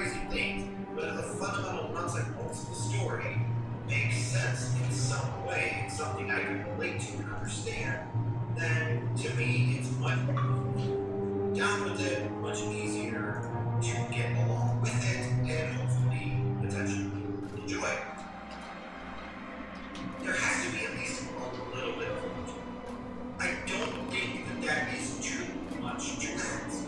crazy things, but if the fundamental nuts and bolts of the story make sense in some way, something I can relate to and understand, then to me it's much down with it, much easier to get along with it and hopefully potentially enjoy it. There has to be at least a little bit of it. I don't think that is too much to ask.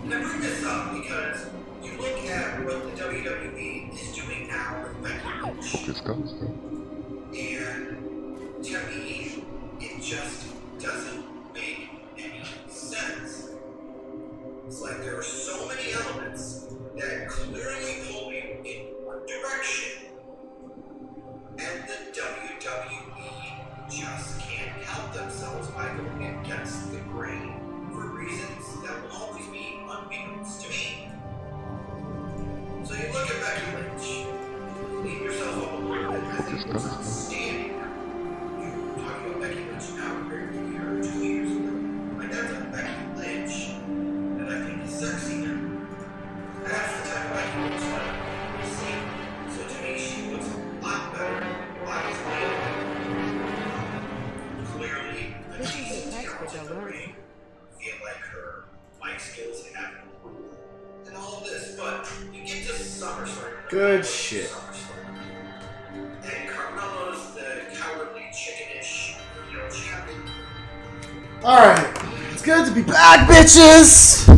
And I bring this up because you look at what the WWE is doing now with Becky Lynch, and to me, it just doesn't make any sense. It's like there are so many elements that clearly pull you in one direction, and the WWE just can't help themselves by going against the grain for reasons that will always be unbeknownst to me. So you look at Becky Lynch, clean yourself up a little bit. I think it's outstanding. You're talking about Becky Lynch now compared to a year or 2 years ago. Like, that's a Becky Lynch that I think is sexy now. That's the type of Becky Lynch that I see. So to me, she looks a lot better, a lot cleaner. Clearly, the decent talent in the ring. Feel like her mic skills have and all of this, but you get to SummerSlam. Good shit. And Carmelo's the cowardly, chickenish, champion. Alright, it's good to be back, bitches!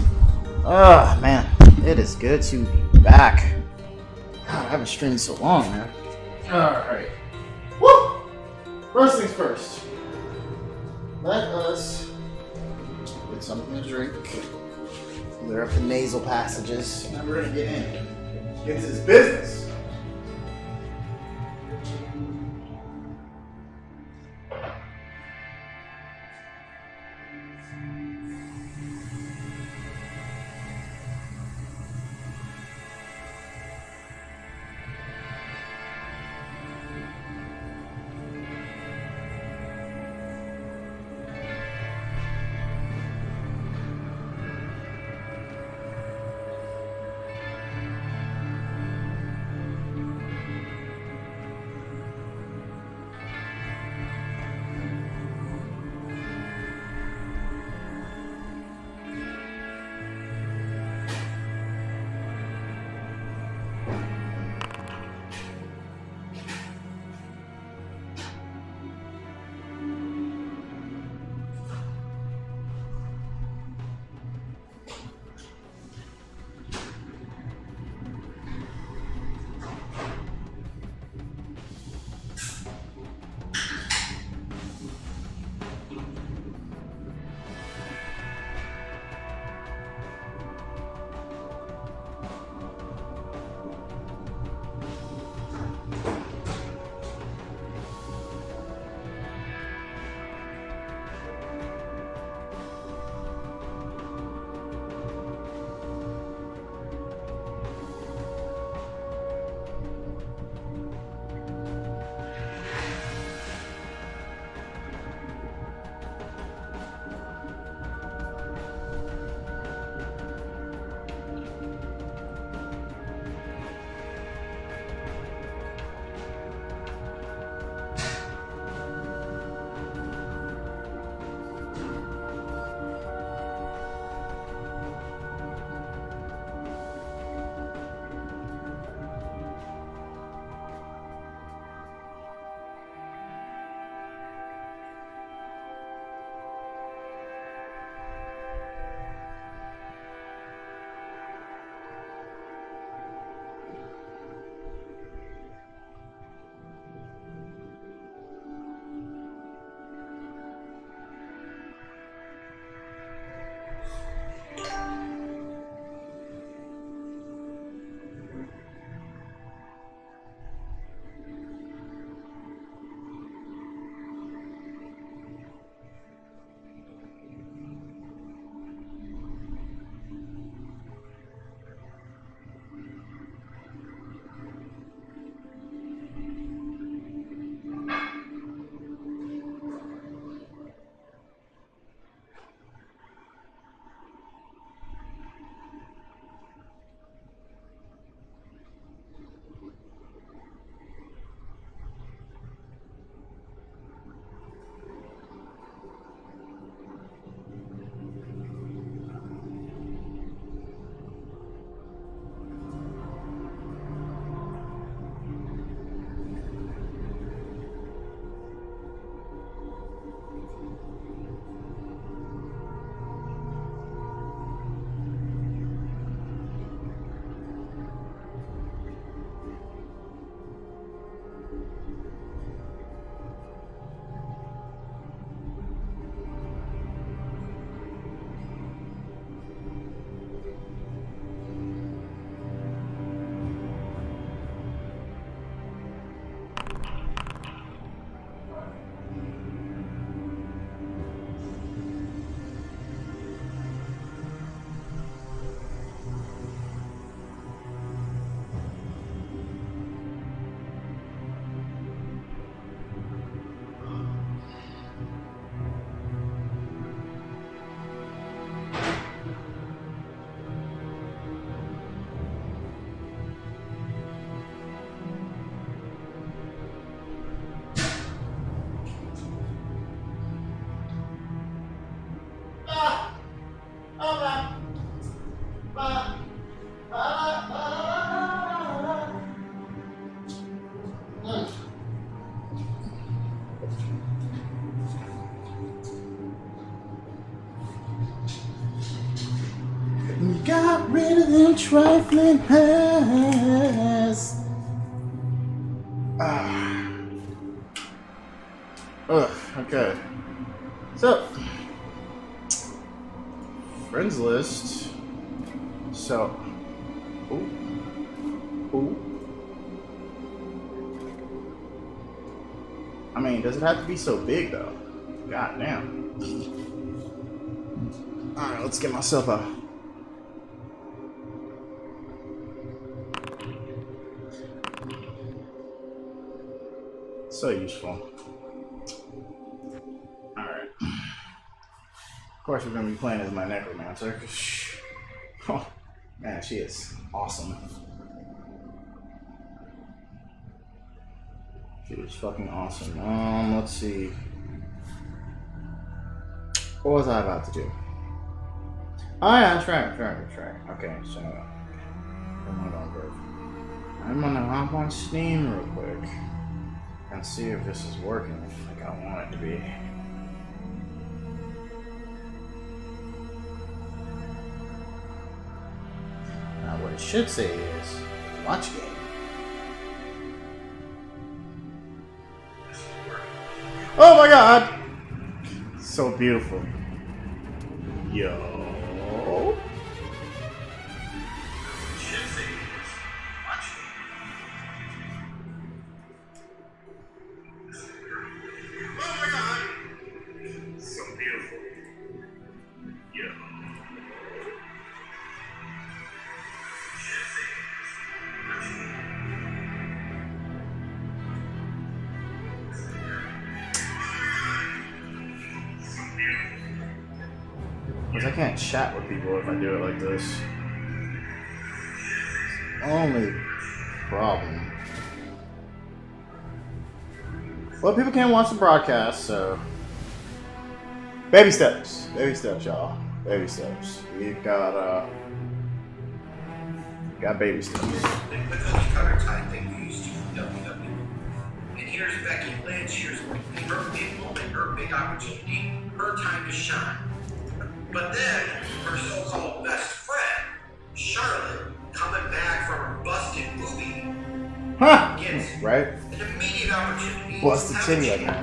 Oh, man, it is good to be back. God, I haven't streamed so long, man. Alright. Woo! First things first. Let us get something to drink. Clear up the nasal passages. And we're gonna get in. Get to this business. got rid of them trifling past. Okay. So, friends list. So, ooh. I mean, does it have to be so big though? God damn. Alright, let's get myself a. So useful. Alright. Of course, we're going to be playing as my necromancer. Oh, man, she is awesome. She was fucking awesome. Let's see. What was I about to do? Oh yeah, that's right. Okay, so I'm gonna hop on Steam real quick and see if this is working like I want it to be. Now what it should say is watch game. Oh my god! So beautiful. Yo. I can't chat with people if I do it like this. Only problem. Well, people can't watch the broadcast, so baby steps, y'all. Baby steps. We've got baby steps. The cookie cutter type thing we used to WWE. And here's Becky Lynch. Here's her big moment, her big opportunity, her time to shine. But then, her so-called best friend, Charlotte, coming back from her busted movie, gets an immediate opportunity busted titty like that,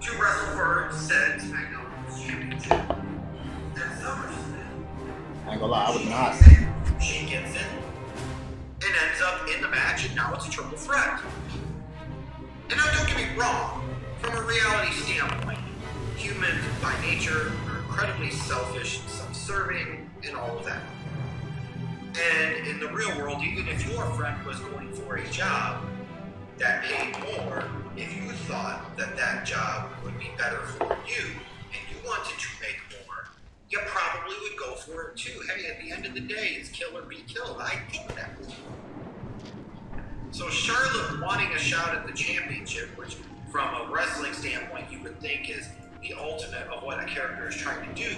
to wrestle for said SmackDown Championship. And SummerSlam. I ain't gonna lie, I would not. She gets it and ends up in the match, and now it's a triple threat. And now, don't get me wrong, from a reality standpoint, humans by nature are incredibly selfish, self-serving, and all of that. And in the real world, even if your friend was going for a job that paid more, if you thought that that job would be better for you, and you wanted to make more, you probably would go for it too. Hey, at the end of the day, it's kill or be killed. I get that. So Charlotte wanting a shot at the championship, which from a wrestling standpoint you would think is the ultimate of what a character is trying to do,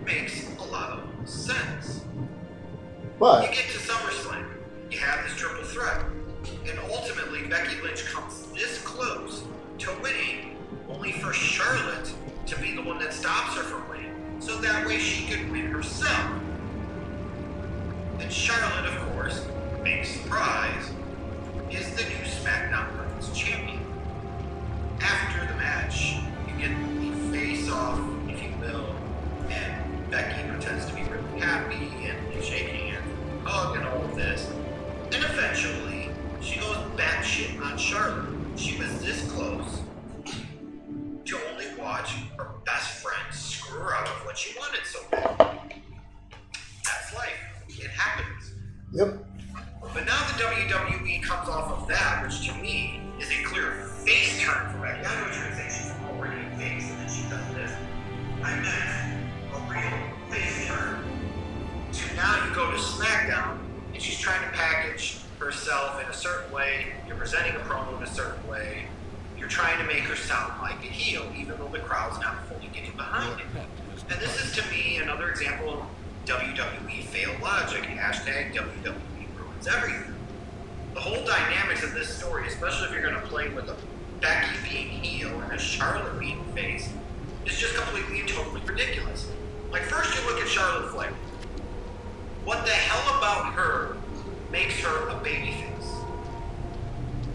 makes a lot of sense. But you get to SummerSlam, you have this triple threat, and ultimately Becky Lynch comes this close to winning, only for Charlotte to be the one that stops her from winning, so that way she can win herself. And Charlotte, of course, big surprise, is the new SmackDown Women's Champion. After the match, you get the face-off, if you will, and Becky pretends to be really happy, and they shake hands, hug, and all of this. And eventually, she goes batshit on Charlotte. She was this close to only watch her best friend screw her out of what she wanted so bad. That's life. It happens. Yep. But now the WWE comes off of that, which to me is a clear face turn for Becky. I know what you're saying. She's already a face, and then she does this. I meant a real face turn. So now you go to SmackDown, and she's trying to package herself in a certain way. You're presenting a promo in a certain way. You're trying to make her sound like a heel, even though the crowd's not fully getting behind it. And this is, to me, another example of WWE failed logic. Hashtag WWE ruins everything. The whole dynamics of this story, especially if you're going to play with a Becky being heel and a Charlotte being face, is just completely and totally ridiculous. Like, first you look at Charlotte Flair. What the hell makes her a babyface.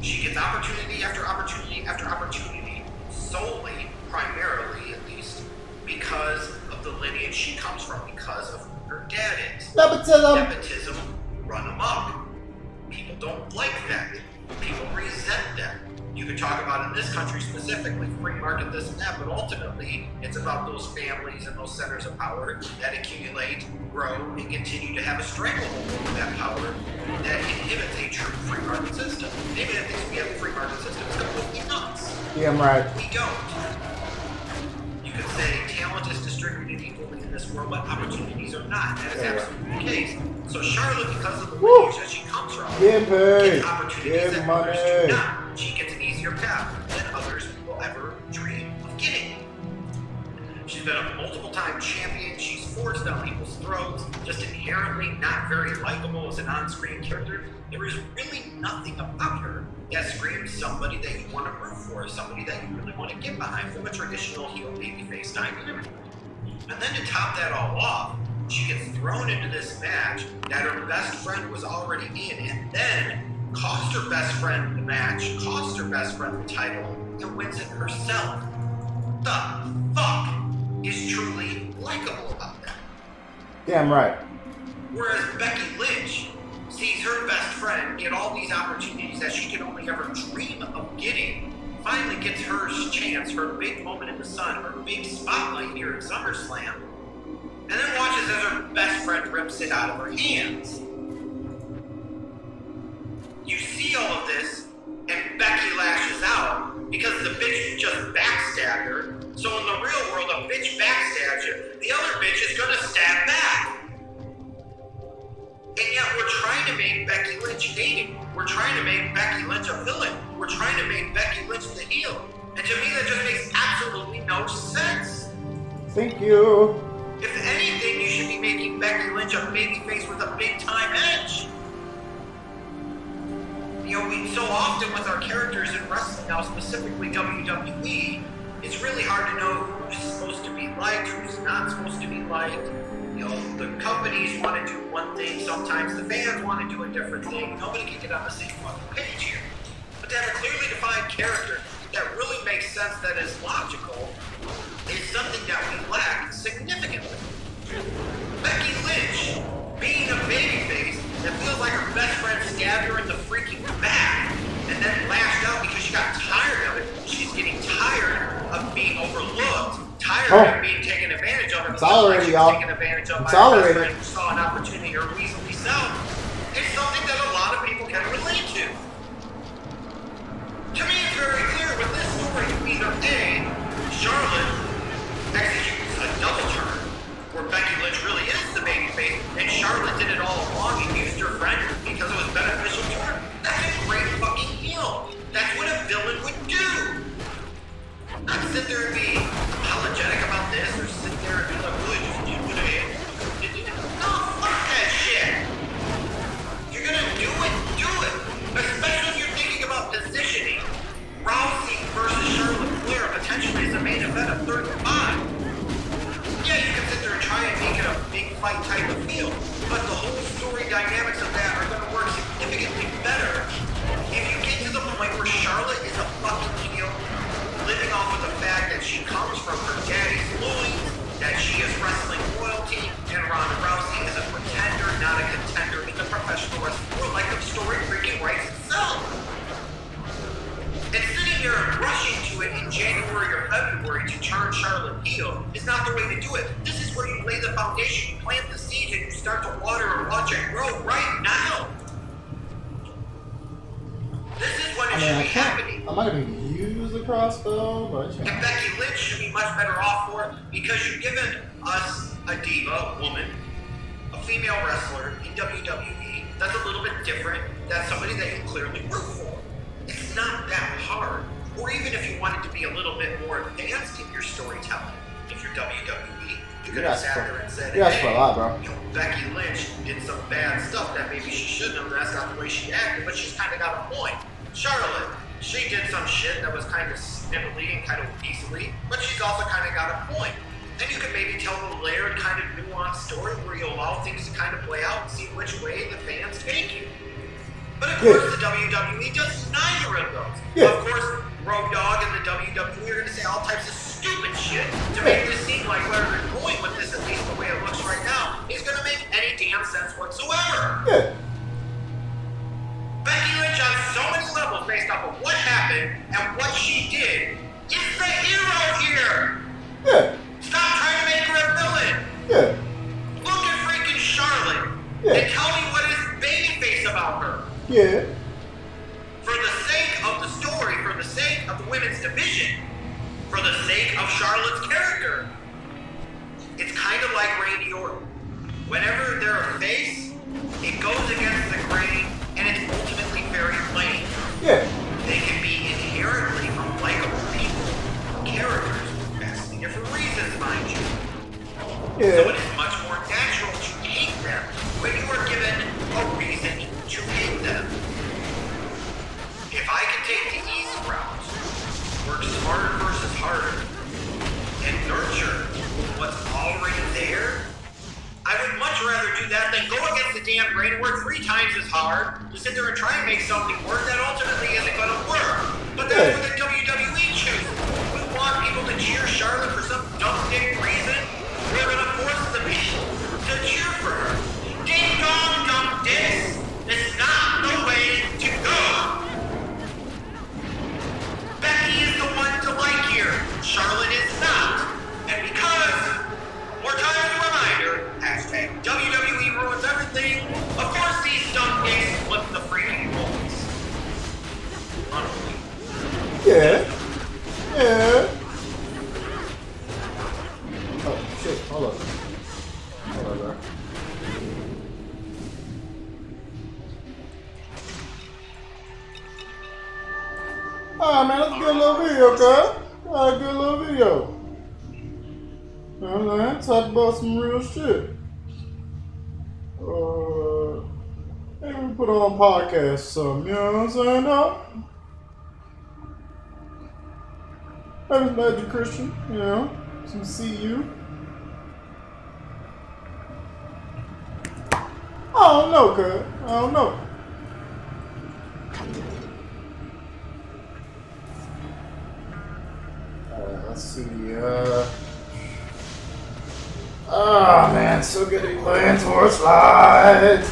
She gets opportunity after opportunity after opportunity, solely, primarily at least, because of the lineage she comes from, because of who her dad is. Nepotism run amok. People don't like that. People resent that. You could talk about in this country specifically, free market, this and that, but ultimately it's about those families and those centers of power that accumulate, grow, and continue to have a stranglehold over that power that inhibits a true free market system. Maybe that thinks we have a free market system is completely nuts. Yeah, I'm right. We don't. You could say talent is distributed equally in this world, but opportunities are not. That is absolutely the case. So Charlotte, because of the lineage that she comes from, gets opportunities that others do not. She gets an easier path than others will ever dream of getting. She's been a multiple-time champion. She's forced down people's throats, just inherently not very likable as an on-screen character. There is really nothing about her that screams somebody that you want to root for, somebody that you really want to get behind from a traditional heel babyface dynamic. And then to top that all off, she gets thrown into this match that her best friend was already in, and then cost her best friend the match, cost her best friend the title, and wins it herself. The fuck is truly likable about that? Damn right. Whereas Becky Lynch sees her best friend get all these opportunities that she can only ever dream of getting, finally gets her chance, her big moment in the sun, her big spotlight here at SummerSlam, and then watches as her best friend rips it out of her hands. You see all of this, and Becky lashes out because the bitch just backstabbed her. So in the real world, a bitch backstabs you, the other bitch is gonna stab back. And yet we're trying to make Becky Lynch hating. We're trying to make Becky Lynch a villain. We're trying to make Becky Lynch the heel. And to me, that just makes absolutely no sense. Thank you. If anything, you should be making Becky Lynch a babyface with a big-time edge. You know, so often with our characters in wrestling now, specifically WWE, it's really hard to know who's supposed to be liked, who's not supposed to be liked. You know, the companies want to do one thing, sometimes the fans want to do a different thing. Nobody can get on the same fucking page here. But to have a clearly defined character that really makes sense, that is logical, is something that we lack significantly. Becky Lynch, being a babyface that feels like her best friend stabbed her in the freaking back and then lashed out because she got tired of it. She's getting tired of being overlooked, tired of being taken advantage of. It's already, y'all. Taken advantage of by her best friend who saw an opportunity or reasonably so. It's something that a lot of people can relate to. To me, it's very clear with this story. Either A, Charlotte executes a double turn, where Becky Lynch really is the babyface, and Charlotte did it all along and used her friend because it was beneficial to her. That's a great fucking heel. That's what a villain would do. Not sit there and be apologetic about this, or sit there and be like, "Really, just do what I am." No, fuck that shit. If you're gonna do it, do it. Especially if you're thinking about positioning Rousey versus Charlotte Flair potentially as a main event of 35. Yeah, you can sit there and try and make it a big fight type of feel, but the whole story dynamics of that are going to work significantly better if you get to the point where Charlotte is a fucking heel, living off of the fact that she comes from her daddy's loins, that she is wrestling royalty, and Ronda Rousey is a pretender, not a contender in the professional wrestling world, like the story freaking writes itself. And sitting there and rushing to it in January or February to turn Charlotte heel is not the way to do it. This is where you lay the foundation, you plant the seeds, and you start to water and watch it grow right now. This is what it should be happening. I'm not going to use the crossbow, but... And Becky Lynch should be much better off for it because you've given us a diva, a woman, a female wrestler in WWE that's a little bit different, that's somebody that you clearly root for. It's not that hard. Or even if you wanted to be a little bit more advanced in your storytelling, if you're WWE, you could have sat there and said, hey, a lot, bro. You know, Becky Lynch did some bad stuff that maybe she shouldn't have, that's not the way she acted, but she's kind of got a point. Charlotte, she did some shit that was kind of snivelly and kind of easily, but she's also kind of got a point. Then you could maybe tell a layered kind of nuanced story where you allow things to kind of play out and see which way the fans take you. But of course, the WWE does neither of those. Yeah. Of course, Road Dogg and the WWE are going to say all types of stupid shit to make this seem like where they're going with this, at least the way it looks right now, is going to make any damn sense whatsoever. Yeah. Becky Lynch on so many levels based off of what happened and what she did is the hero here. Yeah. Stop trying to make her a villain. Yeah. Look at freaking Charlotte and tell me what is babyface about her. Yeah. For the sake of the story, for the sake of the women's division, for the sake of Charlotte's character, it's kind of like Randy Orton. Whenever they're a face, it goes against the grain, and it's ultimately very plain. Yeah. They can be inherently unlikable people, characters, for vastly different reasons, mind you. Yeah. So it is much more natural to hate them when you are given a reason to hate them. If I can take the easy route, work smarter versus harder, and nurture what's already there, I would much rather do that than go against the damn grain and work 3 times as hard to sit there and try and make something work that ultimately isn't going to work. But that's what the WWE chooses. We want people to cheer Charlotte for some dumb dick reason. We're going to force the people to cheer for her. Ding dong dumb dicks. This is not the way to go. Becky is the one to like here. Charlotte is not. And because, more time as a reminder, hashtag WWE ruins everything, of course these dumb dicks flip the freaking roles. Unbelievable. Yeah. Yeah. Oh, shit. Hold up. Hold up, bro. Alright, man, that's a good little video, okay? Alright, good little video. You know what I'm saying? Talk about some real shit. Maybe we put on podcast or something, you know what I'm saying, dog? Maybe some Magic Christian, you know? Some CU. I don't know, cuz. I don't know. Let's see, oh man, so good to be playing Torchlight. I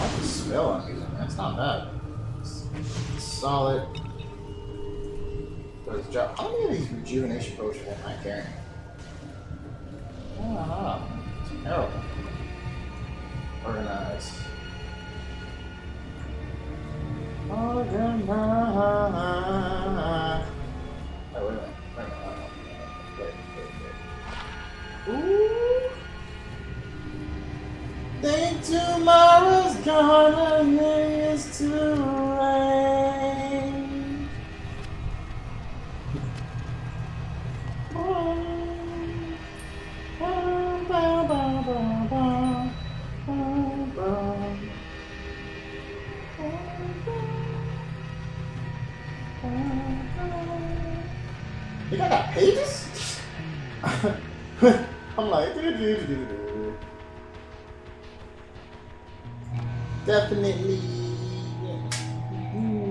like the spell I'm using, man. It's not bad. It's solid. But it's job. How many of these rejuvenation potions am I carrying? I don't know. It's terrible. Organized. Organized. Oh, wait a minute. Ooh. Think tomorrow's gonna lay us to rain. You got pages? I'm like, definitely,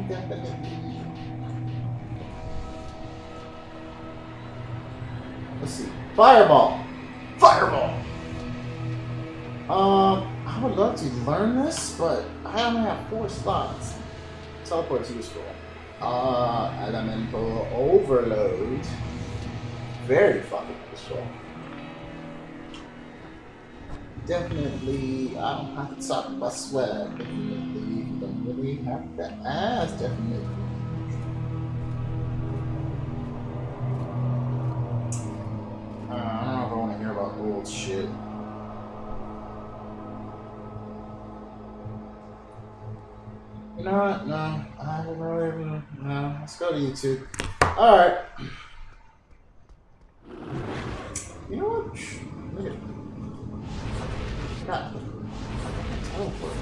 definitely. Let's see, fireball, fireball. I would love to learn this, but I only have 4 slots. Teleport's useful. Elemental overload. Very fucking useful. Definitely, I don't have to talk about sweat. Definitely, don't really have to ask. Definitely. I don't know if I want to hear about old shit. You know what? No, I don't really. No, let's go to YouTube. All right. You know what? Look at it. God. Teleport.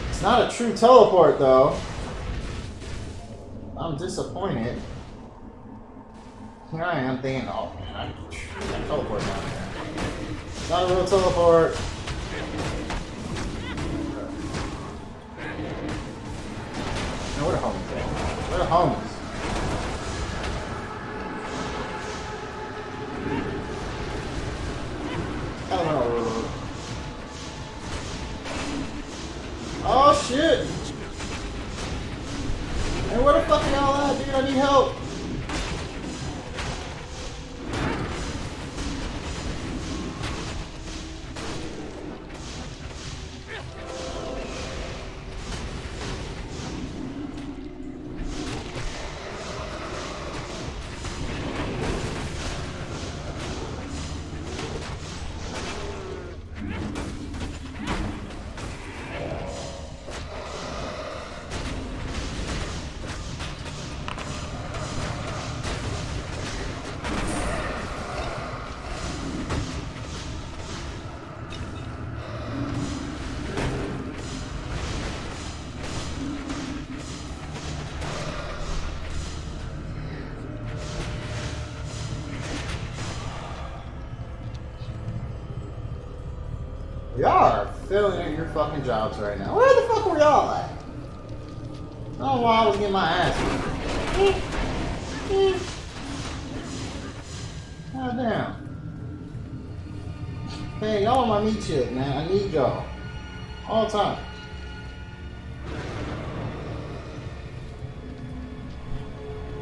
It's not a true teleport, though. I'm disappointed. Here I am thinking, oh man, I teleport down there. Not a real teleport. Man, where the homies at? Where the homies? Hello. Oh shit! Hey, where the fuck are y'all at, dude? I need help. Y'all are failing at your fucking jobs right now. Where the fuck were y'all at? Oh, while I was getting my ass beat. God damn. Hey, y'all on my meat shit, man. I need y'all. All the time.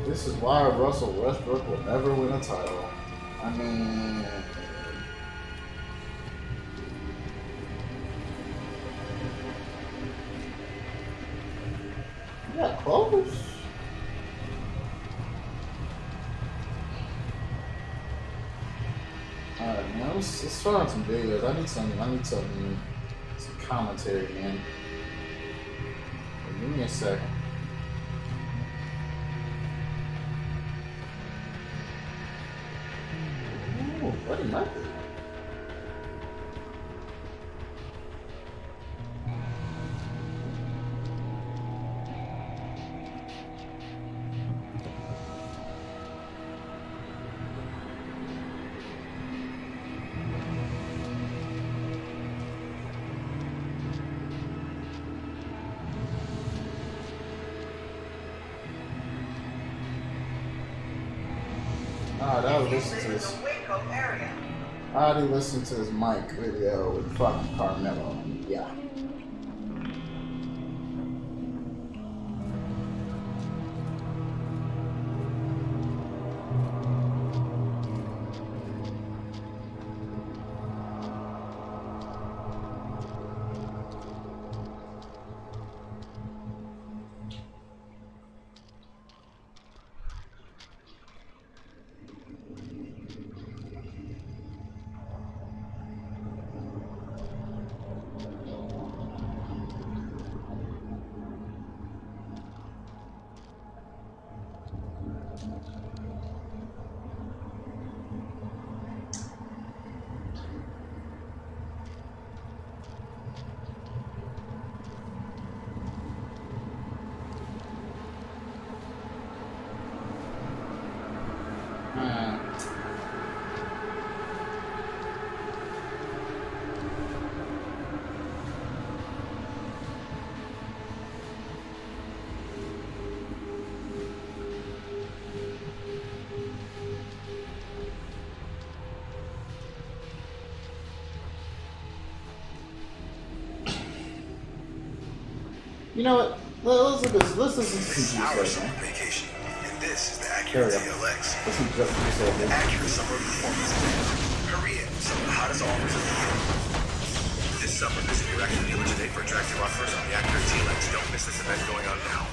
This is why Russell Westbrook will never win a title. I mean... Yeah, close. Alright, man, let's throw on some videos. I need some commentary, man. Give me a second. Ooh, Buddy Murphy. I already listened to his mic video with fucking Carmelo. Yeah. You know what? Let's look at this. Let's listen to some juice right now. Vacation, and this is the Accurate TLX. Listen to just juice right here. Accurate summer performance. Hurry in, some of the hottest offers of the year. This summer, visit your Accurate dealer today for attractive offers on the Accurate TLX. Don't miss this event going on now.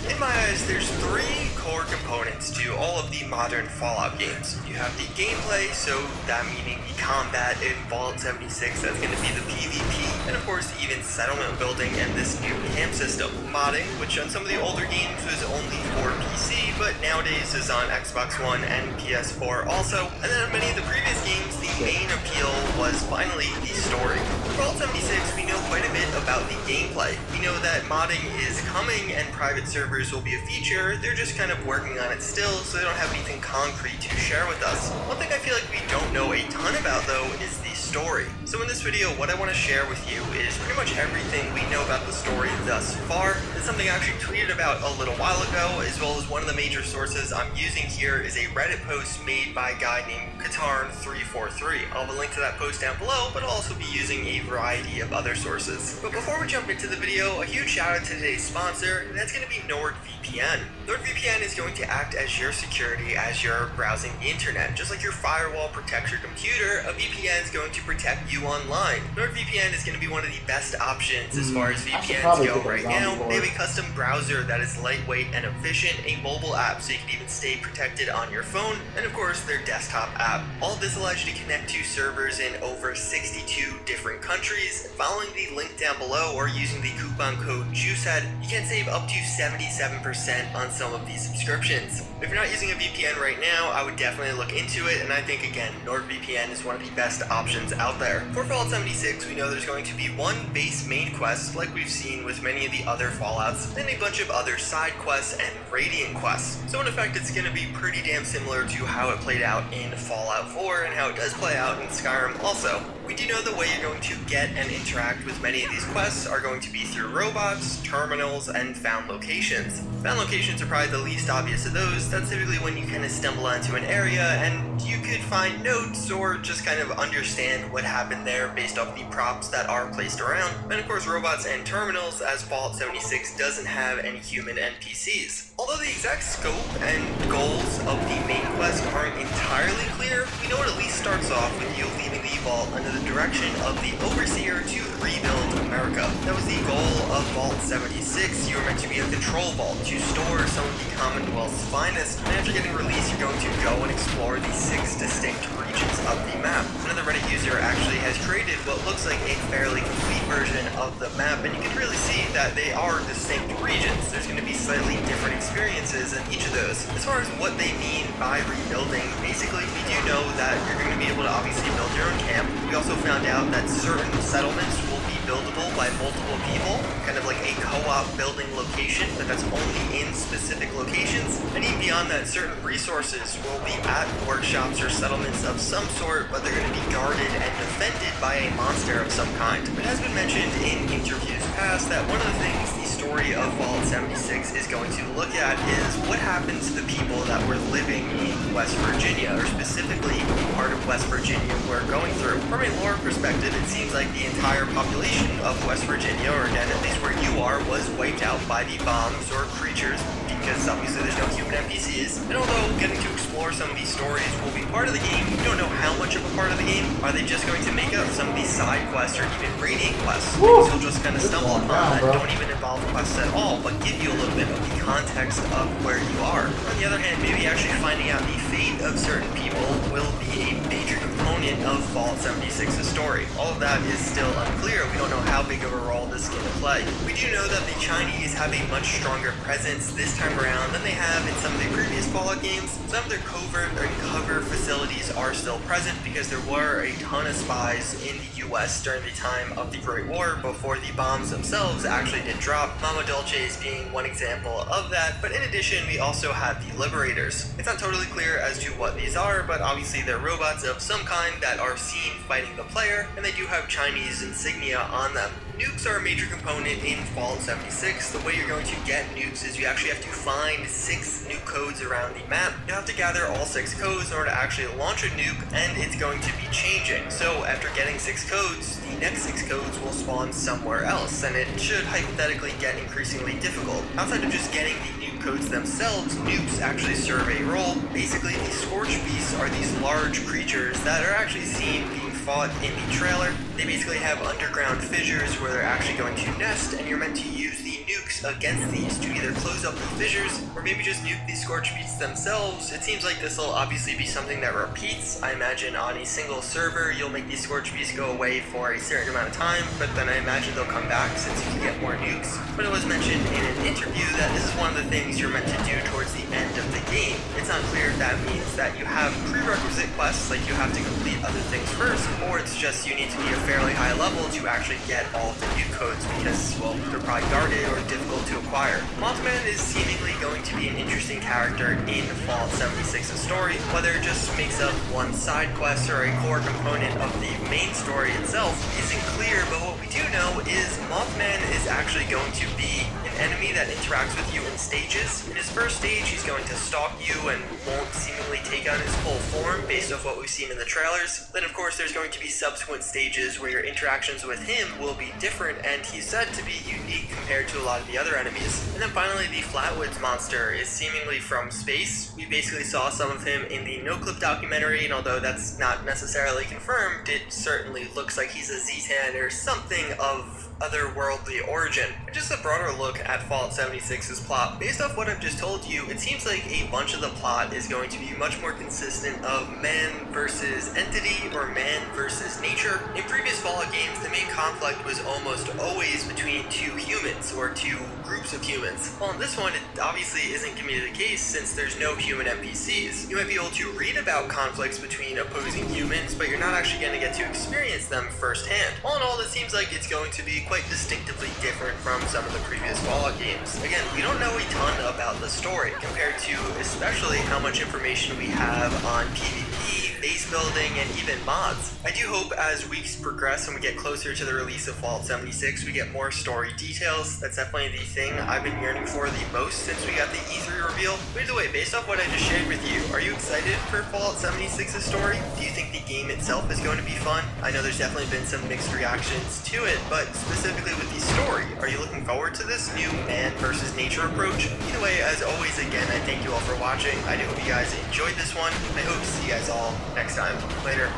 In my eyes, there's three core components to all of the modern Fallout games. You have the gameplay, so that meaning the combat in Fallout 76, that's going to be the PvP, and of course even settlement building and this new camp system. Modding, which on some of the older games was only for PC, but nowadays is on Xbox One and PS4 also. And then in many of the previous games, the the main appeal was finally the story. For Fallout 76, we know quite a bit about the gameplay. We know that modding is coming and private servers will be a feature. They're just kind of working on it still, so they don't have anything concrete to share with us. One thing I feel like we don't know a ton about, though, is the story. So in this video, what I want to share with you is pretty much everything we know about the story thus far. It's something I actually tweeted about a little while ago, as well as one of the major sources I'm using here is a Reddit post made by a guy named Katarn343. I'll have a link to that post down below, but I'll also be using a variety of other sources. But before we jump into the video, a huge shout out to today's sponsor, and that's going to be NordVPN. NordVPN is going to act as your security as you're browsing the internet. Just like your firewall protects your computer, a VPN is going to protect you online. NordVPN is going to be one of the best options as far as VPNs go right now. They have a custom browser that is lightweight and efficient, a mobile app so you can even stay protected on your phone, and of course their desktop app. All of this allows you to connect to servers in over 62 different countries. Following the link down below or using the coupon code JUICEHEAD, you can save up to 77% on some of these subscriptions. If you're not using a VPN right now, I would definitely look into it, and I think again, NordVPN is one of the best options out there. For Fallout 76, we know there's going to be one base main quest, like we've seen with many of the other Fallouts, and a bunch of other side quests and radiant quests. So in effect, it's going to be pretty damn similar to how it played out in Fallout 4 and how it does play out in Skyrim also. We do know the way you're going to get and interact with many of these quests are going to be through robots, terminals, and found locations. Found locations are probably the least obvious of those. That's typically when you kind of stumble onto an area and you could find notes or just kind of understand what happened there based off the props that are placed around. And of course robots and terminals, as Fallout 76 doesn't have any human NPCs. Although the exact scope and goals of the main quest aren't entirely clear, we know it at least starts off with you leaving the vault under the direction of the Overseer to rebuild America. That was the goal of Vault 76. You were meant to be a control vault to store some of the Commonwealth's finest, and after getting released, you're going to go and explore the 6 distinct regions of the map. Another Reddit user actually has created what looks like a fairly complete version of the map, and you can really see that they are distinct regions. There's going to be slightly different experiences in each of those. As far as what they mean by rebuilding, basically we do know that you're going to be able to obviously build your own camp. We also found out that certain settlements will be buildable by multiple people, kind of like a co-op building location, but that's only in specific locations. And even beyond that, certain resources will be at workshops or settlements of some sort, but they're going to be guarded and defended by a monster of some kind. It has been mentioned in interviews past that one of the things the story of Fallout 76 is going to look at is what happens to the people that were living in West Virginia, or specifically the part of West Virginia we're going through. From a lore perspective, it seems like the entire population of West Virginia, or again, at least where you are, was wiped out by the bombs or creatures, because obviously there's no human NPCs. And although getting to explore some of these stories will be part of the game, we don't know how much of a part of the game. Are they just going to make up some of these side quests or even radiant quests? Things you'll just kind of stumble upon that don't even involve quests at all, but give you a little bit of the context of where you are. On the other hand, maybe actually finding out the fate of certain people will be a major component of Fallout 76's story. All of that is still unclear. We don't know how big of a role this is going to play. We do know that the Chinese have a much stronger presence this time around than they have in some of the previous Fallout games. Some of their covert and cover facilities are still present because there were a ton of spies in the US during the time of the Great War before the bombs themselves actually did drop. Mama Dulce's being one example of that, but in addition we also have the Liberators. It's not totally clear as to what these are, but obviously they're robots of some kind that are seen fighting the player, and they do have Chinese insignia on them. Nukes are a major component in Fallout 76. The way you're going to get nukes is you actually have to find 6 nuke codes around the map. You have to gather all 6 codes in order to actually launch a nuke, and it's going to be changing. So after getting 6 codes, the next 6 codes will spawn somewhere else, and it should hypothetically get increasingly difficult. Outside of just getting the nuke codes themselves, nukes actually serve a role. Basically, the Scorch Beasts are these large creatures that are actually seen being fought in the trailer. They basically have underground fissures where they're actually going to nest, and you're meant to use the nuke nukes against these to either close up the fissures or maybe just nuke these scorch beasts themselves. It seems like this will obviously be something that repeats. I imagine on a single server you'll make these scorch beasts go away for a certain amount of time, but then I imagine they'll come back since you can get more nukes. But it was mentioned in an interview that this is one of the things you're meant to do towards the end of the game. It's unclear if that means that you have prerequisite quests, like you have to complete other things first, or it's just you need to be a fairly high level to actually get all of the nuke codes because, well, they're probably guarded or difficult to acquire. Mothman is seemingly going to be an interesting character in Fallout 76's story. Whether it just makes up one side quest or a core component of the main story itself isn't clear, but what we do know is Mothman is actually going to be an enemy that interacts with you in stages. In his first stage, he's going to stalk you and won't seemingly take on his full form based off what we've seen in the trailers. Then of course there's going to be subsequent stages where your interactions with him will be different, and he's said to be unique compared to a lot of the other enemies. And then finally, the Flatwoods monster is seemingly from space. We basically saw some of him in the No-Clip documentary, and although that's not necessarily confirmed, it certainly looks like he's a Zetan or something of otherworldly origin. Just a broader look at Fallout 76's plot. Based off what I've just told you, it seems like a bunch of the plot is going to be much more consistent of man versus entity or man versus nature. In previous Fallout games, the main conflict was almost always between two humans or two groups of humans. Well, in this one, it obviously isn't going to be the case since there's no human NPCs. You might be able to read about conflicts between opposing humans, but you're not actually going to get to experience them firsthand. All in all, it seems like it's going to be quite distinctively different from some of the previous Fallout games. Again, we don't know a ton about the story compared to especially how much information we have on PvP, base building, and even mods. I do hope as weeks progress and we get closer to the release of Fallout 76, we get more story details. That's definitely the thing I've been yearning for the most since we got the E3 reveal. By the way, based off what I just shared with you, are you excited for Fallout 76's story? Do you think the game itself is going to be fun? I know there's definitely been some mixed reactions to it, but specifically with the story, are you looking forward to this new man versus nature approach? Either way, as always, again, I thank you all for watching. I do hope you guys enjoyed this one. I hope to see you guys all next time. Later.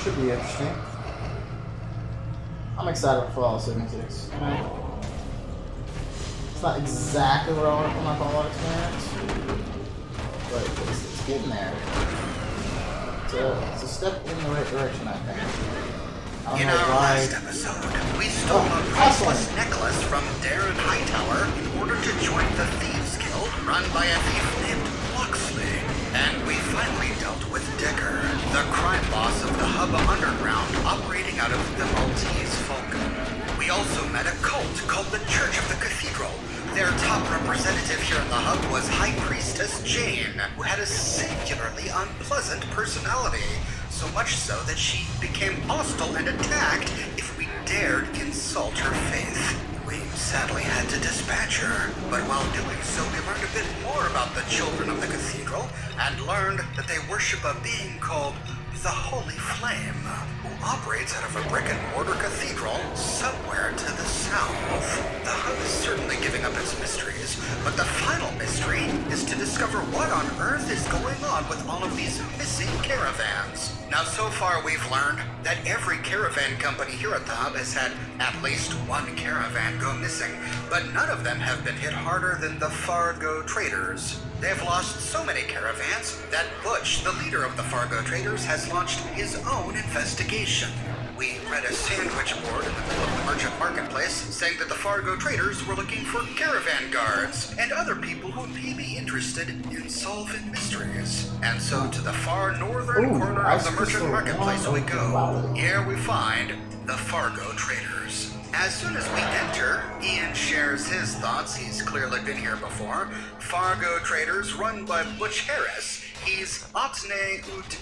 Should be interesting. I'm excited for Fallout 76. It's not exactly what I want for my Fallout experience, but it's getting there. It's a step in the right direction, I think. In our last episode, we stole a priceless necklace from Darren Hightower in order to join the Thieves Guild run by a thief named Loxley. And we finally dealt with Decker, the crime boss of the Hub Underground operating out of the Maltese Falcon. We also met a cult called the Church of the Cathedral. Their top representative here in the Hub was High Priestess Jane, who had a singularly unpleasant personality. So much so that she became hostile and attacked if we dared consult her faith. We sadly had to dispatch her, but while doing so we learned a bit more about the Children of the Cathedral and learned that they worship a being called the Holy Flame, who operates out of a brick-and-mortar cathedral somewhere to the south. The Hub is certainly giving up its mysteries, but the final mystery is to discover what on earth is going on with all of these missing caravans. Now, so far we've learned that every caravan company here at the Hub has had at least one caravan go missing, but none of them have been hit harder than the Fargo Traders. They have lost so many caravans that Butch, the leader of the Fargo Traders, has launched his own investigation. We read a sandwich board in the middle of the merchant marketplace saying that the Fargo Traders were looking for caravan guards and other people who may be interested in solving mysteries. And so to the far northern corner of the merchant marketplace we go. Here we find the Fargo Traders. As soon as we enter, Ian shares his thoughts. He's clearly been here before. Fargo Traders, run by Butch Harris. He's Otne Ut.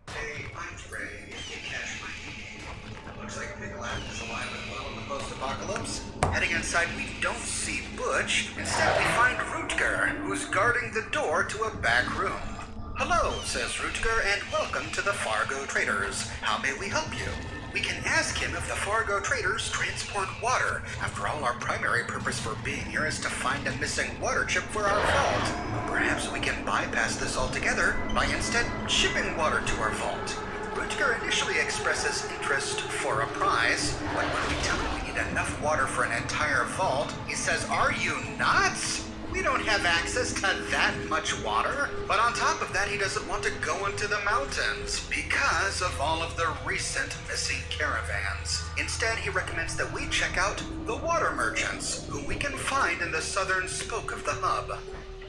Hey, I'm Trey, if you catch my name. Looks like Big Lad is alive and well in the post-apocalypse. Heading inside, we don't see Butch. Instead, we find Rutger, who's guarding the door to a back room. Hello, says Rutger, and welcome to the Fargo Traders. How may we help you? We can ask him if the Fargo Traders transport water. After all, our primary purpose for being here is to find a missing water chip for our vault. Perhaps we can bypass this altogether by instead shipping water to our vault. Rutger initially expresses interest for a prize, but when we tell him we need enough water for an entire vault, he says, "Are you nuts? We don't have access to that much water." But on top of that, he doesn't want to go into the mountains because of all of the recent missing caravans. Instead, he recommends that we check out the water merchants, whom we can find in the southern spoke of the hub.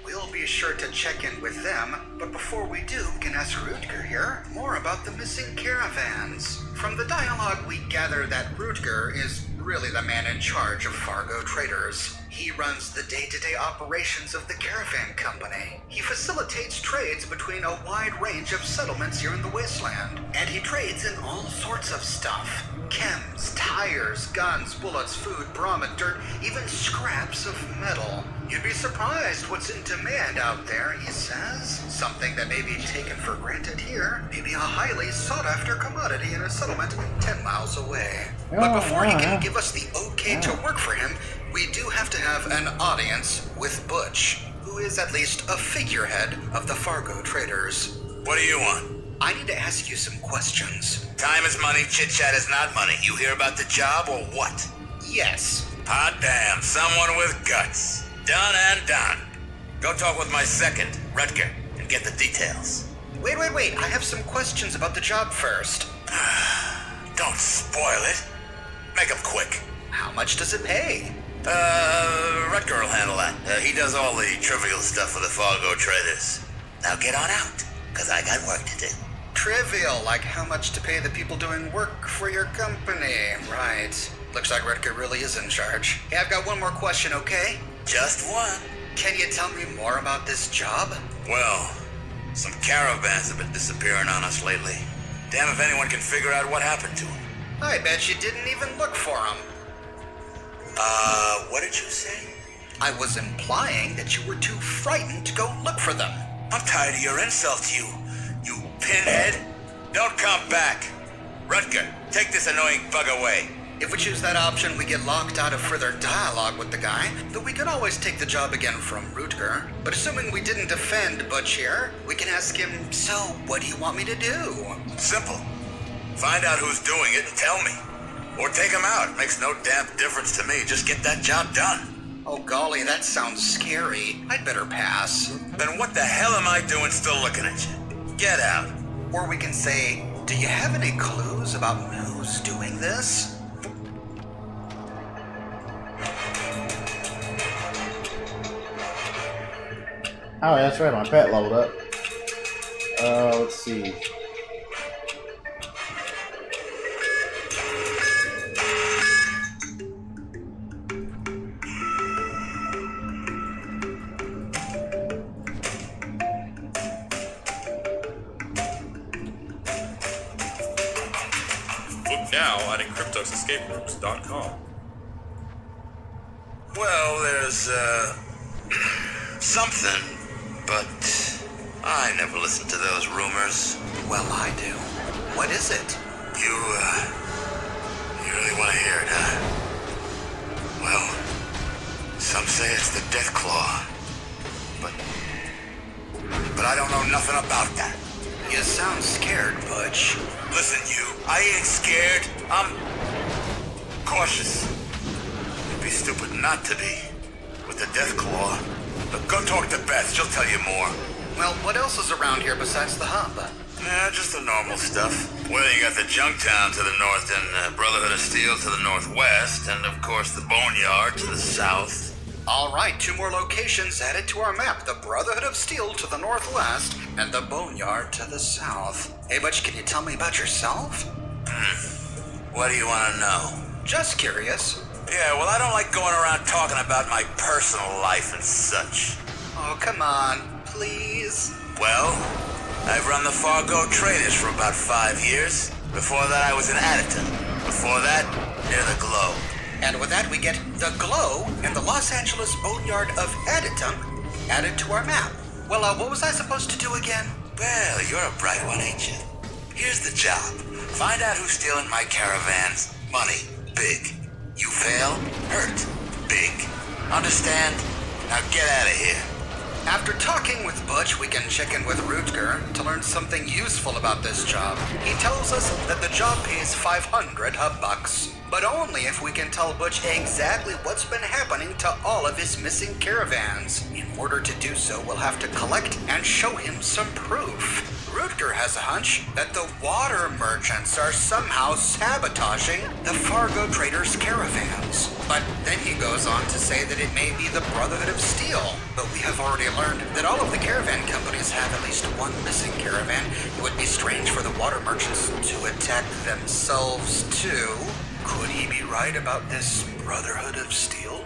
We'll be sure to check in with them, but before we do, we can ask Rutger here more about the missing caravans. From the dialogue, we gather that Rutger is really the man in charge of Fargo traders. He runs the day-to-day operations of the caravan company. He facilitates trades between a wide range of settlements here in the wasteland, and he trades in all sorts of stuff. Chems, tires, guns, bullets, food, bromid, dirt, even scraps of metal. You'd be surprised what's in demand out there, he says. Something that may be taken for granted here may be a highly sought-after commodity in a settlement 10 miles away. But before he can give us the okay to work for him, we do have to have an audience with Butch, who is at least a figurehead of the Fargo traders. What do you want? I need to ask you some questions. Time is money, chit-chat is not money. You hear about the job or what? Yes. Hot damn, someone with guts. Done and done. Go talk with my second, Rutger, and get the details. Wait. I have some questions about the job first. Don't spoil it. Make 'em quick. How much does it pay? Rutger will handle that. He does all the trivial stuff for the Fargo traders. Now get on out, because I got work to do. Trivial, like how much to pay the people doing work for your company. Right. Looks like Rutger really is in charge. Hey, I've got one more question, okay? Just one. Can you tell me more about this job? Well, some caravans have been disappearing on us lately. Damn if anyone can figure out what happened to them. I bet you didn't even look for them. What did you say? I was implying that you were too frightened to go look for them. I'm tired of your insults, you pinhead. Don't come back. Rutger, take this annoying bug away. If we choose that option, we get locked out of further dialogue with the guy, though we could always take the job again from Rutger. But assuming we didn't defend Butch here, we can ask him, "So, what do you want me to do?" Simple. Find out who's doing it and tell me. Or take him out. Makes no damn difference to me. Just get that job done. Oh golly, that sounds scary. I'd better pass. Then what the hell am I doing still looking at you? Get out. Or we can say, "Do you have any clues about who's doing this?" Oh, that's right, my pet leveled up. Let's see. Book now at encryptusescaperooms.com. Well, there's, something, but I never listen to those rumors. Well, I do. What is it? You really want to hear it, huh? Well, some say it's the Death Claw, but I don't know nothing about that. You sound scared, Butch. Listen, you, I ain't scared. I'm cautious. It'd be stupid not to be with the Death Claw. But go talk to Beth, she'll tell you more. Well, what else is around here besides the hub? Yeah, just the normal stuff. Well, you got the Junktown to the north and Brotherhood of Steel to the northwest, and of course the Boneyard to the south. All right, 2 more locations added to our map. The Brotherhood of Steel to the northwest and the Boneyard to the south. Hey, Butch, can you tell me about yourself? What do you want to know? Just curious. Yeah, well, I don't like going around talking about my personal life and such. Oh, come on, please. Well, I've run the Fargo Traders for about 5 years. Before that, I was in Addington. Before that, near the Globe. And with that, we get the Glow and the Los Angeles Boneyard of Addington added to our map. Well, what was I supposed to do again? Well, you're a bright one, ain't you? Here's the job. Find out who's stealing my caravans. Money. Big. You fail, hurt. Big. Understand? Now get out of here. After talking with Butch, we can check in with Rutger to learn something useful about this job. He tells us that the job pays 500 hub bucks, but only if we can tell Butch exactly what's been happening to all of his missing caravans. In order to do so, we'll have to collect and show him some proof. Rutger has a hunch that the water merchants are somehow sabotaging the Fargo traders' caravans. But then he goes on to say that it may be the Brotherhood of Steel. But we have already learned that all of the caravan companies have at least one missing caravan. It would be strange for the water merchants to attack themselves too. Could he be right about this Brotherhood of Steel?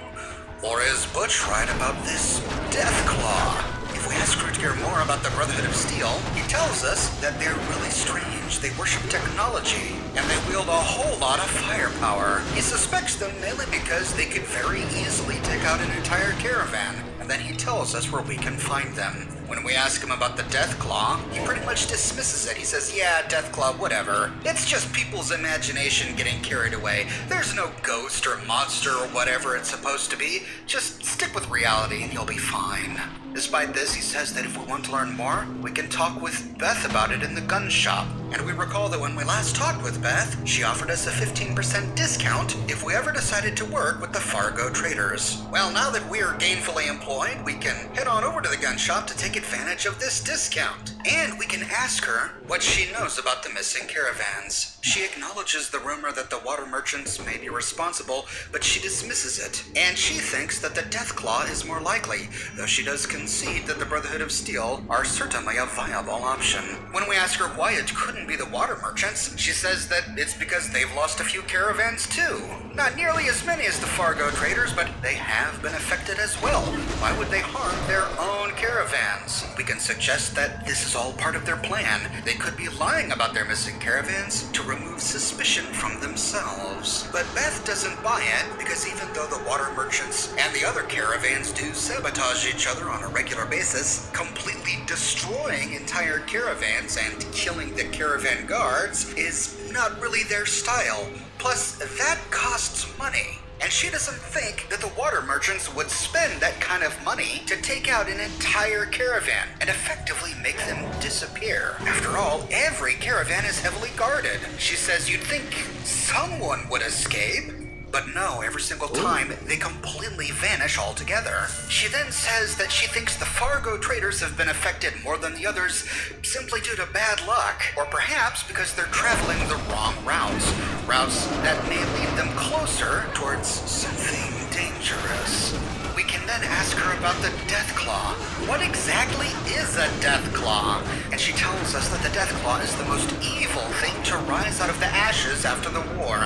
Or is Butch right about this Deathclaw? If we ask Rutger more about the Brotherhood of Steel, he tells us that they're really strange. They worship technology, and they wield a whole lot of firepower. He suspects them mainly because they could very easily take out an entire caravan, and then he tells us where we can find them. When we ask him about the Deathclaw, he pretty much dismisses it. He says, yeah, Deathclaw, whatever. It's just people's imagination getting carried away. There's no ghost or monster or whatever it's supposed to be. Just stick with reality and you'll be fine. Despite this, he says that if we want to learn more, we can talk with Beth about it in the gun shop. And we recall that when we last talked with Beth, she offered us a 15% discount if we ever decided to work with the Fargo traders. Well, now that we are gainfully employed, we can head on over to the gun shop to take advantage of this discount. And we can ask her what she knows about the missing caravans. She acknowledges the rumor that the water merchants may be responsible, but she dismisses it. And she thinks that the Deathclaw is more likely, though she does concede that the Brotherhood of Steel are certainly a viable option. When we ask her why it couldn't be the water merchants, she says that it's because they've lost a few caravans too. Not nearly as many as the Fargo traders, but they have been affected as well. Why would they harm their own caravans? We can suggest that this is all part of their plan. They could be lying about their missing caravans to remove suspicion from themselves. But Beth doesn't buy it, because even though the water merchants and the other caravans do sabotage each other on a regular basis, completely destroying entire caravans and killing the caravan guards is not really their style. Plus, that costs money. And she doesn't think that the water merchants would spend that kind of money to take out an entire caravan and effectively make them disappear. After all, every caravan is heavily guarded. She says you'd think someone would escape. But no, every single time, they completely vanish altogether. She then says that she thinks the Fargo traders have been affected more than the others simply due to bad luck, or perhaps because they're traveling the wrong routes. Routes that may lead them closer towards something dangerous. We can then ask her about the Deathclaw. What exactly is a Deathclaw? And she tells us that the Deathclaw is the most evil thing to rise out of the ashes after the war.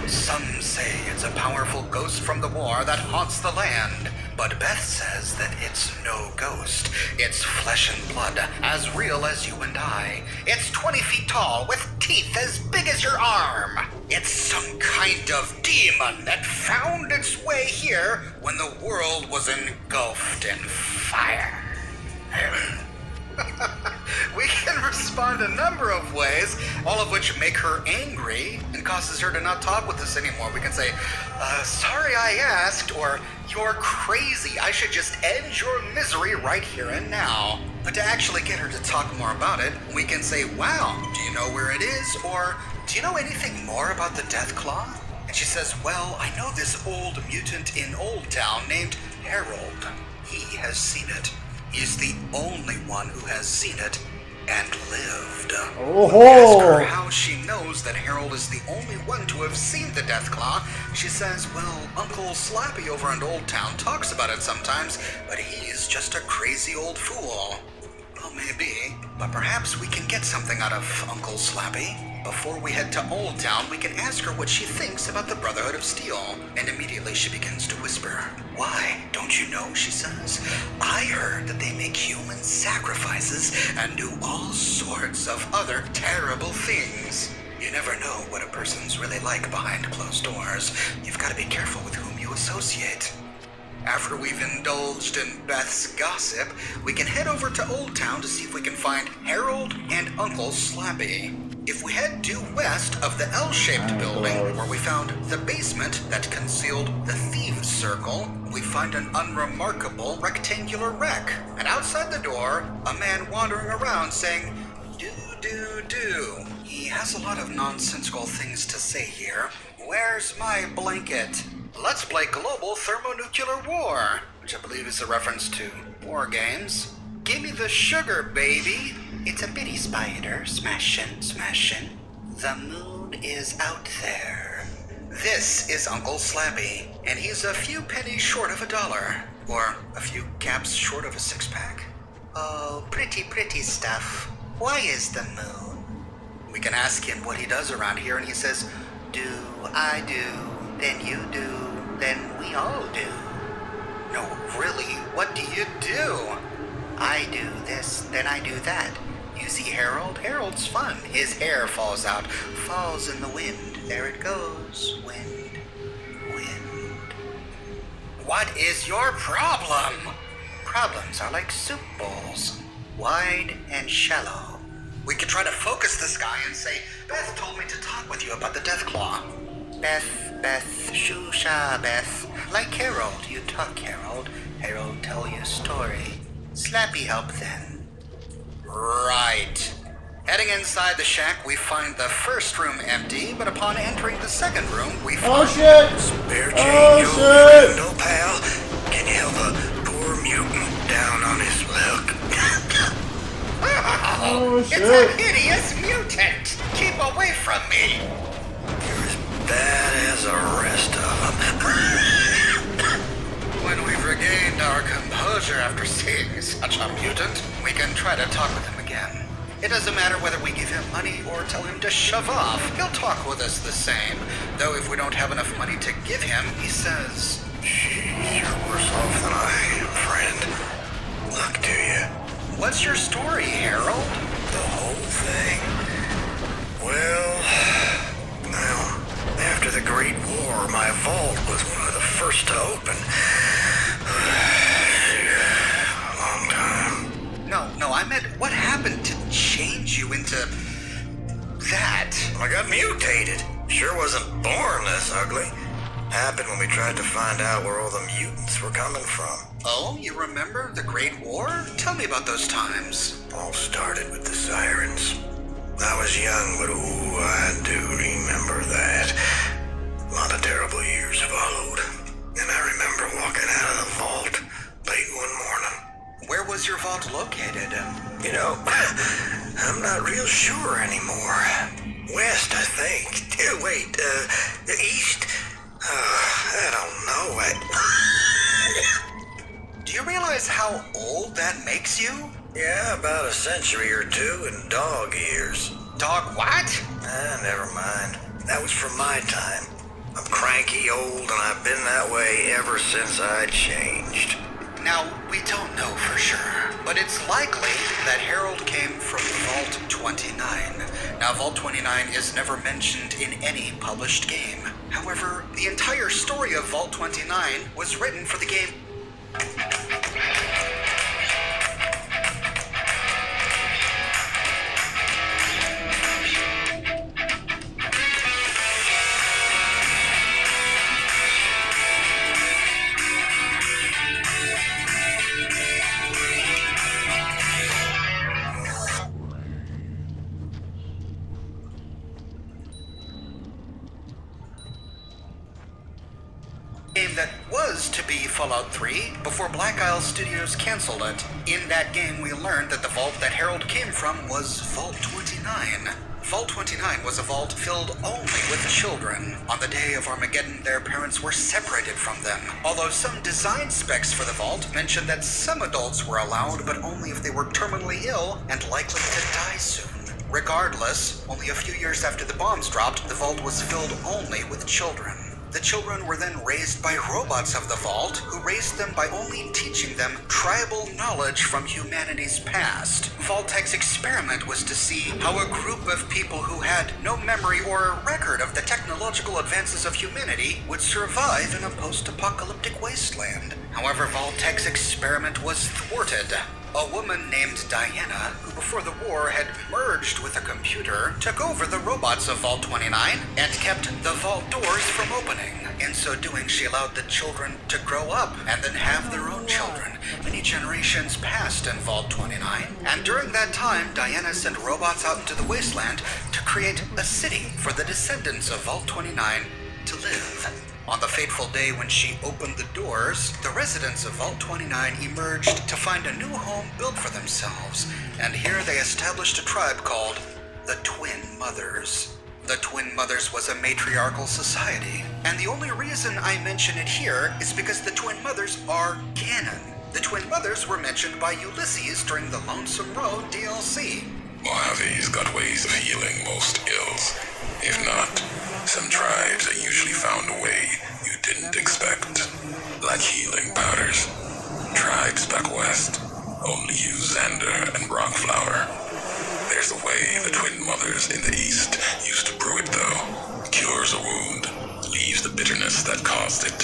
Some say it's a powerful ghost from the war that haunts the land. But Beth says that it's no ghost. It's flesh and blood, as real as you and I. It's 20 feet tall, with teeth as big as your arm. It's some kind of demon that found its way here when the world was engulfed in fire. We can respond a number of ways, all of which make her angry and causes her to not talk with us anymore. We can say, sorry I asked, or you're crazy, I should just end your misery right here and now. But to actually get her to talk more about it, we can say, wow, do you know where it is? Or, do you know anything more about the Deathclaw? And she says, well, I know this old mutant in Old Town named Harold. He has seen it. He's the only one who has seen it and lived. Oh-ho. Ask her how she knows that Harold is the only one to have seen the Deathclaw. She says, well, Uncle Slappy over in Old Town talks about it sometimes, but he's just a crazy old fool. Well, maybe, but perhaps we can get something out of Uncle Slappy. Before we head to Old Town, we can ask her what she thinks about the Brotherhood of Steel. And immediately she begins to whisper. Why, don't you know, she says, I heard that they make human sacrifices and do all sorts of other terrible things. You never know what a person's really like behind closed doors. You've got to be careful with whom you associate. After we've indulged in Beth's gossip, we can head over to Old Town to see if we can find Harold and Uncle Slappy. If we head due west of the L-shaped building, where we found the basement that concealed the Thieves' Circle, we find an unremarkable rectangular wreck. And outside the door, a man wandering around saying, "Do, do, do." He has a lot of nonsensical things to say here. Where's my blanket? Let's play Global Thermonuclear War, which I believe is a reference to war games. Give me the sugar, baby. It's a bitty spider, smashin', smashin'. The moon is out there. This is Uncle Slappy, and he's a few pennies short of $1, or a few caps short of a six-pack. Oh, pretty, pretty stuff. Why is the moon? We can ask him what he does around here, and he says, "Do, I do, then you do, then we all do." No, really, what do you do? I do this, then I do that. You see Harold? Harold's fun. His hair falls out, falls in the wind. There it goes. Wind, wind. What is your problem? Problems are like soup bowls, wide and shallow. We could try to focus this guy and say, "Beth told me to talk with you about the Deathclaw." Beth, shoo-sha, Beth. Like Harold, you talk, Harold. Harold tell you story. Slappy help then. Right. Heading inside the shack, we find the first room empty, but upon entering the second room, we find... Oh shit! Spare Oh, change, old shit. friend, old pal. Can you help a poor mutant down on his luck? Oh shit! It's a hideous mutant! Keep away from me! You're as bad as the rest of them. When we've regained our composure after seeing such a mutant, we can try to talk with him again. It doesn't matter whether we give him money or tell him to shove off. He'll talk with us the same. Though if we don't have enough money to give him, he says, Jeez, you're worse off than I am, friend. Luck to you. "What's your story, Harold?" The whole thing. Well, after the Great War, my vault was one of the first to open. A long time. No, I meant what happened to change you into that? I got mutated. Sure wasn't born this ugly. Happened when we tried to find out where all the mutants were coming from. Oh, you remember the Great War? Tell me about those times. All started with the sirens. I was young, but ooh, I do remember that. A lot of terrible years followed. And I remember walking out of the vault late one morning. Where was your vault located? You know, I'm not real sure anymore. West, I think. Wait, east? I don't know. Do you realize how old that makes you? Yeah, about a century or two in dog years. Dog what? Never mind. That was from my time. I'm cranky old and I've been that way ever since I changed. Now, we don't know for sure, but it's likely that Harold came from Vault 29. Now, Vault 29 is never mentioned in any published game. However, the entire story of Vault 29 was written for the game. That was to be Fallout 3 before Black Isle Studios canceled it. In that game, we learned that the vault that Harold came from was Vault 29. Vault 29 was a vault filled only with children. On the day of Armageddon, their parents were separated from them. Although some design specs for the vault mentioned that some adults were allowed, but only if they were terminally ill and likely to die soon. Regardless, only a few years after the bombs dropped, the vault was filled only with children. The children were then raised by robots of the vault, who raised them by only teaching them tribal knowledge from humanity's past. Vault-Tech's experiment was to see how a group of people who had no memory or record of the technological advances of humanity would survive in a post-apocalyptic wasteland. However, Vault-Tech's experiment was thwarted. A woman named Diana, who before the war had merged with a computer, took over the robots of Vault 29 and kept the vault doors from opening. In so doing, she allowed the children to grow up and then have their own children. Many generations passed in Vault 29, and during that time, Diana sent robots out into the wasteland to create a city for the descendants of Vault 29 to live. On the fateful day when she opened the doors, the residents of Vault 29 emerged to find a new home built for themselves, and here they established a tribe called the Twin Mothers. The Twin Mothers was a matriarchal society, and the only reason I mention it here is because the Twin Mothers are canon. The Twin Mothers were mentioned by Ulysses during the Lonesome Road DLC. Mojave's got ways of healing most ills. If not, some tribes have usually found a way you didn't expect. Like healing powders. Tribes back west only use Xander and rock flour. There's a way the Twin Mothers in the east used to brew it though. Cures a wound, leaves the bitterness that caused it.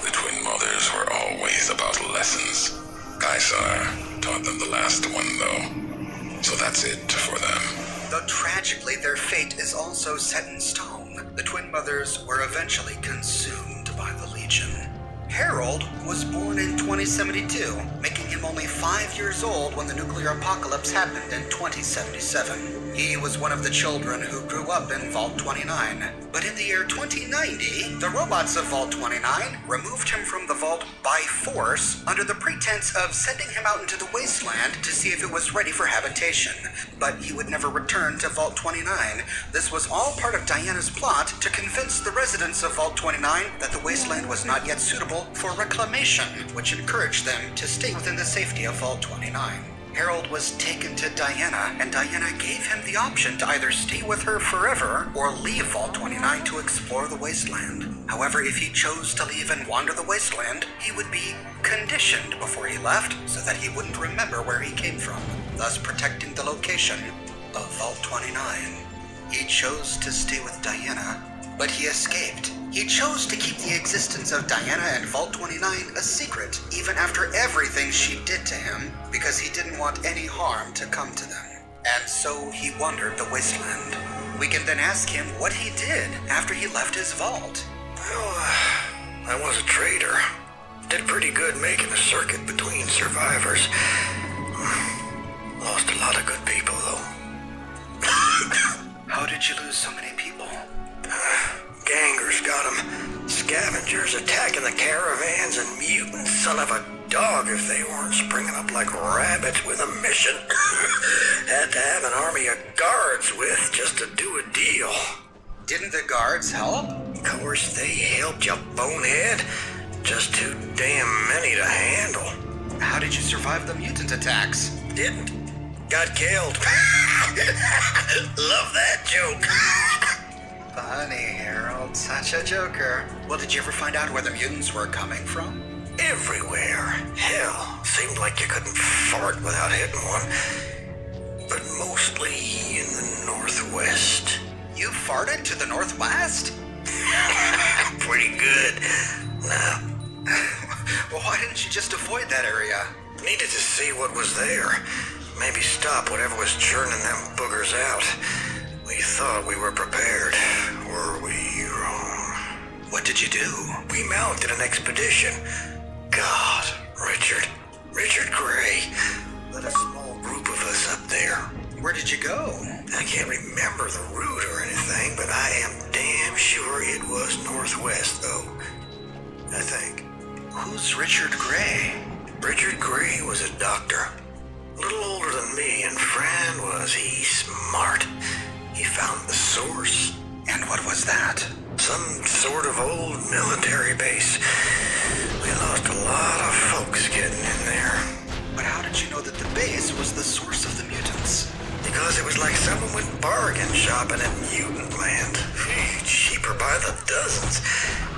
The Twin Mothers were always about lessons. Kaisar taught them the last one though. So that's it for them. Though tragically their fate is also set in stone, the Twin Mothers were eventually consumed by the Legion. Harold was born in 2072, making him only 5 years old when the nuclear apocalypse happened in 2077. He was one of the children who grew up in Vault 29. But in the year 2090, the robots of Vault 29 removed him from the vault by force under the pretense of sending him out into the wasteland to see if it was ready for habitation. But he would never return to Vault 29. This was all part of Diana's plot to convince the residents of Vault 29 that the wasteland was not yet suitable for reclamation, which encouraged them to stay within the safety of Vault 29. Harold was taken to Diana, and Diana gave him the option to either stay with her forever or leave Vault 29 to explore the wasteland. However, if he chose to leave and wander the wasteland, he would be conditioned before he left so that he wouldn't remember where he came from, thus protecting the location of Vault 29. He chose to stay with Diana, but he escaped. He chose to keep the existence of Diana and Vault 29 a secret, even after everything she did to him, because he didn't want any harm to come to them. And so he wandered the wasteland. We can then ask him what he did after he left his vault. Well, I was a trader. Did pretty good making the circuit between survivors. Lost a lot of good people, though. How did you lose so many people? Gangers got them. Scavengers attacking the caravans and mutant son of a dog if they weren't springing up like rabbits with a mission. Had to have an army of guards with just to do a deal. Didn't the guards help? Of course they helped, you bonehead. Just too damn many to handle. How did you survive the mutant attacks? Didn't. Got killed. Love that joke. Funny, Harold. Such a joker. Well, did you ever find out where the mutants were coming from? Everywhere. Hell, seemed like you couldn't fart without hitting one. But mostly in the northwest. You farted to the northwest? Pretty good. Now, well, why didn't you just avoid that area? needed to see what was there. Maybe stop whatever was churning them boogers out. We thought we were prepared. Were we wrong? What did you do? We mounted an expedition. God, Richard Gray. Led a small group of us up there. Where did you go? I can't remember the route or anything, but I am damn sure it was northwest, though. I think. Who's Richard Gray? Richard Gray was a doctor. A little older than me, and friend was he smart. He found the source. And what was that? Some sort of old military base. We lost a lot of folks getting in there. But how did you know that the base was the source of the mutants? Because it was like someone went bargain shopping at mutant land. Cheaper by the dozens.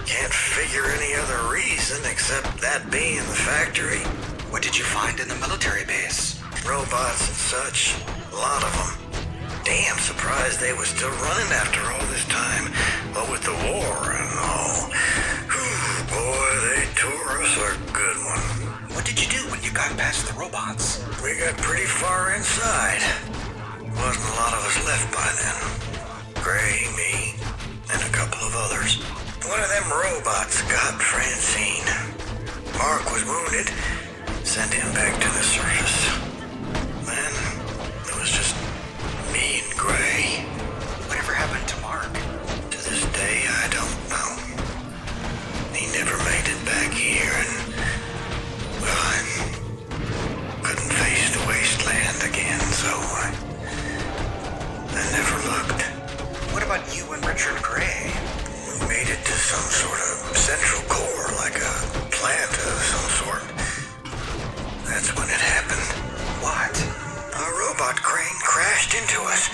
Can't figure any other reason except that being the factory. What did you find in the military base? Robots and such. A lot of them. Damn surprised they was still running after all this time. But with the war and all. Whew, boy, they tore us a good one. What did you do when you got past the robots? We got pretty far inside. Wasn't a lot of us left by then. Gray, me, and a couple of others. One of them robots got Francine. Mark was wounded. Sent him back to the surface. Then it was just me and Gray. Whatever happened to Mark? To this day, I don't know. He never made it back here, and well, I couldn't face the wasteland again, so I never looked. What about you and Richard Gray? We made it to some sort of central core, like a plant of some sort. That's when it happened. What? A robot crane crashed into us.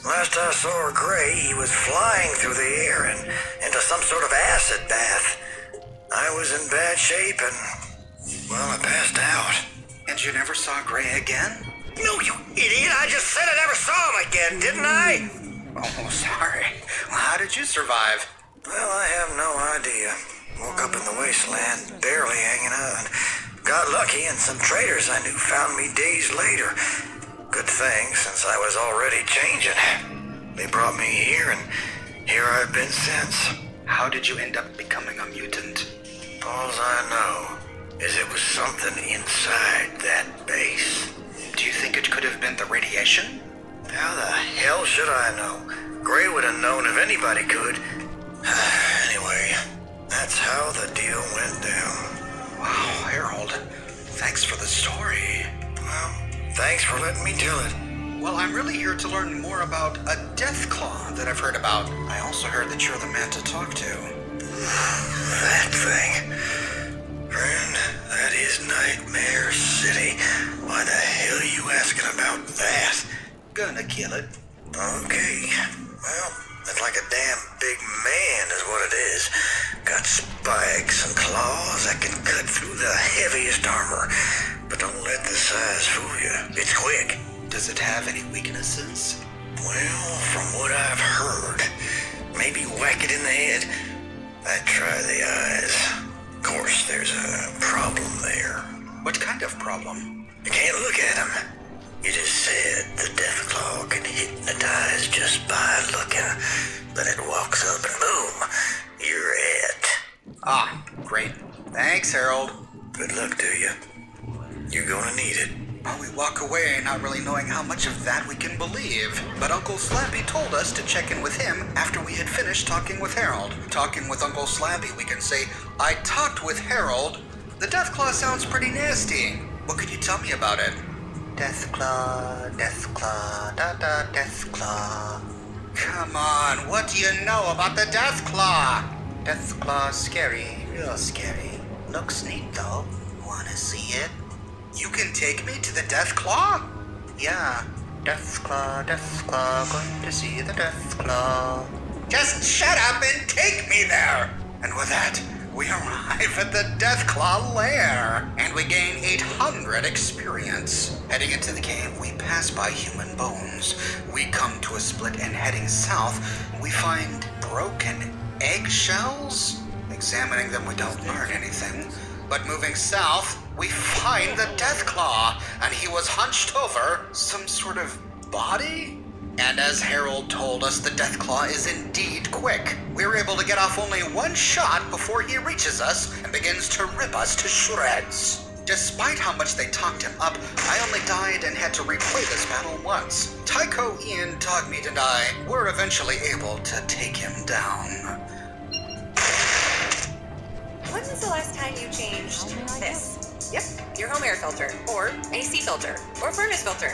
Last I saw Gray, he was flying through the air and into some sort of acid bath. I was in bad shape and, well, I passed out. And you never saw Gray again? No, you idiot! I just said I never saw him again, didn't I? Oh, sorry. Well, how did you survive? Well, I have no idea. Woke up in the wasteland, barely hanging on. Got lucky and some traders I knew found me days later. Good thing, since I was already changing. They brought me here, and here I've been since. How did you end up becoming a mutant? Alls I know is it was something inside that base. Do you think it could have been the radiation? How the hell should I know? Gray would have known if anybody could. Anyway, that's how the deal went down. Wow, Harold. Thanks for the story. Well, thanks for letting me tell it. Well, I'm really here to learn more about a death claw that I've heard about. I also heard that you're the man to talk to. That thing. Friend, that is Nightmare City. Why the hell are you asking about that? Gonna kill it. Okay. Well, it's like a damn big man is what it is. Got spikes and claws that can cut through the heaviest armor. But don't let the size fool you. It's quick. Does it have any weaknesses? Well, from what I've heard, maybe whack it in the head. I'd try the eyes. Of course, there's a problem there. What kind of problem? You can't look at him. You just said the Death Claw can hypnotize just by looking. Then it walks up and boom, you're it. Ah, great. Thanks, Harold. Good luck to you. You're gonna need it. Well, we walk away not really knowing how much of that we can believe. But Uncle Slappy told us to check in with him after we had finished talking with Harold. Talking with Uncle Slappy, we can say, I talked with Harold. The Death Claw sounds pretty nasty. What could you tell me about it? Death Claw, da-da, Death Claw. Come on, what do you know about the Death Claw? Death Claw, scary, real scary. Looks neat though. Wanna see it? You can take me to the Death Claw? Yeah. Death Claw, going to see the Death Claw. Just shut up and take me there! And with that, we arrive at the Death Claw lair, and we gain 800 experience. Heading into the cave, we pass by human bones. We come to a split, and heading south, we find broken eggshells. Examining them, we don't learn anything. But moving south, we find the Death Claw, and he was hunched over some sort of body? And as Harold told us, the Death Claw is indeed quick. We're able to get off only one shot before he reaches us and begins to rip us to shreds. Despite how much they talked him up, I only died and had to replay this battle once. Tycho, Ian, Dogmeat, and I were eventually able to take him down. When was the last time you changed this? Yep, your home air filter, or AC filter, or furnace filter,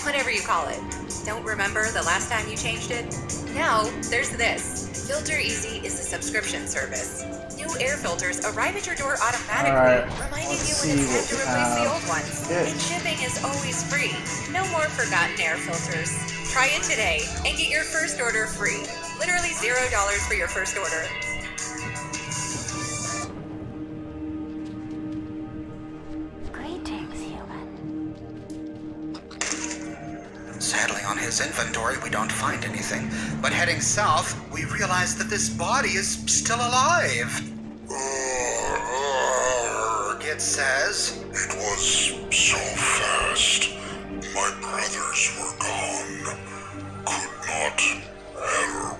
whatever you call it. Don't remember the last time you changed it? Now, there's this. Filter Easy is a subscription service. New air filters arrive at your door automatically, reminding you when it's time to replace the old ones. And shipping is always free. No more forgotten air filters. Try it today and get your first order free. Literally $0 for your first order. Sadly, on his inventory, we don't find anything. But heading south, we realize that this body is still alive. Get it says? It was so fast. My brothers were gone. Could not help.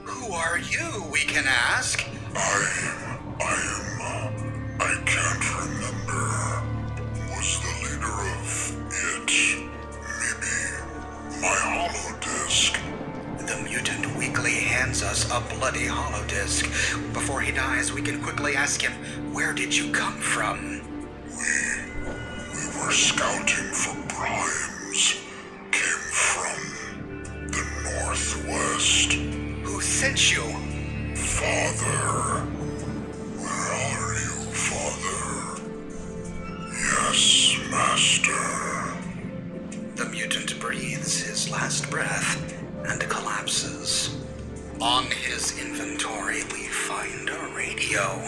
Who are you, we can ask? I can't remember. Was the leader of it. Maybe my holodisk. The mutant weakly hands us a bloody holodisk. Before he dies, we can quickly ask him, where did you come from? We were scouting for primes. Came from the northwest. Who sent you? Father. Where are you, Father? Yes, Master. The mutant breathes his last breath and collapses. On his inventory, we find a radio.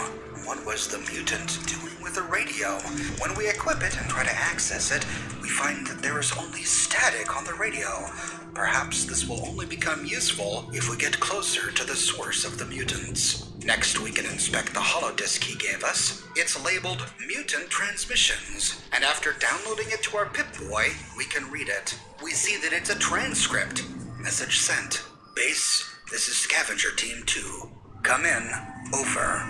What was the mutant doing with a radio? When we equip it and try to access it, we find that there is only static on the radio. Perhaps this will only become useful if we get closer to the source of the mutants. Next, we can inspect the holodisk he gave us. It's labeled Mutant Transmissions, and after downloading it to our Pip-Boy, we can read it. We see that it's a transcript. Message sent. Base, this is Scavenger Team 2. Come in. Over.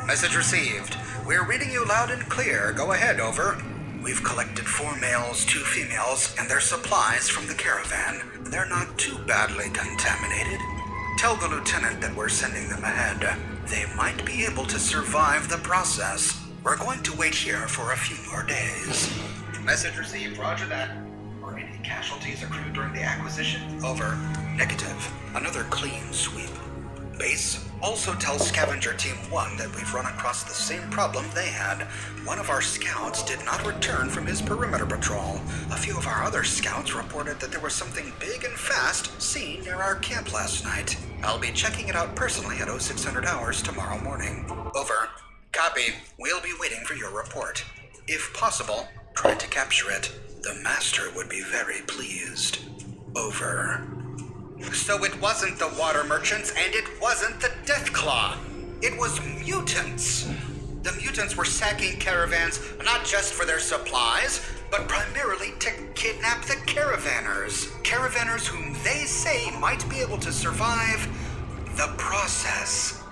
Message received. We're reading you loud and clear. Go ahead, over. We've collected 4 males, 2 females, and their supplies from the caravan. They're not too badly contaminated. Tell the lieutenant that we're sending them ahead. They might be able to survive the process. We're going to wait here for a few more days. Message received. Roger that. Were any casualties accrued during the acquisition? Over. Negative. Another clean sweep. Base, also tell Scavenger Team 1 that we've run across the same problem they had. One of our scouts did not return from his perimeter patrol. A few of our other scouts reported that there was something big and fast seen near our camp last night. I'll be checking it out personally at 0600 hours tomorrow morning. Over. Copy. We'll be waiting for your report. If possible, try to capture it. The Master would be very pleased. Over. So it wasn't the water merchants, and it wasn't the Deathclaw. It was mutants. The mutants were sacking caravans not just for their supplies, but primarily to kidnap the caravanners. Caravanners whom they say might be able to survive the process.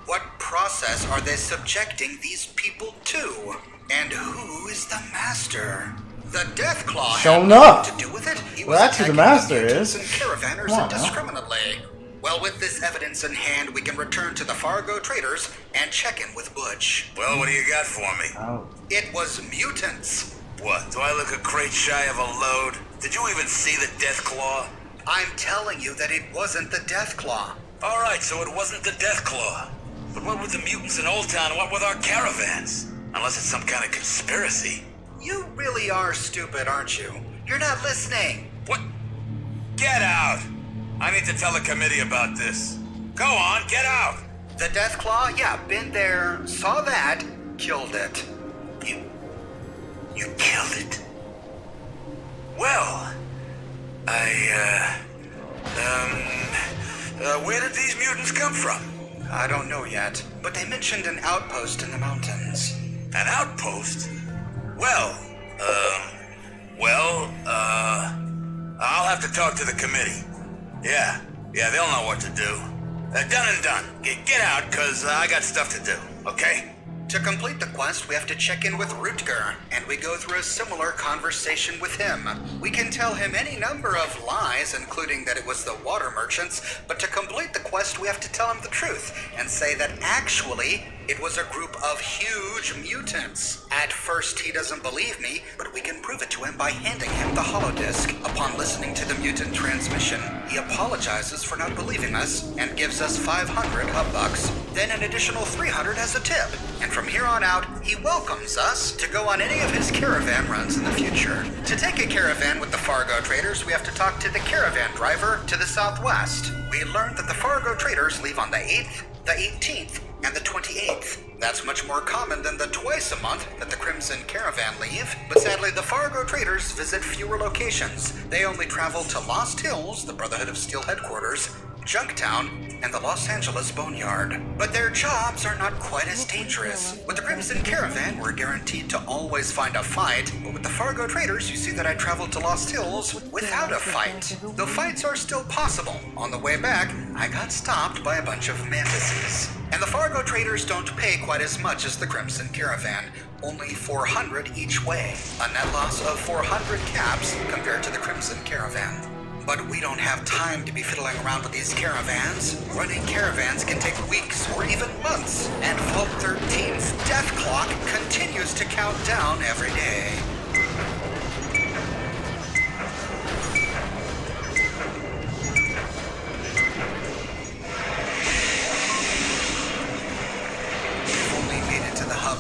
What process are they subjecting these people to? And who is the Master? The Deathclaw had nothing to do with it. He was that's who the Master is. And caravanners indiscriminately. Well, with this evidence in hand, we can return to the Fargo traders and check in with Butch. Well, what do you got for me? Oh. It was mutants. What, do I look a crate shy of a load? Did you even see the Deathclaw? I'm telling you that it wasn't the Deathclaw. Alright, so it wasn't the Deathclaw. But what with the mutants in Old Town and what with our caravans? Unless it's some kind of conspiracy. You really are stupid, aren't you? You're not listening. What? Get out! I need to tell the committee about this. Go on, get out! The Deathclaw? Yeah, been there, saw that, killed it. You killed it? Well, where did these mutants come from? I don't know yet, but they mentioned an outpost in the mountains. An outpost? Well, I'll have to talk to the committee. Yeah, they'll know what to do. Done and done. Get out, cause I got stuff to do, okay? To complete the quest, we have to check in with Rutger, and we go through a similar conversation with him. We can tell him any number of lies, including that it was the water merchants, but to complete the quest, we have to tell him the truth, and say that actually, it was a group of huge mutants. At first, he doesn't believe me, but we can prove it to him by handing him the holodisk. Upon listening to the mutant transmission, he apologizes for not believing us, and gives us 500 hubbucks, then an additional 300 as a tip. And from here on out, he welcomes us to go on any of his caravan runs in the future. To take a caravan with the Fargo traders, we have to talk to the caravan driver to the southwest. We learned that the Fargo traders leave on the 8th, the 18th, and the 28th. That's much more common than the twice a month that the Crimson Caravan leave, but sadly the Fargo traders visit fewer locations. They only travel to Lost Hills, the Brotherhood of Steel headquarters, Junktown, and the Los Angeles Boneyard. But their jobs are not quite as dangerous. With the Crimson Caravan, we're guaranteed to always find a fight, but with the Fargo Traders, you see that I traveled to Lost Hills without a fight. Though fights are still possible. On the way back, I got stopped by a bunch of mantises. And the Fargo Traders don't pay quite as much as the Crimson Caravan, only 400 each way, a net loss of 400 caps compared to the Crimson Caravan. But we don't have time to be fiddling around with these caravans. Running caravans can take weeks or even months, and Vault 13's death clock continues to count down every day.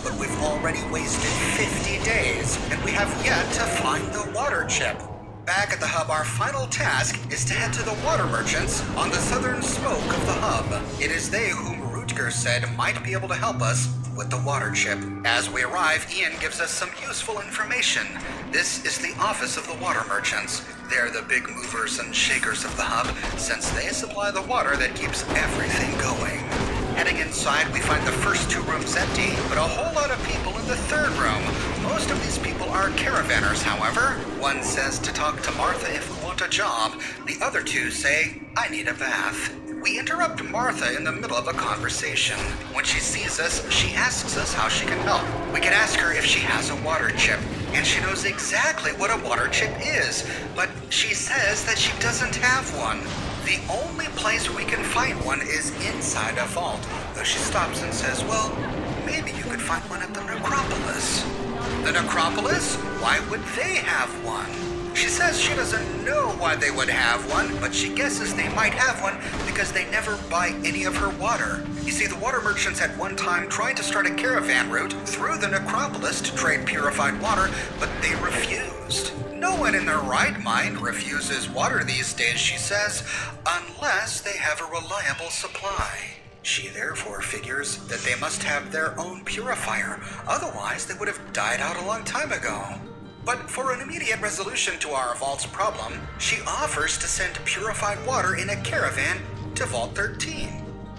But we've already wasted 50 days, and we have yet to find the water chip. Back at the hub, our final task is to head to the water merchants on the southern spoke of the hub. It is they whom Rutger said might be able to help us with the water chip. As we arrive, Ian gives us some useful information. This is the office of the water merchants. They're the big movers and shakers of the hub, since they supply the water that keeps everything going. Heading inside, we find the first 2 rooms empty, but a whole lot of people in the 3rd room. Most of these people are caravanners, however. One says to talk to Martha if we want a job. The other 2 say, I need a bath. We interrupt Martha in the middle of a conversation. When she sees us, she asks us how she can help. We can ask her if she has a water chip, and she knows exactly what a water chip is, but she says that she doesn't have one. The only place we can find one is inside a vault, though she stops and says, well, maybe you could find one at the Necropolis. The Necropolis? Why would they have one? She says she doesn't know why they would have one, but she guesses they might have one because they never buy any of her water. You see, the water merchants at one time tried to start a caravan route through the Necropolis to trade purified water, but they refused. No one in their right mind refuses water these days, she says, unless they have a reliable supply. She therefore figures that they must have their own purifier, otherwise they would have died out a long time ago. But for an immediate resolution to our vault's problem, she offers to send purified water in a caravan to Vault 13.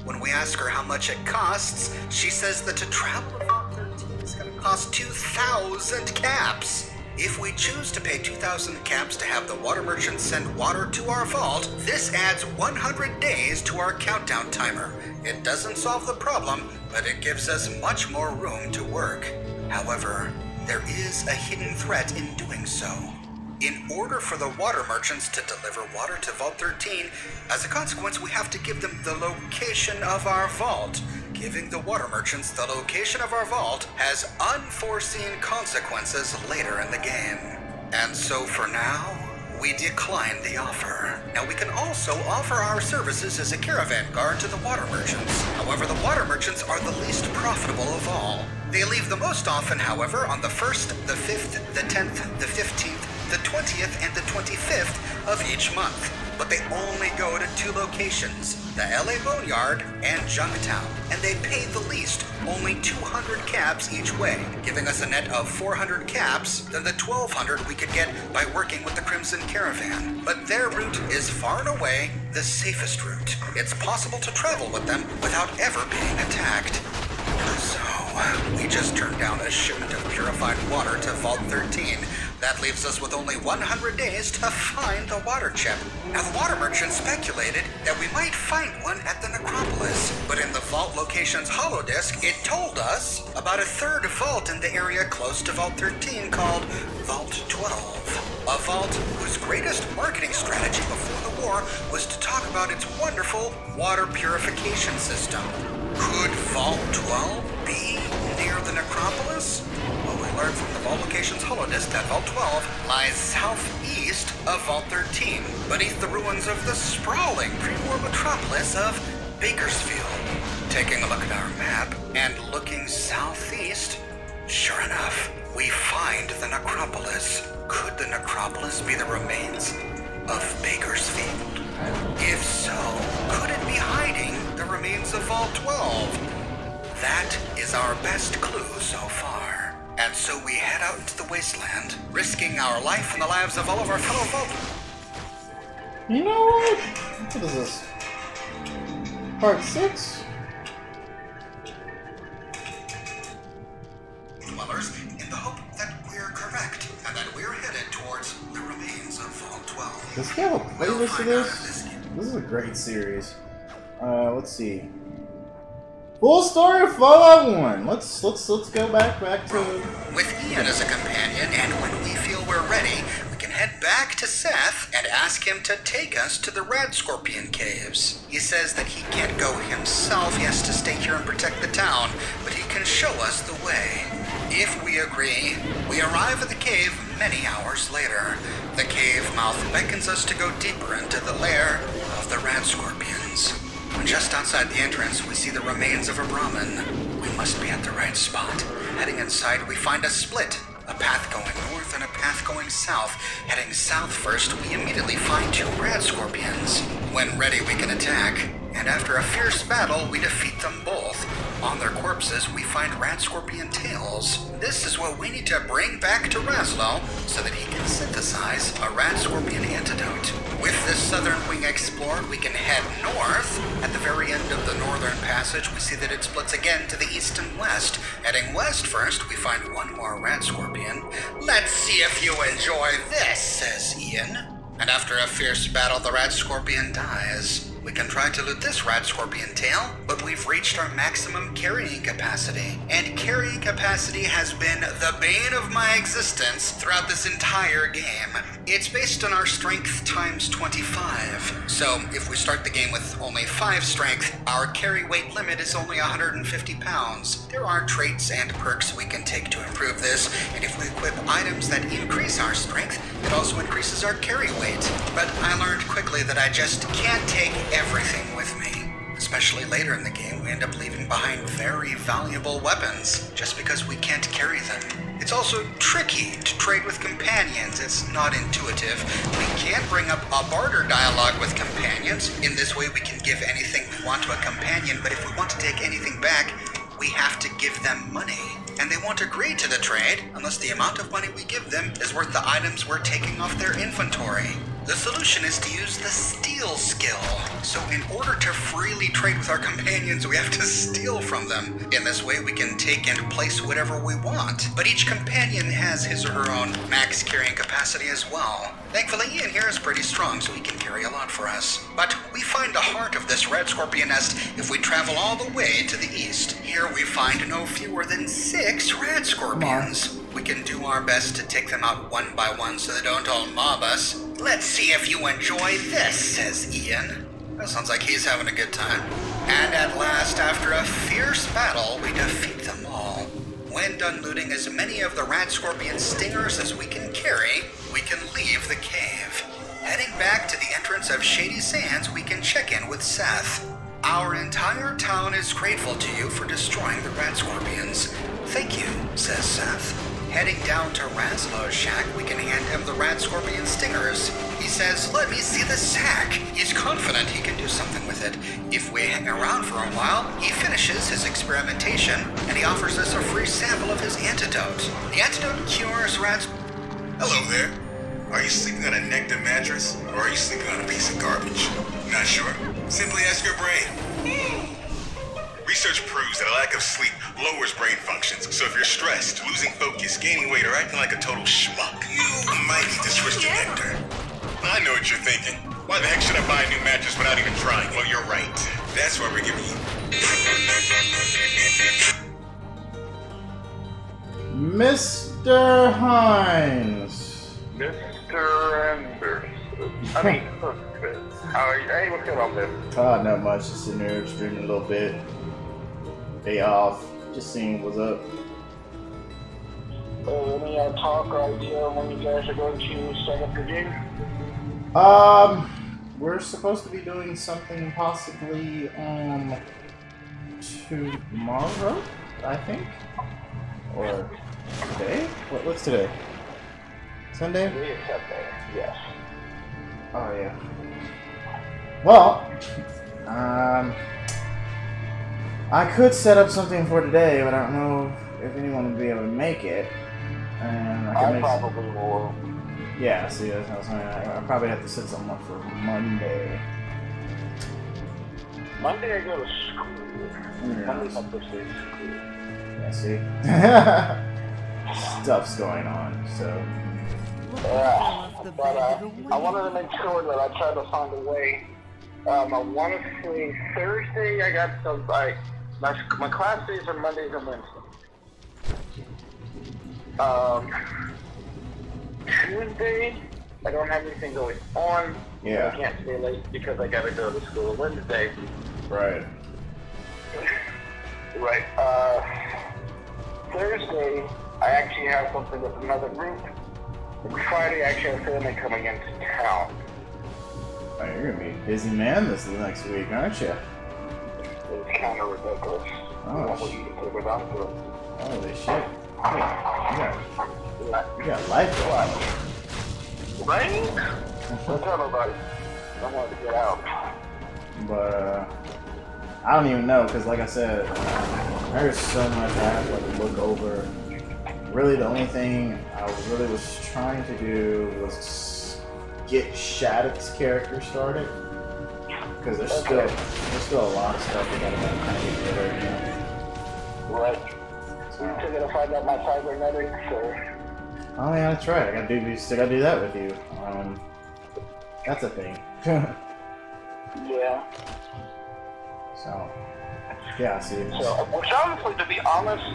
When we ask her how much it costs, she says that to travel to Vault 13 is going to cost 2,000 caps. If we choose to pay 2,000 caps to have the water merchant send water to our vault, this adds 100 days to our countdown timer. It doesn't solve the problem, but it gives us much more room to work. However, there is a hidden threat in doing so. In order for the water merchants to deliver water to Vault 13, as a consequence, we have to give them the location of our vault. Giving the water merchants the location of our vault has unforeseen consequences later in the game. And so for now, we decline the offer. Now we can also offer our services as a caravan guard to the water merchants. However, the water merchants are the least profitable of all. They leave the most often, however, on the 1st, the 5th, the 10th, the 15th, the 20th, and the 25th of each month. But they only go to 2 locations, the LA Boneyard and Junktown, and they pay the least, only 200 caps each way, giving us a net of 400 caps than the 1,200 we could get by working with the Crimson Caravan. But their route is far and away the safest route. It's possible to travel with them without ever being attacked. So, we just turned down a shipment of purified water to Vault 13. That leaves us with only 100 days to find the water chip. Now, the water merchant speculated that we might find one at the Necropolis, but in the vault location's holodisk, it told us about a 3rd vault in the area close to Vault 13 called Vault 12. A vault whose greatest marketing strategy before the war was to talk about its wonderful water purification system. Could Vault 12 be near the Necropolis? Well, we learned from the Vault location's holodisk that Vault 12 lies southeast of Vault 13, beneath the ruins of the sprawling pre-war metropolis of Bakersfield. Taking a look at our map and looking southeast, sure enough, we find the Necropolis. Could the Necropolis be the remains of Bakersfield? If so, could it be hiding the remains of Vault 12? That is our best clue so far. And so we head out into the wasteland, risking our life and the lives of all of our fellow Vault. You know what? What is this? Part 6? Dwellers, in the hope that we're correct and that we're headed towards the remains of Vault 12. Does he have a playlist of this? This is a great series. Let's see. Full story of Fallout 1. Let's go back to with Ian as a companion, and when we feel we're ready, we can head back to Seth and ask him to take us to the Red Scorpion Caves. He says that he can't go himself, he has to stay here and protect the town, but he can show us the way. If we agree, we arrive at the cave many hours later. The cave mouth beckons us to go deeper into the lair of the Red Scorpions. Just outside the entrance, we see the remains of a Brahmin. We must be at the right spot. Heading inside, we find a split. A path going north and a path going south. Heading south first, we immediately find 2 Red Scorpions. When ready, we can attack. And after a fierce battle, we defeat them both. On their corpses, we find Red Scorpion tails. This is what we need to bring back to Raslo so that he can synthesize a Red Scorpion antidote. With this southern wing explored, we can head north. At the very end of the northern passage, we see that it splits again to the east and west. Heading west first, we find 1 more Red Scorpion. Let's see if you enjoy this, says Ian. And after a fierce battle, the Red Scorpion dies. We can try to loot this Red Scorpion tail, but we've reached our maximum carrying capacity. And carrying capacity has been the bane of my existence throughout this entire game. It's based on our strength times 25. So if we start the game with only 5 strength, our carry weight limit is only 150 pounds. There are traits and perks we can take to improve this, and if we equip items that increase our strength, it also increases our carry weight. But I learned quickly that I just can't take everything with me. Especially later in the game, we end up leaving behind very valuable weapons just because we can't carry them. It's also tricky to trade with companions. It's not intuitive. We can bring up a barter dialogue with companions. In this way, we can give anything we want to a companion, but if we want to take anything back, we have to give them money. And they won't agree to the trade unless the amount of money we give them is worth the items we're taking off their inventory. The solution is to use the steal skill. So in order to freely trade with our companions, we have to steal from them. In this way, we can take and place whatever we want. But each companion has his or her own max carrying capacity as well. Thankfully, Ian here is pretty strong, so he can carry a lot for us. But we find the heart of this Red Scorpion nest if we travel all the way to the east. Here we find no fewer than 6 Red Scorpions. We can do our best to take them out one by one so they don't all mob us. Let's see if you enjoy this, says Ian. That sounds like he's having a good time. And at last, after a fierce battle, we defeat them all. When done looting as many of the Red Scorpion stingers as we can carry, we can leave the cave. Heading back to the entrance of Shady Sands, we can check in with Seth. Our entire town is grateful to you for destroying the Red Scorpions. Thank you, says Seth. Heading down to Raslo's shack, we can hand him the Red Scorpion stingers. He says, let me see the sack. He's confident he can do something with it. If we hang around for a while, he finishes his experimentation, and he offers us a free sample of his antidote. The antidote cures rats. Hello there. Are you sleeping on a nectar mattress, or are you sleeping on a piece of garbage? Not sure? Simply ask your brain. Research proves that a lack of sleep lowers brain functions, so if you're stressed, losing focus, gaining weight, or acting like a total schmuck, you might need to switch to nectar. I know what you're thinking. Why the heck should I buy a new mattress without even trying? Well, you're right. That's why we're giving you... Mr. Hines. Mr. Anderson. I mean, how are you? Hey, what's going on, man? Not much. Just sitting there streaming a little bit. Day off. Just seeing what's up. Any talk or idea when you guys are going to set up your game? We're supposed to be doing something possibly tomorrow, I think, or today. What's today? Sunday? Today is Sunday. Yes. Oh yeah. Well, I could set up something for today, but I don't know if anyone would be able to make it. And I probably will. Yeah, see, that's what I'm saying. I probably have to set something up for Monday. Monday I go to school. Monday's my first day of school. Yeah, see? Stuff's going on, so. But I wanted to make sure that I tried to find a way. I want to say Thursday I got some, like, my class days are Mondays and Wednesdays. Tuesday, I don't have anything going on. Yeah. I can't stay late because I gotta go to school Wednesday. Right. Right. Thursday, I actually have something with another group. Friday, I actually have family coming into town. Oh, you're gonna be a busy man this next week, aren't you? It's kind of ridiculous. Oh, holy shit. You got life going on. Right? Don't tell nobody. I want to get out. But, I don't even know, because like I said, there's so much I have to look over. Really, the only thing I really was trying to do was get Shattuck's character started. Because there's still a lot of stuff we gotta kind of get rid of, you know? Right. So you still gotta find out my cybernetics, or... Oh yeah, that's right. Still gotta do that with you. That's a thing. Yeah. So, yeah, I see. So, which honestly, to be honest,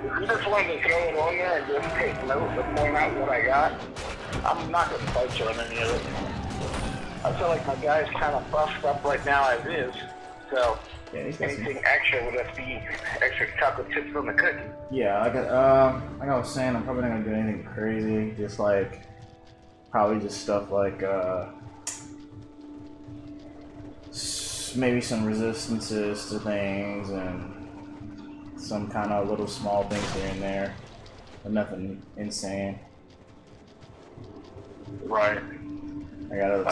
if you just wanted to throw it on there and just take notes and point out what I got, I'm not gonna fight you on any of it. I feel like my guy's kind of buffed up right now as is, so yeah, anything extra would just be extra chocolate chips on the cookie. Yeah, like I was saying, I'm probably not gonna do anything crazy. Just like probably just stuff like maybe some resistances to things and some kind of little small things here and there, but nothing insane. Right. I gotta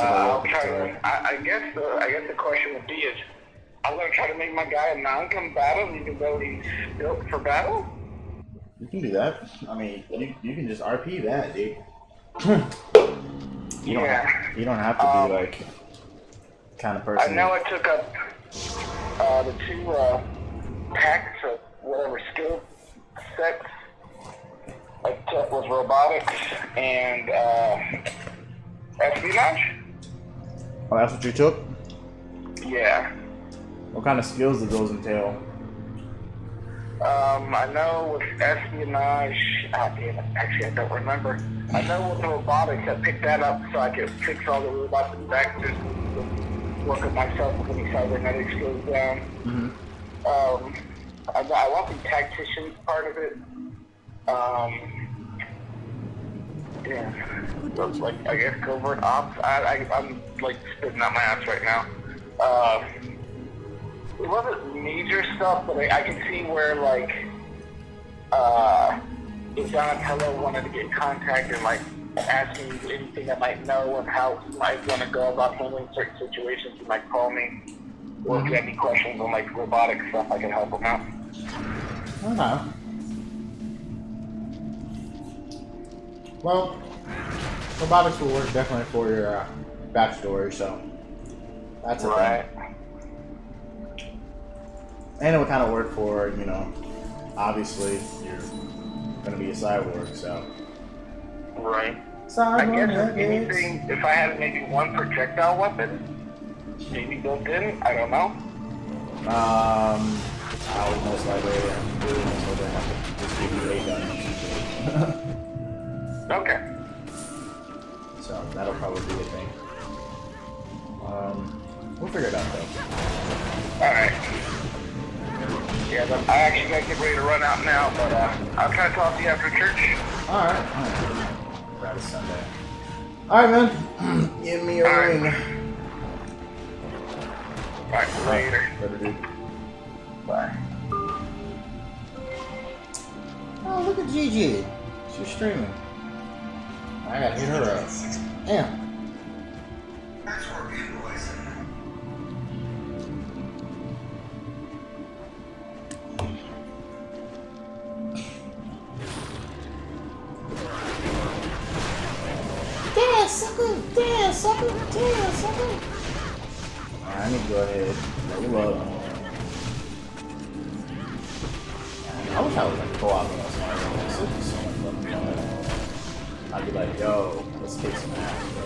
I guess the question would be is, I'm gonna try to make my guy a non-combative even though he's built for battle. You can do that. I mean, you can just RP that, dude. You don't have to be like kind of person. I know I took up the two packs of whatever skill sets. I took was robotics and espionage. Oh, that's what you took? Yeah. What kind of skills did those entail? I know with espionage, actually I don't remember. I know with the robotics, I picked that up so I could fix all the robots in the back, just work with myself with any cybernetic skills down. Mm-hmm. I want the tactician part of it. Yeah, like I guess covert ops. I'm like spitting out my ass right now. It wasn't major stuff, but I can see where like if Donatello wanted to get in contact and like ask me anything I might know and how I want to go about handling certain situations, he might call me. Or if you have any questions on like robotic stuff, I can help him out. Okay. Well, robotics will work definitely for your backstory, so that's a thing. And it would kind of work for, you know, obviously you're going to be a cyborg, so. Right. Cyborg, I guess if anything, if I had maybe one projectile weapon, maybe built in, I don't know. I would most likely have to do it, so they have to just give you a gun. Okay. So that'll probably be a thing. We'll figure it out though. Alright. Yeah, but I actually gotta get ready to run out now, but I'll try to talk to you after church. Alright. Glad it's Sunday. Alright, man. Give me a ring. Alright, later. Later, dude. Bye. Oh, look at Gigi. She's streaming. I gotta hit her up. Damn. That's for invoicing. Damn, sucker! Damn, sucker! Damn, sucker! I need to go ahead. Level up. I wish I was like co-op on this Mario. This would be so much fun. I'd be like, yo, let's kick some ass, bro.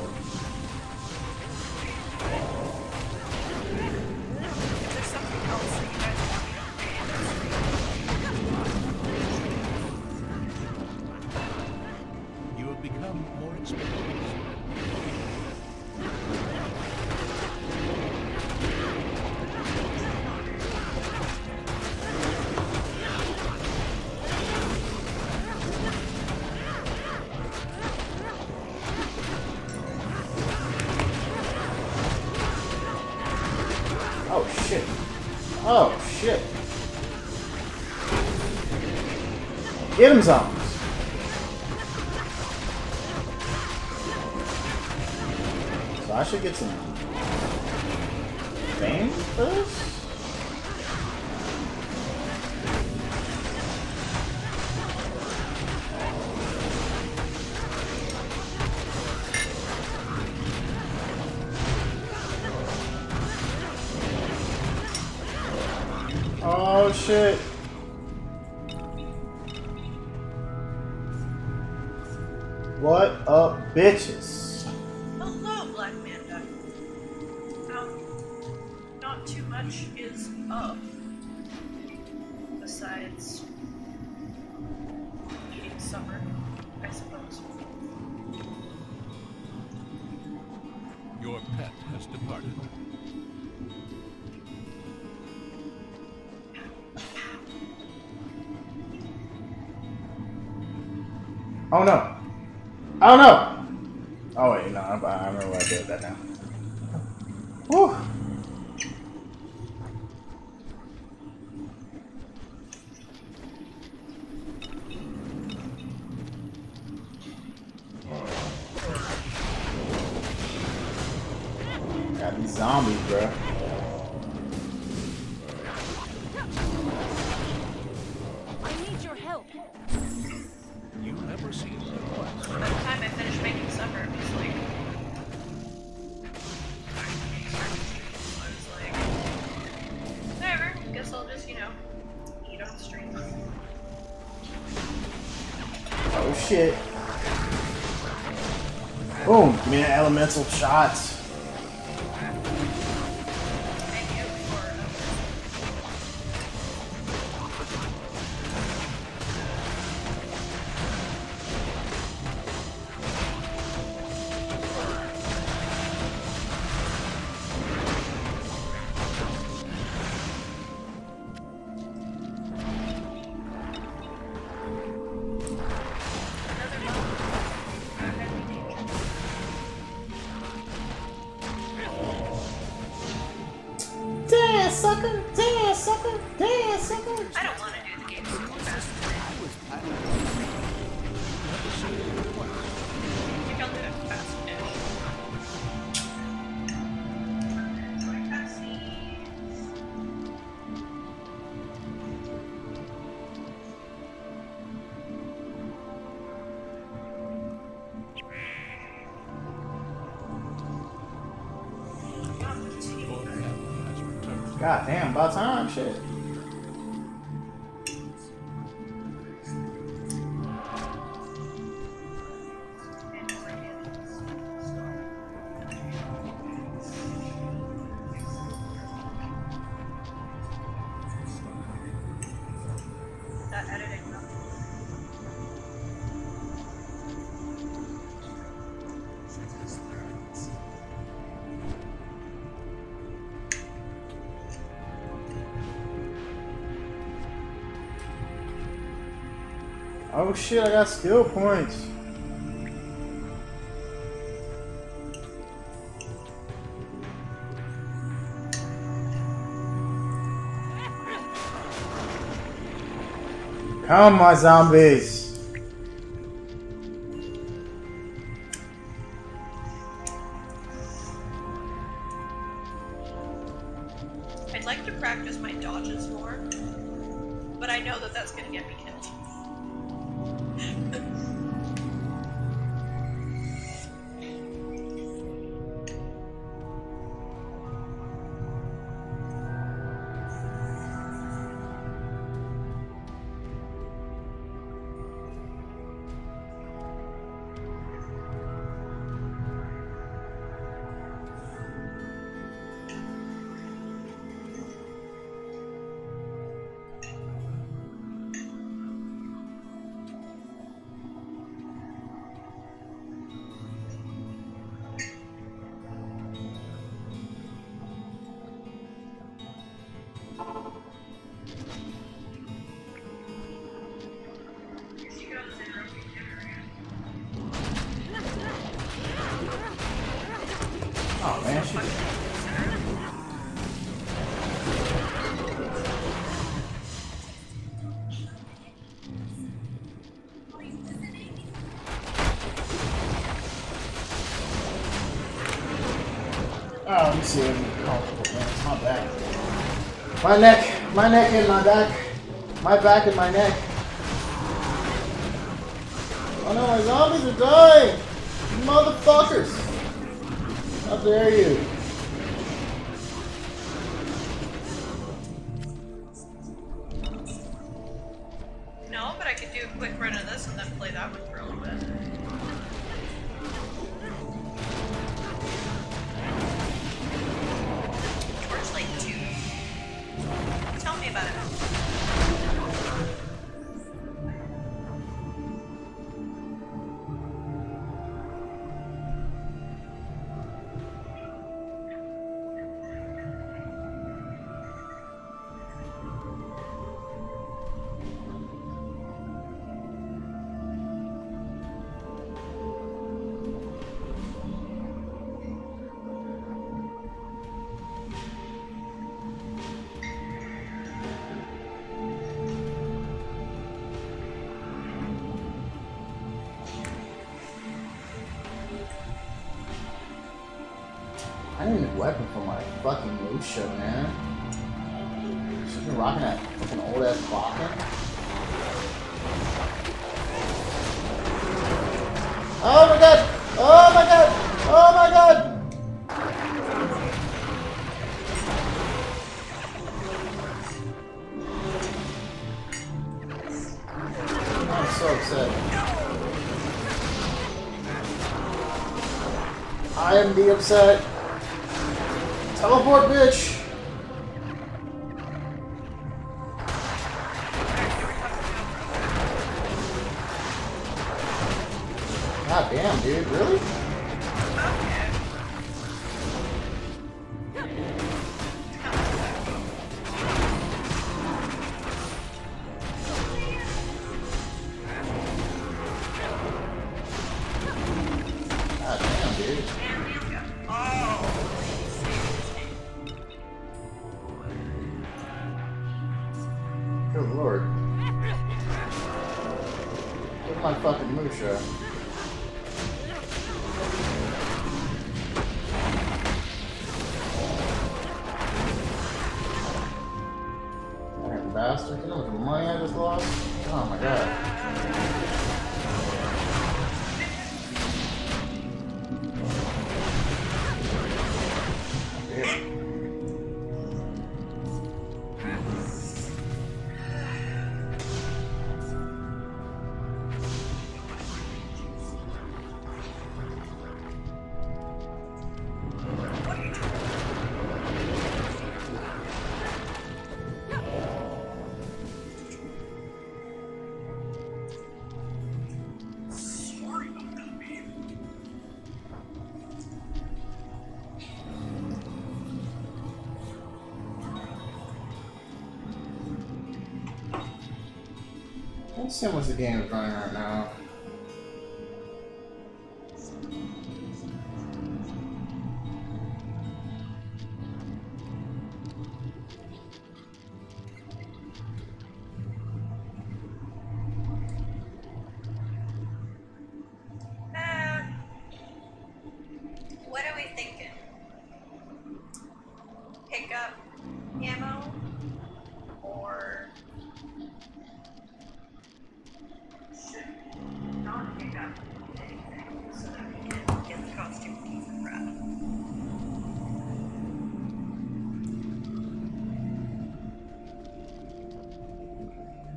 There's something else that you guys want me to do. You have become more experienced. Oh shit. Oh shit. Get him, zombies. So I should get some fame for this? Oh shit. What up, bitches? Hello, Black Manda. Not too much is up. Besides eating supper, I suppose. Your pet has departed. Oh no. Oh no! Oh wait, no, I remember what I did with that now. Whew. Got these zombies, bro. I need your help. You have received a request. By the time I finished making supper, it was like... I was like... Whatever, guess I'll just, you know, eat on stream. Oh shit. Boom! Give me an elemental shot. Sucker! Damn, sucker! Damn, sucker! I don't want to do the game so fast today. I think I'll do it fast-ish. God damn, about time, shit. That editing. Oh shit, I got skill points. Come, my zombies. I'd like to practice my dodges more, but I know that that's going to get me killed. Oh, let me see if I'm comfortable, man. It's not bad. My neck and my back. My back and my neck. Oh no, my zombies are dying! You motherfuckers! How dare you? No, but I could do a quick run of this and then play that one for a little bit. Torchlight 2. Tell me about it. I need a new weapon for my fucking Lucia, man. She's been rocking that fucking old ass Bakken. Oh my god! Oh my god! Oh my god! I'm so upset. I am the upset. Teleport, bitch! God damn, dude, really? God damn, dude. Good lord. Look at my fucking Lucia. Fucking bastard. You know how much money I just lost? Oh my god. Let's see how much the game is running right now. What are we thinking? Pick up ammo or should not pick up anything so that we can get the costume piece of Brad?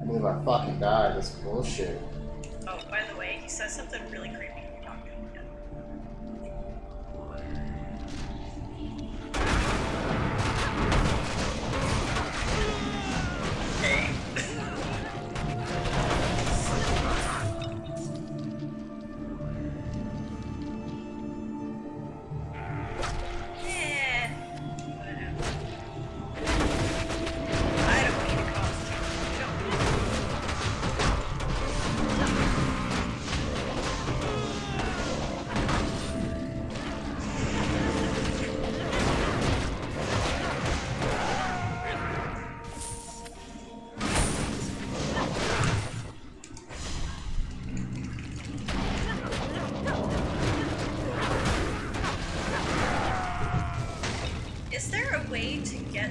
I believe I fucking died. That's bullshit. Oh, by the way, he says something really creepy when we talk to him again.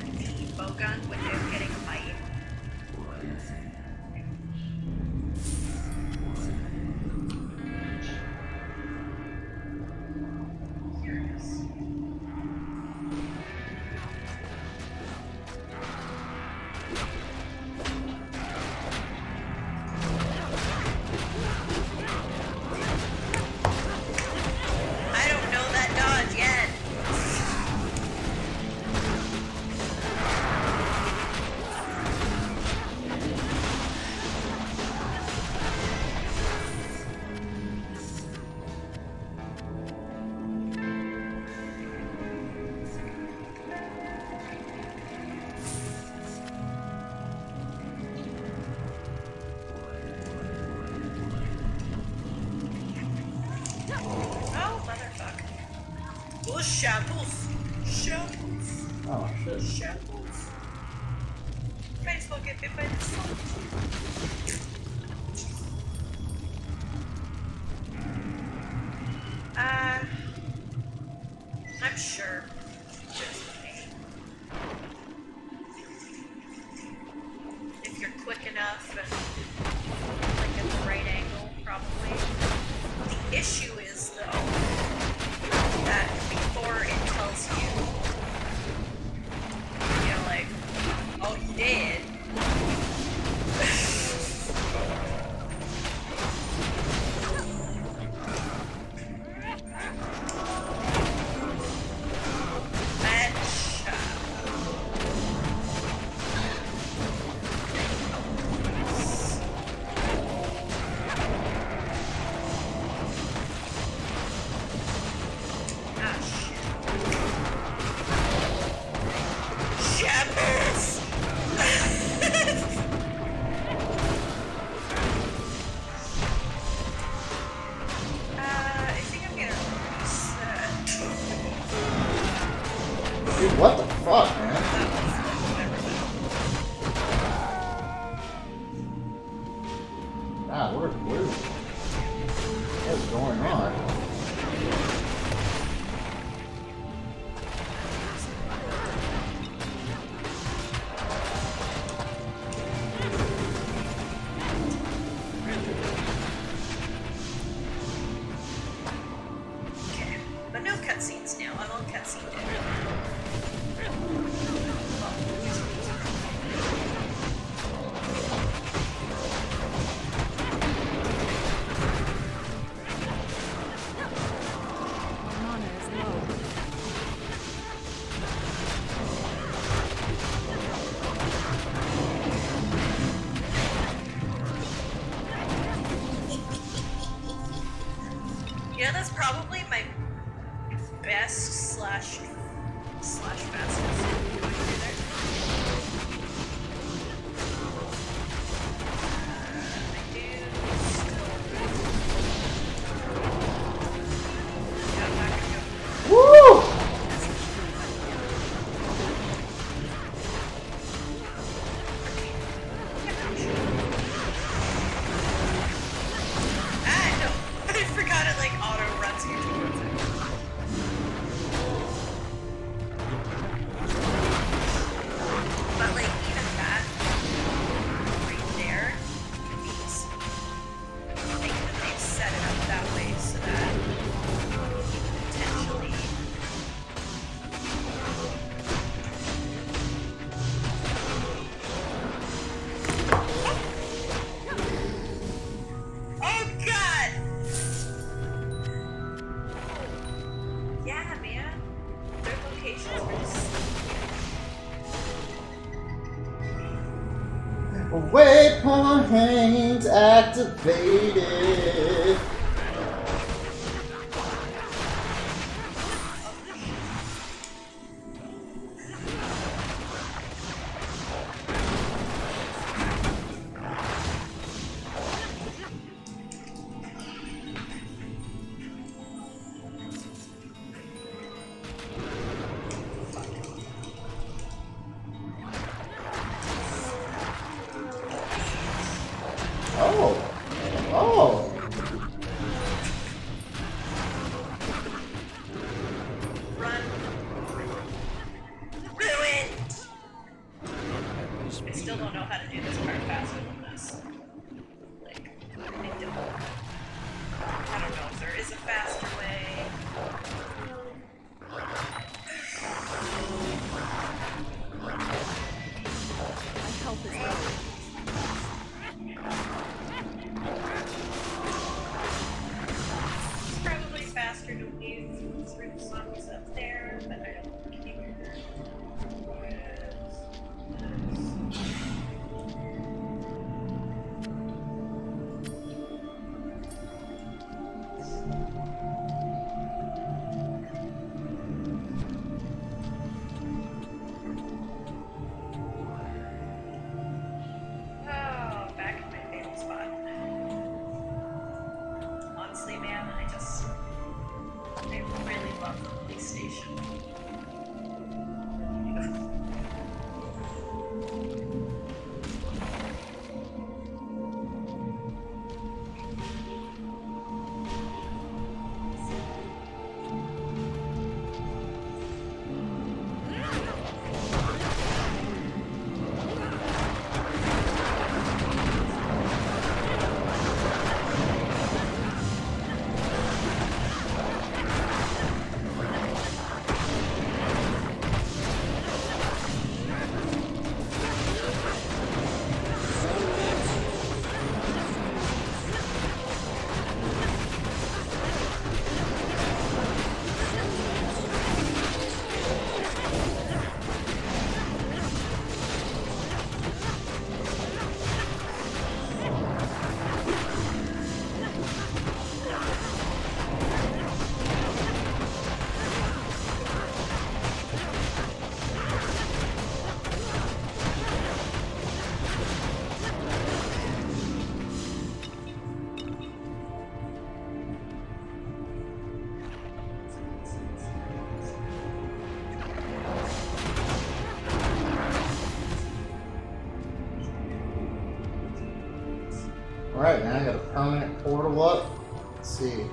get the bow gun without getting a bite. Shambles. Shambles. Oh, shit. Shambles. Might as well get bit by the sun. I'm sure. Just me. If you're quick enough and like at the right angle, probably. The issue is though that before it tells you, you know, like, oh, you did. What the fuck, man? Ah, what's going on? Okay, but no cutscenes now. I'm on cutscene day. Yeah, that's probably my best slash fastest going through there. I do still. Yeah, I'm not gonna go. Woo! Ah, no. I forgot it like auto runs you towards it. But like even that right there means I think that they've set it up that way so that potentially oh god! Yeah, man. Their locations were just Waypoint activated. Oh. still don't know how to do this part faster than this. Like, I don't know if there is a faster way. My help is ready. It's probably faster to weave through the zombies up there, but I don't care. Alright, man, I got a permanent portal up. Let's see.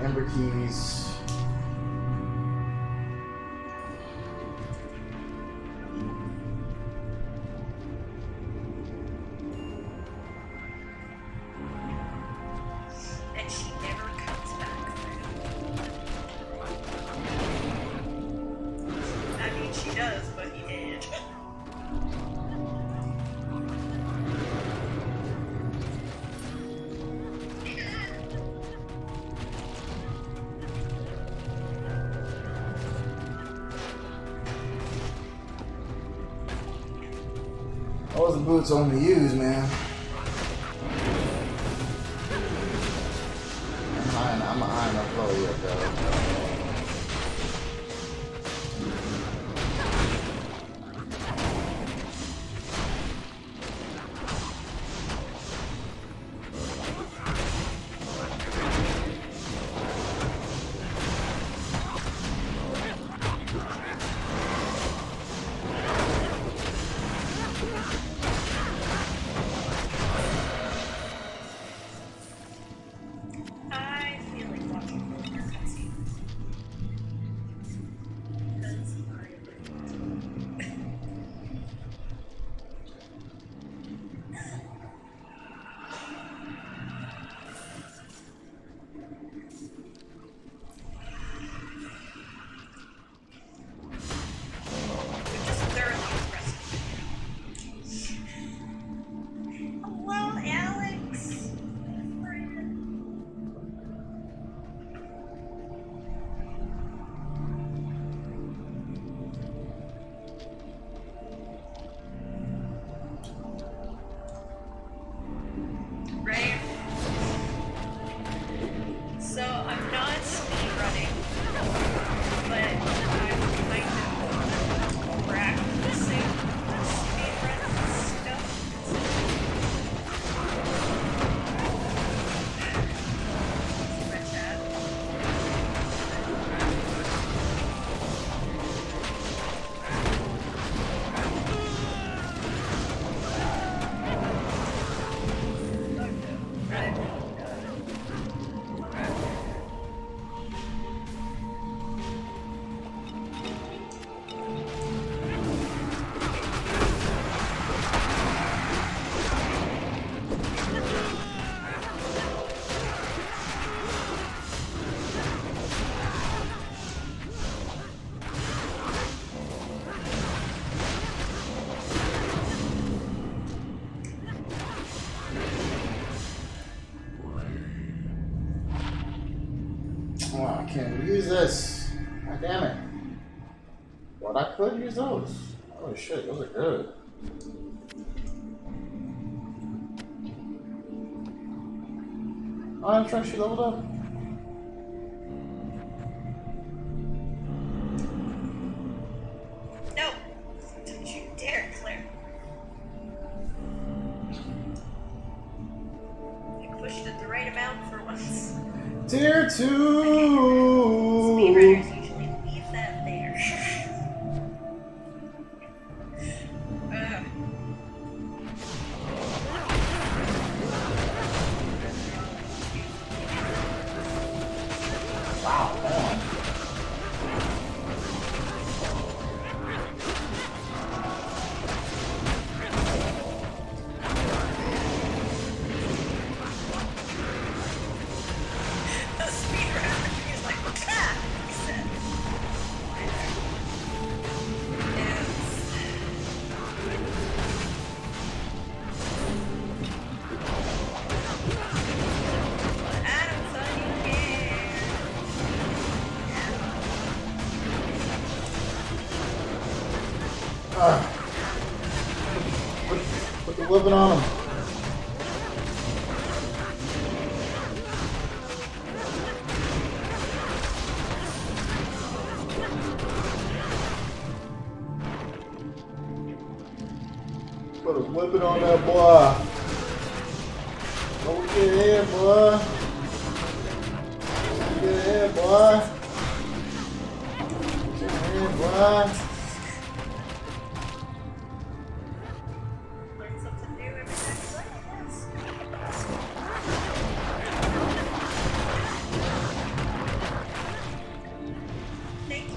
Ember keys. And she never comes back. I mean, she does, but he did. Those are the boots only use, man. I'm high enough low yet, though. this? God damn it. What, I could use those? Holy shit, those are good. Oh, I'm trying to she leveled up. No! Don't you dare, Claire. I pushed it the right amount for once. Tier 2! Speedrunners usually leave that there. Wow, come on. The speedrunner is like, ah! He said. Put the whipping on him. Put a whipping on that boy. Don't get here, boy. Don't get here, boy. Get here, boy. Learn something new every time you play, I guess. Thank you.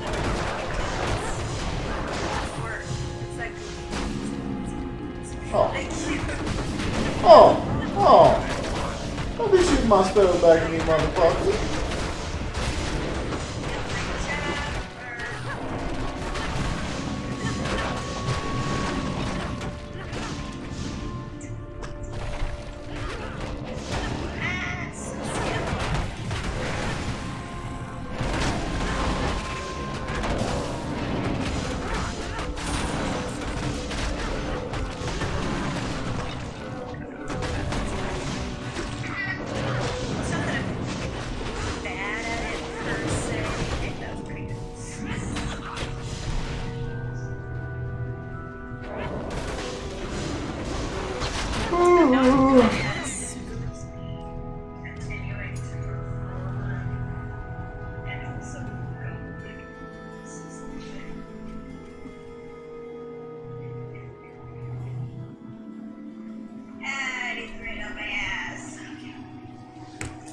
It's like, Oh. thank you. Oh. Oh. Don't be shooting my spell back at me, motherfucker.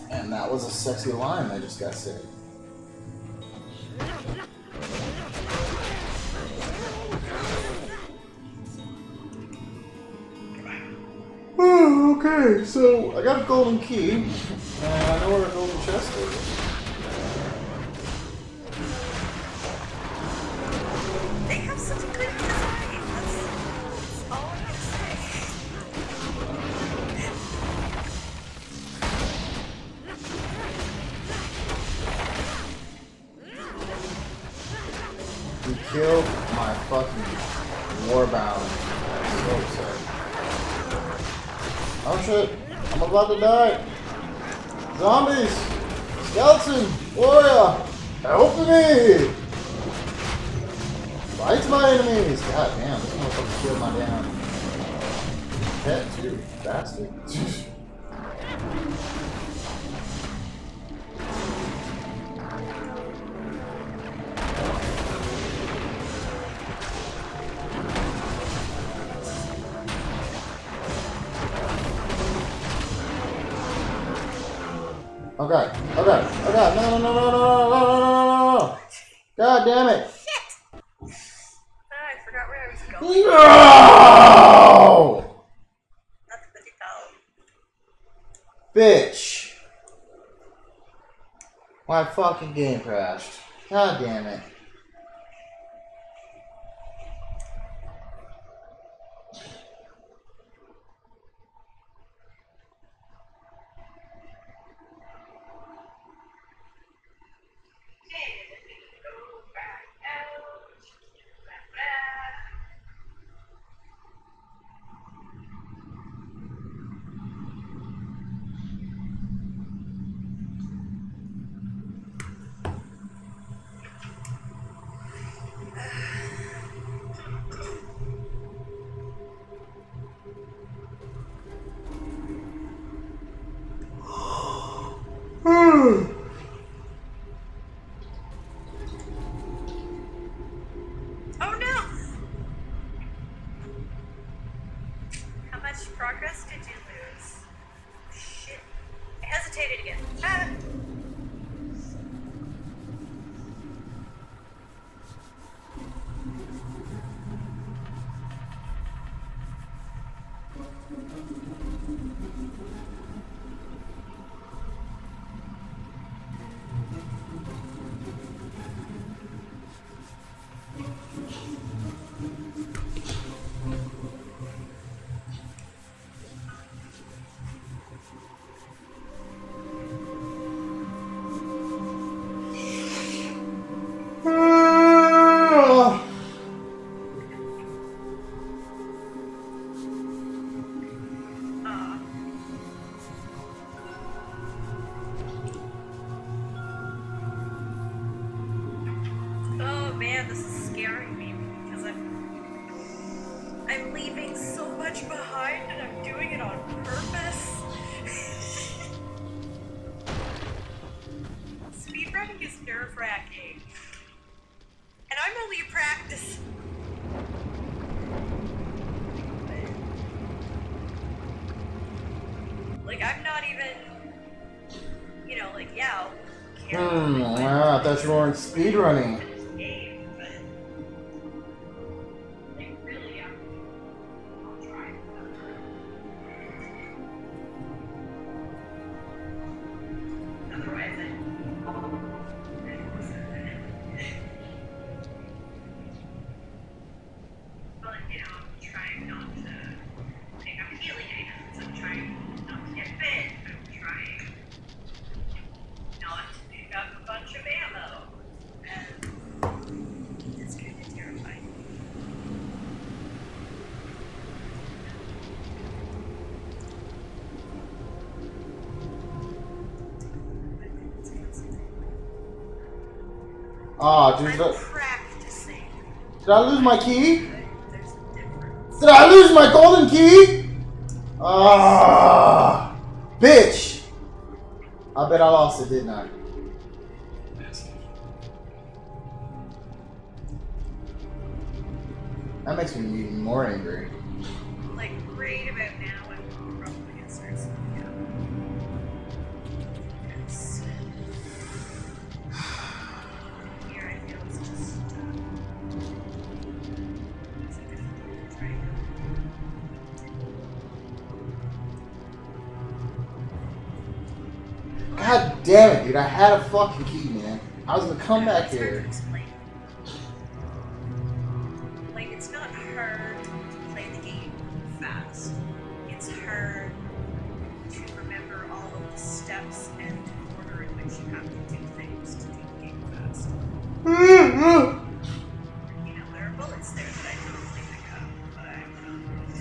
And that was a sexy line I just got said. Oh, okay, so I got a golden key, and I know where a golden chest is. They have such a good design. That's all I can say. You killed my fucking warbound. So upset. Oh shit, I'm about to die. Zombies! Skeleton! Warrior! Help me! Fight my enemies! God damn, this motherfucker killed my damn pet too, bastard. Okay, no. God damn it. I forgot where I was going. No! That's what you call. Bitch. My fucking game crashed. God damn it. Hey. Yes, did you lose? Shit. I hesitated again. Ah! Oh man, this is scaring me because I'm leaving so much behind and I'm doing it on purpose. Speedrunning is nerve-wracking. And I'm only practicing. Like, I'm not even, you know, like, yeah, Wow, I thought you weren't speedrunning. game, but like, really, I'll try. Otherwise, but, you know, I'm trying not to pick up healing items. I'm trying not to get bit. I'm trying not to pick up a bunch of ammo. And it's kind of terrifying. Ah, dude, I'm practicing. did I lose my key? Did I lose my golden key? Ah, bitch. I bet I lost it, didn't I? That makes me even more angry. Like, right about now, I'm probably gonna start sleeping out. Because here I feel it's just it's a difficult to try. God damn it, dude. I had a fucking key, man. I was gonna come back It's hard to here. explain. Like, it's not hard to play the game fast. It's hard to remember all of the steps and the order in which you have to do things to do the game fast. You know, there are bullets there that I normally pick up, but I'm not going to.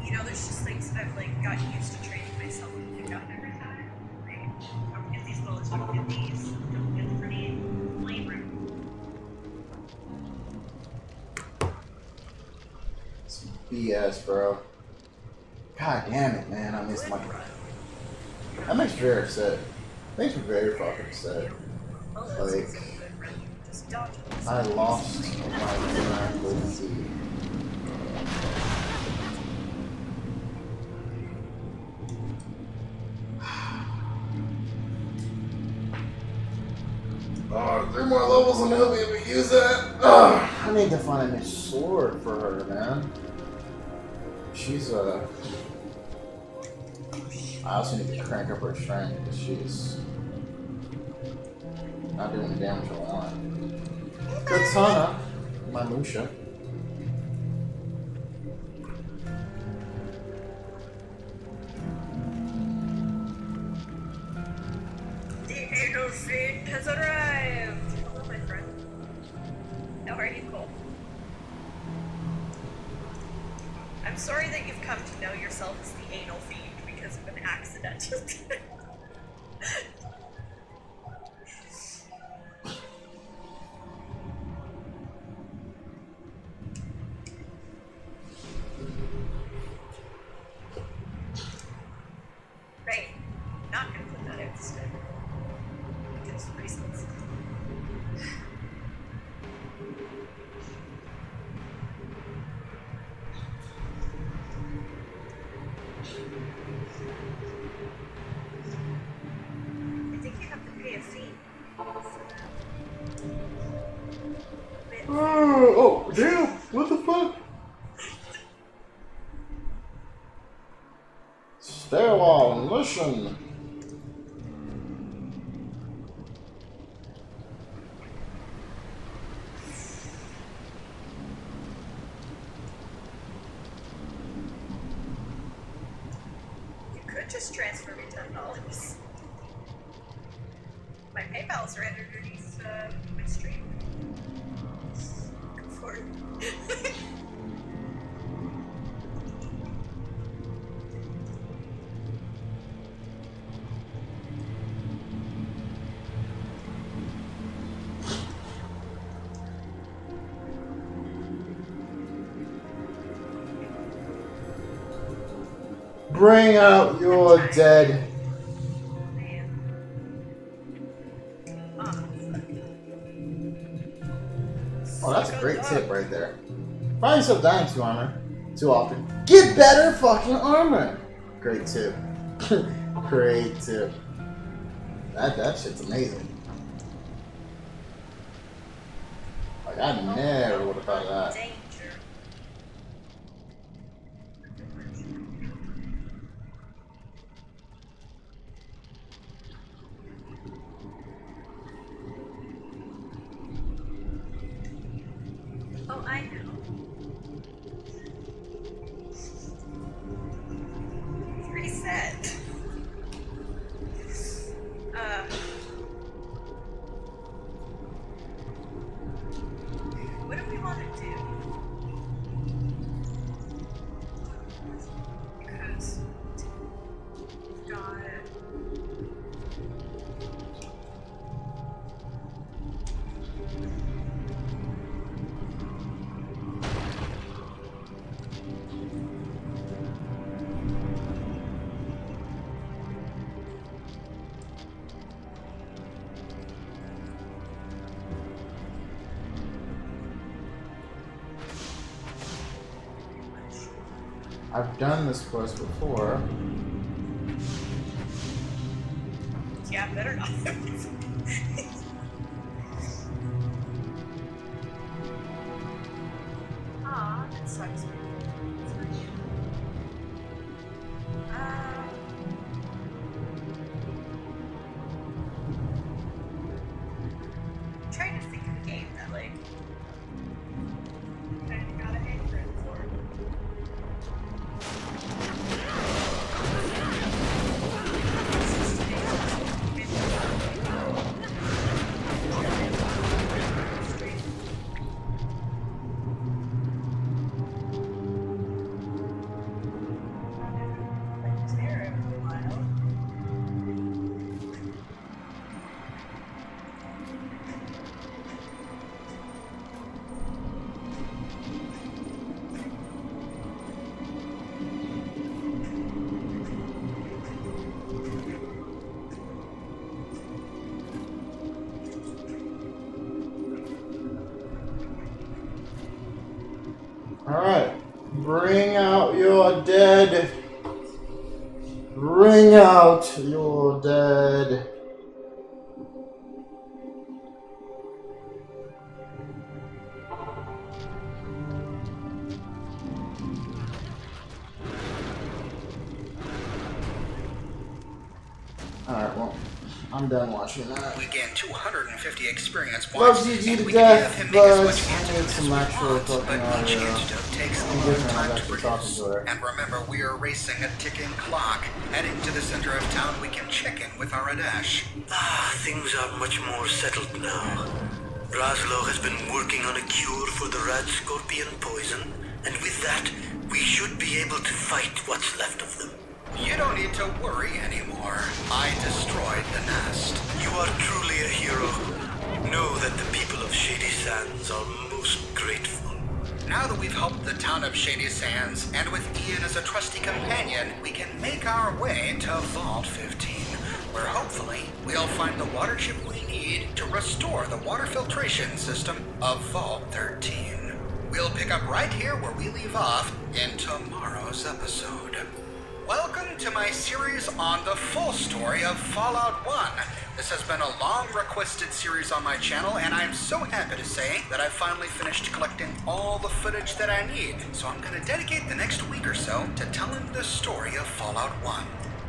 You know, there's just things that I've like got used to training myself to pick up every time. Like, don't get these bullets, don't get these, don't get the grenade, flame room. It's BS, bro. God damn it, man. I missed my. That makes me very upset. Makes me very fucking upset. Like, Just dodge it. I lost my golden key. Oh, 3 more levels and he'll be able to use that. I need to find a new sword for her, man. She's I also need to crank up her strength because she's not doing the damage I want. Katana, my Musha. The anal fiend has arrived! Hello, my friend. How are you, Cole? I'm sorry that you've come to know yourself as the anal fiend because of an accident. Right. Not gonna put that out this time. Because reasons. I think you have to pay a fee for that. Oh, damn! What the fuck? Stairwell mission. You could just transfer me $10. My PayPal's right underneath my stream. Go for it. Bring out your dead. Oh, that's a great tip right there. Find yourself dying too often. Get better fucking armor. Great tip. Great tip. That shit's amazing. Like I never would have thought of that. Oh, I know. Reset. What do we want to do? Because we've got I've done this quest before. yeah, better not. Aw, that sucks. I'm trying to think of a game that, like, kind of got a handprint for. Alright. Bring out your dead. Bring out your dead. Alright, well, I'm done watching that. We gain 250 experience Loves points, you and to we death, can have him make as but much I antidote need as some we actual want, fucking but each audio. antidote takes a I'm long different. I'm time to actually talking produce. to her. And remember, we are racing a ticking clock. Heading to the center of town, we can check in with our Adash. Things are much more settled now. Laszlo has been working on a cure for the rat scorpion poison, and with that, we should be able to fight what's left of them. You don't need to worry anymore. I destroyed the nest. You are truly a hero. Know that the people of Shady Sands are most grateful. Now that we've helped the town of Shady Sands, and with Ian as a trusty companion, we can make our way to Vault 15, where hopefully we'll find the water chip we need to restore the water filtration system of Vault 13. We'll pick up right here where we leave off in tomorrow's episode. Welcome to my series on the full story of Fallout 1. This has been a long-requested series on my channel, and I'm so happy to say that I finally finished collecting all the footage that I need. So I'm going to dedicate the next week or so to telling the story of Fallout 1.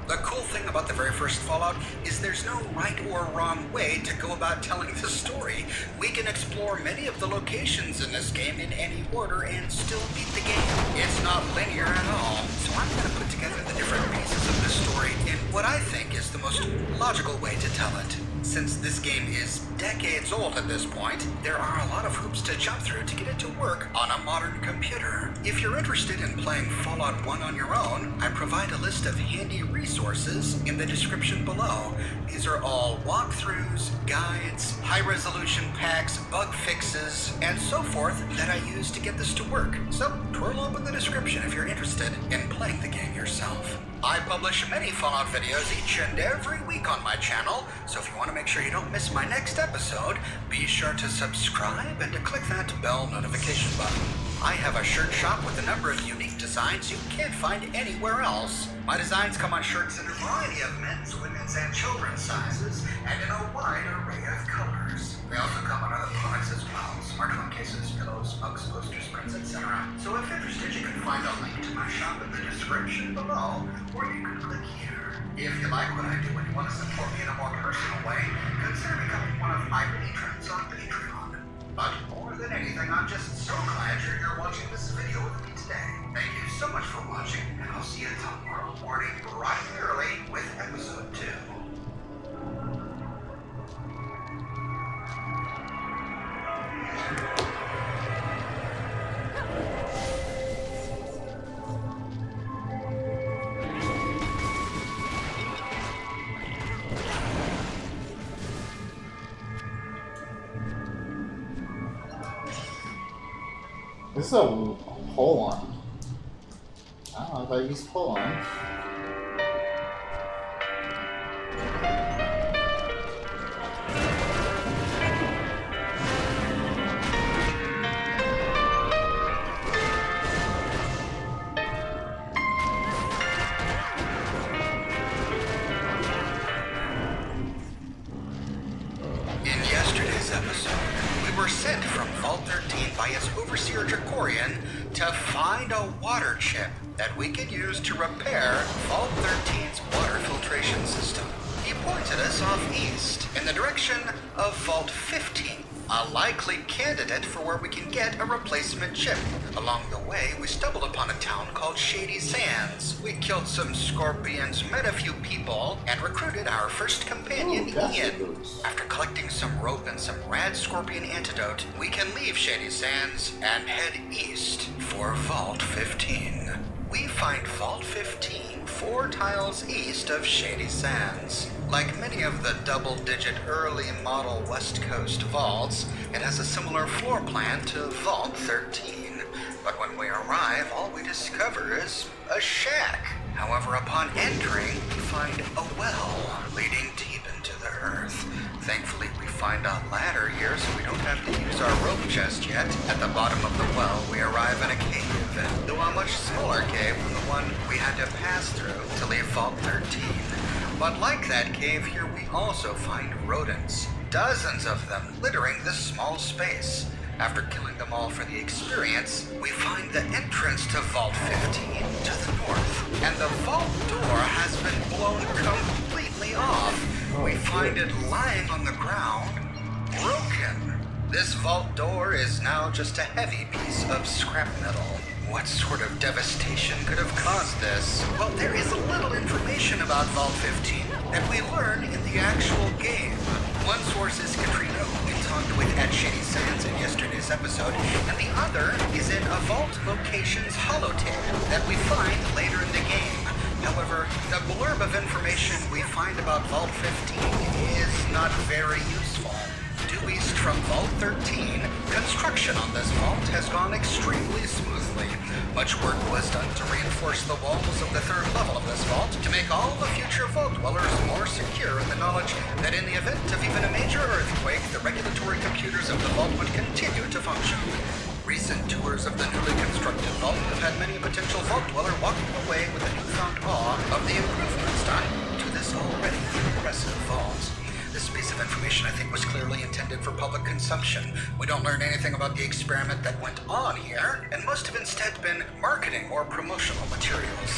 The cool thing about the very first Fallout is there's no right or wrong way to go about telling the story. We can explore many of the locations in this game in any order and still beat the game. It's not linear at all, so I'm going to put together the different pieces of the story in what I think is the most logical way to tell it. Since this game is decades old at this point, there are a lot of hoops to jump through to get it to work on a modern computer. If you're interested in playing Fallout 1 on your own, I provide a list of handy resources in the description below. These are all walkthroughs, guides, high-resolution packs, bug fixes, and so forth that I use to get this to work. So twirl open the description if you're interested in playing the game yourself. I publish many Fallout videos each and every week on my channel, so if you want to make sure you don't miss my next episode, be sure to subscribe and to click that bell notification button. I have a shirt shop with a number of unique designs you can't find anywhere else. My designs come on shirts in a variety of men's, women's, and children's sizes, and in a wide array of colors. They also come on other products as well: smartphone cases, pillows, mugs, posters, prints, etc. So if interested, you can find a link to my shop in the description below, or you can click here. If you like what I do and you want to support me in a more personal way, consider becoming one of my patrons on Patreon. But more than anything, I'm just so glad you're here watching this video with me today. Thank you so much for watching, and I'll see you tomorrow morning bright and early with episode 2. This is a pull-on. I don't know if I use pull-on. In yesterday's episode, we were sent from Vault 13 by its overseer Dracorian to find a water chip that we could use to repair Vault 13's water filtration system. He pointed us off east in the direction of Vault 15, a likely candidate for where we can get a replacement chip. Along the way, we stumbled upon a town called Shady Sands. We killed some scorpions, met a few people, and recruited our first companion, Ian. After collecting some rope and some rad scorpion antidote, we can leave Shady Sands and head east for Vault 15. We find Vault 15 4 tiles east of Shady Sands. Like many of the double-digit early model West Coast vaults, it has a similar floor plan to Vault 13. But when we arrive, all we discover is a shack. However, upon entering, we find a well leading deep into the earth. Thankfully, we find a ladder here, so we don't have to use our rope just yet. At the bottom of the well, we arrive in a cave, though a much smaller cave than the one we had to pass through to leave Vault 13. But like that cave, here we also find rodents. Dozens of them littering this small space. After killing them all for the experience, we find the entrance to Vault 15 to the north, and the vault door has been blown completely off. We find it lying on the ground, broken. This vault door is now just a heavy piece of scrap metal. What sort of devastation could have caused this? Well, there is a little information about Vault 15 that we learn in the actual game. One source is Katrina, who we talked with at Shady Sands in yesterday's episode, and the other is in a Vault Locations holotape that we find later in the game. However, the blurb of information we find about Vault 15 is not very useful. Due east from Vault 13, construction on this vault has gone extremely smoothly. Much work was done to reinforce the walls of the third level of this vault to make all the future vault dwellers more secure in the knowledge that in the event of even a major earthquake, the regulatory computers of the vault would continue to function. Recent tours of the newly constructed vault have had many a potential vault dweller walking away with a newfound awe of the improvements done to this already impressive vault. This piece of information, I think, was clearly intended for public consumption. We don't learn anything about the experiment that went on here, and most have instead been marketing or promotional materials.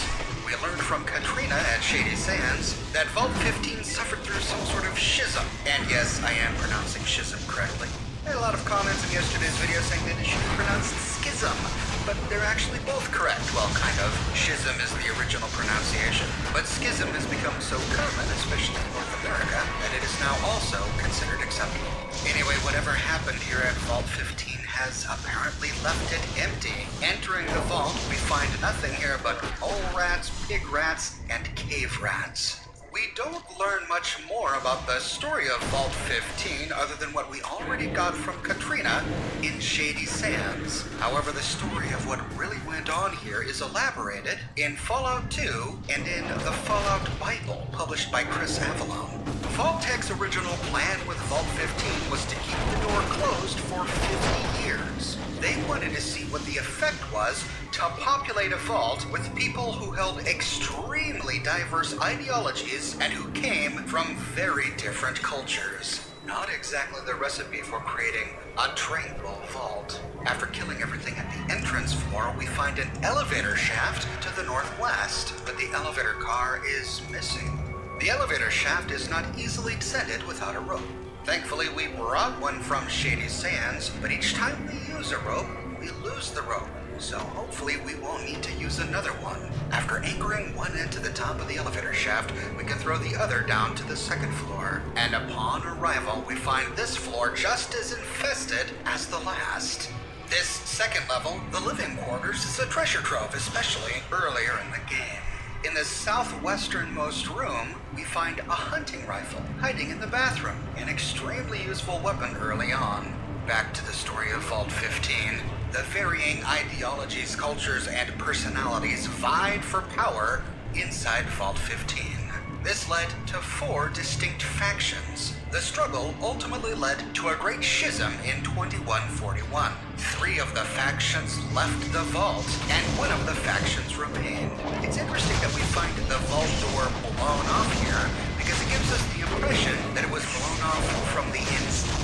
We learned from Katrina at Shady Sands that Vault 15 suffered through some sort of schism. And yes, I am pronouncing schism correctly. I had a lot of comments in yesterday's video saying that it should be pronounced schism, but they're actually both correct. Well, kind of. Schism is the original pronunciation, but schism has become so common, especially in North America, that it is now also considered acceptable. Anyway, whatever happened here at Vault 15 has apparently left it empty. Entering the vault, we find nothing here but mole rats, pig rats, and cave rats. We don't learn much more about the story of Vault 15 other than what we already got from Katrina in Shady Sands. However, the story of what really went on here is elaborated in Fallout 2 and in the Fallout Bible, published by Chris Avalon. Vault-Tech's original plan with Vault 15 was to keep the door closed for 50 years. They wanted to see what the effect was to populate a vault with people who held extremely diverse ideologies and who came from very different cultures. Not exactly the recipe for creating a tranquil vault. After killing everything at the entrance floor, we find an elevator shaft to the northwest, but the elevator car is missing. The elevator shaft is not easily descended without a rope. Thankfully, we brought one from Shady Sands, but each time we use a rope, we lose the rope. So hopefully we won't need to use another one. After anchoring one end to the top of the elevator shaft, we can throw the other down to the second floor. And upon arrival, we find this floor just as infested as the last. This second level, the living quarters, is a treasure trove, especially earlier in the game. In the southwesternmost room, we find a hunting rifle hiding in the bathroom, an extremely useful weapon early on. Back to the story of Vault 15. The varying ideologies, cultures, and personalities vied for power inside Vault 15. This led to 4 distinct factions. The struggle ultimately led to a great schism in 2141. 3 of the factions left the vault, and 1 of the factions remained. It's interesting that we find the vault door blown off here, because it gives us the impression that it was blown off from the inside.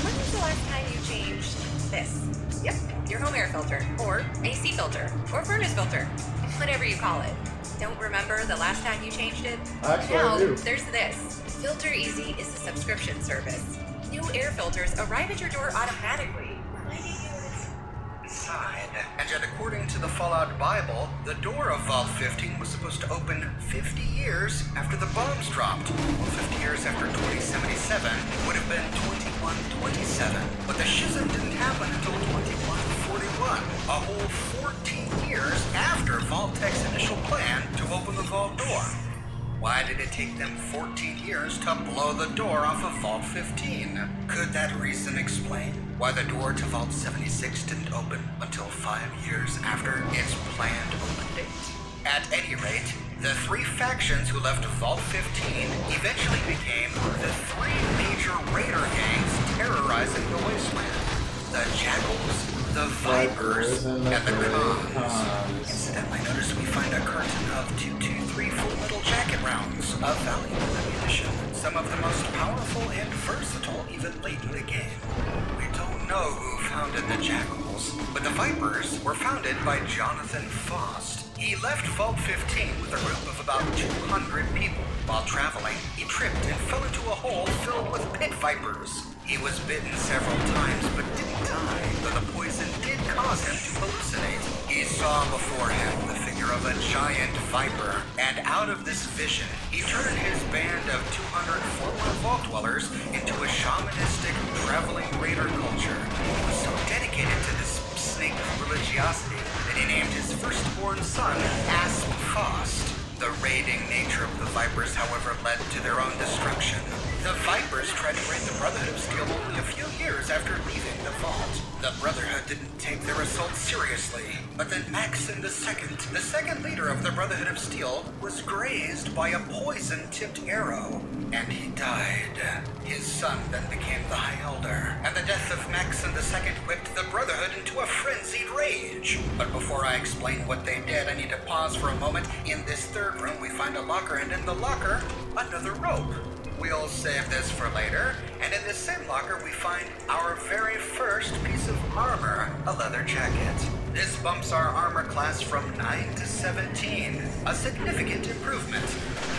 When was the last time you changed this? Yep, your home air filter, or AC filter, or furnace filter, whatever you call it. Don't remember the last time you changed it? Actually, now, I do. there's this. Filter Easy is a subscription service. New air filters arrive at your door automatically, reminding you inside. And yet, according to the Fallout Bible, the door of Vault 15 was supposed to open 50 years after the bombs dropped. Well, 50 years after 2077 would have been 2127. But the schism didn't happen until 2141, a whole 14 years after Vault-Tech's initial plan to open the vault door. Why did it take them 14 years to blow the door off of Vault 15? Could that reason explain why the door to Vault 76 didn't open until 5 years after its planned open date? At any rate, the 3 factions who left Vault 15 eventually became the 3 major raider gangs terrorizing the wasteland. The Jackals, the Vipers, and the Khans. Incidentally, notice we find a carton of 223 full metal jacket rounds of valuable ammunition. Some of the most powerful and versatile even late in the game. We don't know who founded the Jackals, but the Vipers were founded by Jonathan Faust. He left Vault 15 with a group of about 200 people. While traveling, he tripped and fell into a hole filled with pit vipers. He was bitten several times but didn't die, though the poison did cause him to hallucinate. He saw before him the figure of a giant viper, and out of this vision, he turned his band of 200 former vault dwellers into a shamanistic, traveling raider culture. He was so dedicated to this snake religiosity that he named his firstborn son Asp Faust. The raiding nature of the Vipers, however, led to their own destruction. The Vipers tried to raid the Brotherhood of Steel only a few years after leaving the vault. The Brotherhood didn't take their assault seriously, but then Maxon II, the second leader of the Brotherhood of Steel, was grazed by a poison-tipped arrow, and he died. His son then became the High Elder, and the death of Maxon II whipped the Brotherhood into a frenzied rage. But before I explain what they did, I need to pause for a moment. In this third room, we find a locker, and in the locker, another rope. We'll save this for later, and in this same locker we find our very first piece of armor, a leather jacket. This bumps our armor class from 9 to 17, a significant improvement.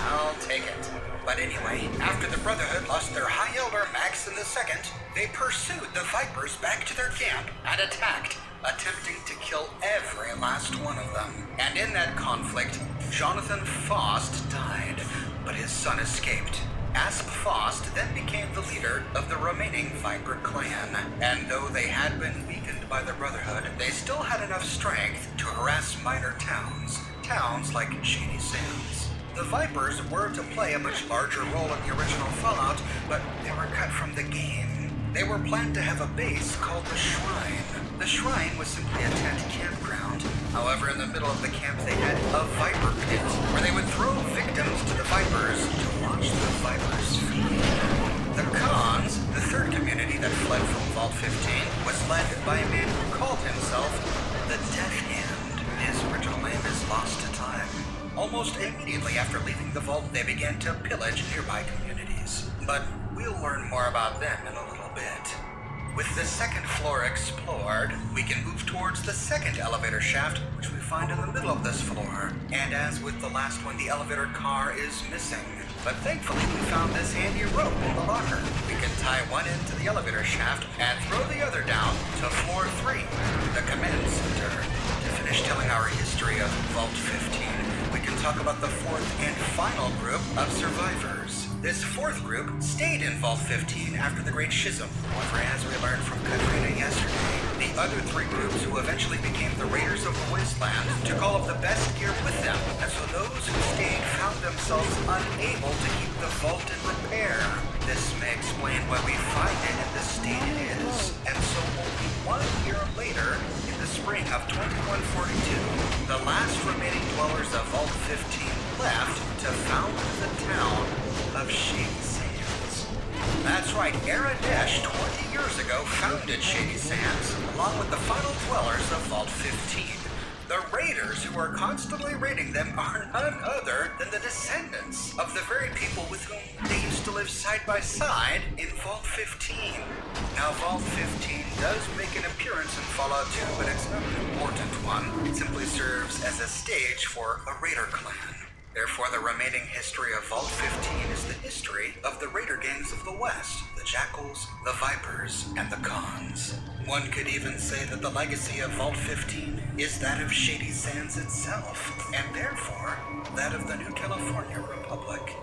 I'll take it. But anyway, after the Brotherhood lost their High Elder Maxon II, they pursued the Vipers back to their camp and attacked, attempting to kill every last one of them. And in that conflict, Jonathan Faust died, but his son escaped. Asp Faust then became the leader of the remaining Viper clan, and though they had been weakened by the Brotherhood, they still had enough strength to harass minor towns like Shady Sands. The Vipers were to play a much larger role in the original Fallout, but they were cut from the game. They were planned to have a base called the Shrine. The Shrine was simply a tent campground. However, in the middle of the camp they had a Viper pit, where they would throw victims to the Vipers to watch the Vipers feed. The Khans, the third community that fled from Vault 15, was led by a man who called himself the Death Hand. His original name is lost to time. Almost immediately after leaving the vault, they began to pillage nearby communities. But we'll learn more about them in a little bit. With the second floor explored, we can move towards the second elevator shaft, which we find in the middle of this floor. And as with the last one, the elevator car is missing. But thankfully, we found this handy rope in the locker. We can tie one end to the elevator shaft and throw the other down to floor 3, the command center. To finish telling our history of Vault 15, we can talk about the fourth and final group of survivors. This fourth group stayed in Vault 15 after the Great Schism. However, as we learned from Katrina yesterday, the other three groups who eventually became the Raiders of the Wasteland took all of the best gear with them, and so those who stayed found themselves unable to keep the vault in repair. This may explain why we find it in the state it is, and so only 1 year later, in the spring of 2142, the last remaining dwellers of Vault 15 left to found the town of Shady Sands. That's right, Aradesh 20 years ago founded Shady Sands, along with the final dwellers of Vault 15. The raiders who are constantly raiding them are none other than the descendants of the very people with whom they used to live side by side in Vault 15. Now, Vault 15 does make an appearance in Fallout 2, but it's not an important one. It simply serves as a stage for a raider clan. Therefore, the remaining history of Vault 15 is the history of the raider gangs of the West, the Jackals, the Vipers, and the Khans. One could even say that the legacy of Vault 15 is that of Shady Sands itself, and therefore, that of the New California Republic.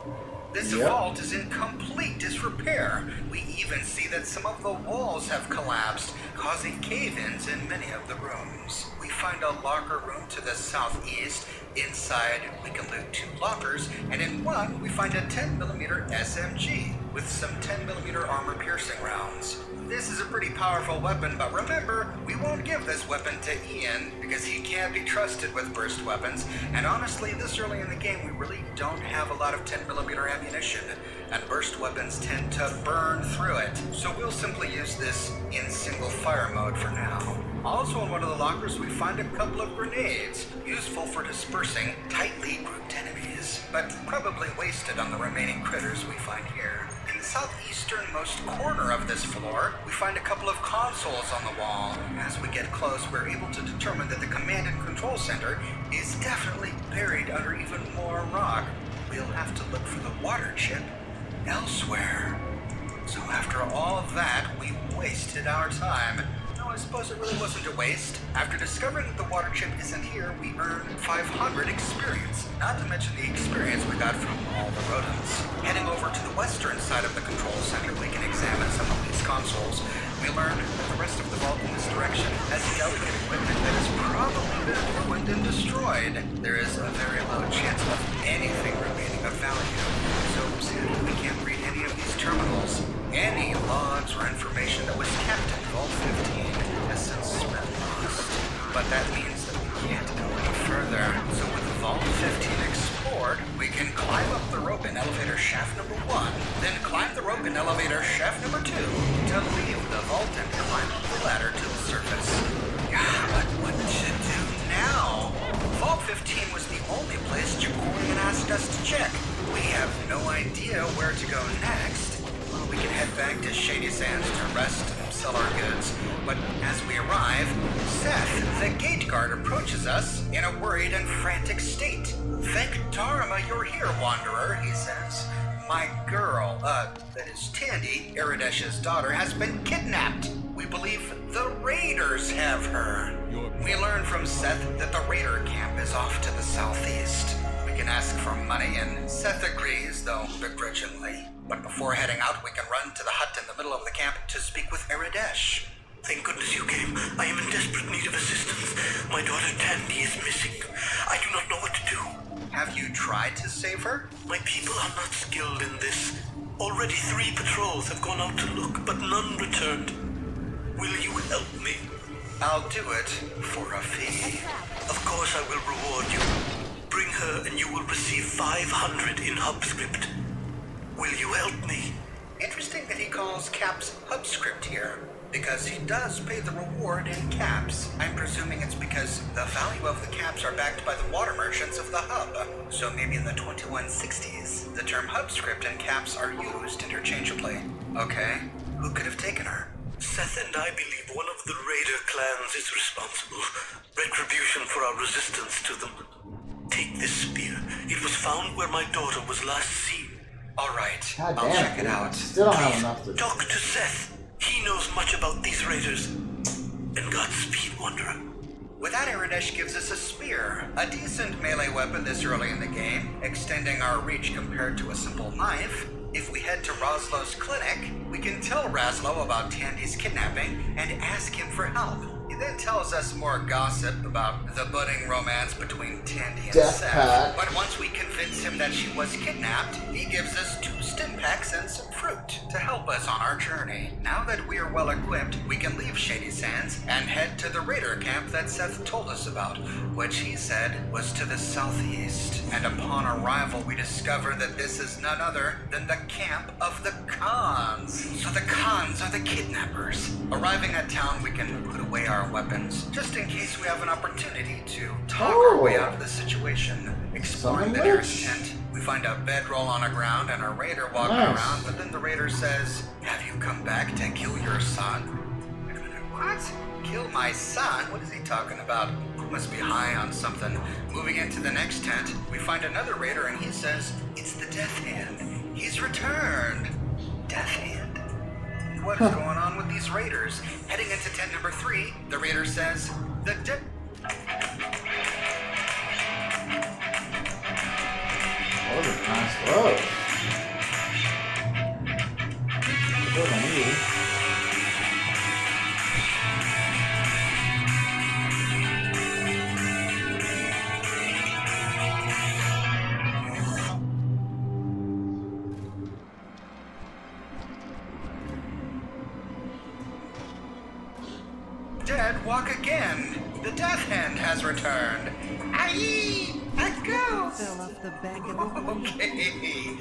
This vault is in complete disrepair. We even see that some of the walls have collapsed, causing cave-ins in many of the rooms. We find a locker room to the southeast. Inside, we can loot 2 lockers, and in one, we find a 10mm SMG with some 10mm armor-piercing rounds. This is a pretty powerful weapon, but remember, we won't give this weapon to Ian because he can't be trusted with burst weapons, and honestly, this early in the game, we really don't have a lot of 10mm ammunition, and burst weapons tend to burn through it, so we'll simply use this in single fire mode for now. Also in one of the lockers, we find a couple of grenades, useful for dispersing tightly grouped enemies, but probably wasted on the remaining critters we find here. In the southeasternmost corner of this floor, we find a couple of consoles on the wall. As we get close, we're able to determine that the command and control center is definitely buried under even more rock. We'll have to look for the water chip elsewhere. So after all of that, we wasted our time. No, I suppose it really wasn't a waste. After discovering that the water chip isn't here, we earned 500 experience. Not to mention the experience we got from all the rodents. Heading over to the western side of the control center, we can examine some of these consoles. We learned that the rest of the vault in this direction has delicate equipment that has probably been ruined and destroyed. There is a very low chance of anything remaining of value. So sadly, we can't read any of these terminals reward. We can climb up the rope in elevator shaft number 1, then climb the rope in elevator shaft number 2 to leave the vault and climb up the ladder to the surface. But what to do now? Vault 15 was the only place Jacorian asked us to check. We have no idea where to go next. Well, we can head back to Shady Sands to rest and sell our goods. But as we arrive, Seth, the gate guard, approaches us in a worried and frantic state. Thank Dharma you're here, Wanderer, he says. My girl, that is Tandy, Iridesh's daughter, has been kidnapped. We believe the Raiders have her. We learn from Seth that the Raider camp is off to the southeast. We can ask for money, and Seth agrees, though begrudgingly. But before heading out, we can run to the hut in the middle of the camp to speak with Iridesh. Thank goodness you came. I am in desperate need of assistance. My daughter Tandy is missing. I do not know what to do. Have you tried to save her? My people are not skilled in this. Already 3 patrols have gone out to look, but none returned. Will you help me? I'll do it for a fee. Of course I will reward you. Bring her and you will receive 500 in hub script. Will you help me? Interesting that he calls caps hub script here, because he does pay the reward in caps. I'm presuming it's because the value of the caps are backed by the water merchants of the hub. So maybe in the 2160s, the term hub script and caps are used interchangeably. Okay, who could have taken her? Seth and I believe one of the Raider clans is responsible. Retribution for our resistance to them. Take this spear. It was found where my daughter was last seen. Alright, God I'll damn, check it out. Still don't have enough to Talk to Seth. He knows much about these Raiders. And Godspeed, Wanderer. With that, Iridesh gives us a spear, a decent melee weapon this early in the game, extending our reach compared to a simple knife. If we head to Roslow's clinic, we can tell Raslow about Tandy's kidnapping and ask him for help. He then tells us more gossip about the budding romance between Tandy and Seth. But once we convince him that she was kidnapped, he gives us 2 stim packs and some fruit to help us on our journey. Now that we are well equipped, we can leave Shady Sands and head to the Raider camp that Seth told us about, which he said was to the southeast. And upon arrival, we discover that this is none other than the camp of the Khans. So the Khans are the kidnappers. Arriving at town, we can put away our weapons, just in case we have an opportunity to talk our way out of the situation. Exploring the nearest tent, we find a bedroll on the ground and a raider walking around, but then the raider says, "Have you come back to kill your son?" Wait a minute, what? Kill my son? What is he talking about? Must be high on something. Moving into the next tent, we find another raider and he says, "It's the Death Hand. He's returned." Death Hand? What is going on with these raiders? Heading into tent number 3, the raider says, "The Oh, they're kind of slow. Slower than me. Dead walk again. The Death Hand has returned. Aye! A ghost! Fill up the bag of Okay.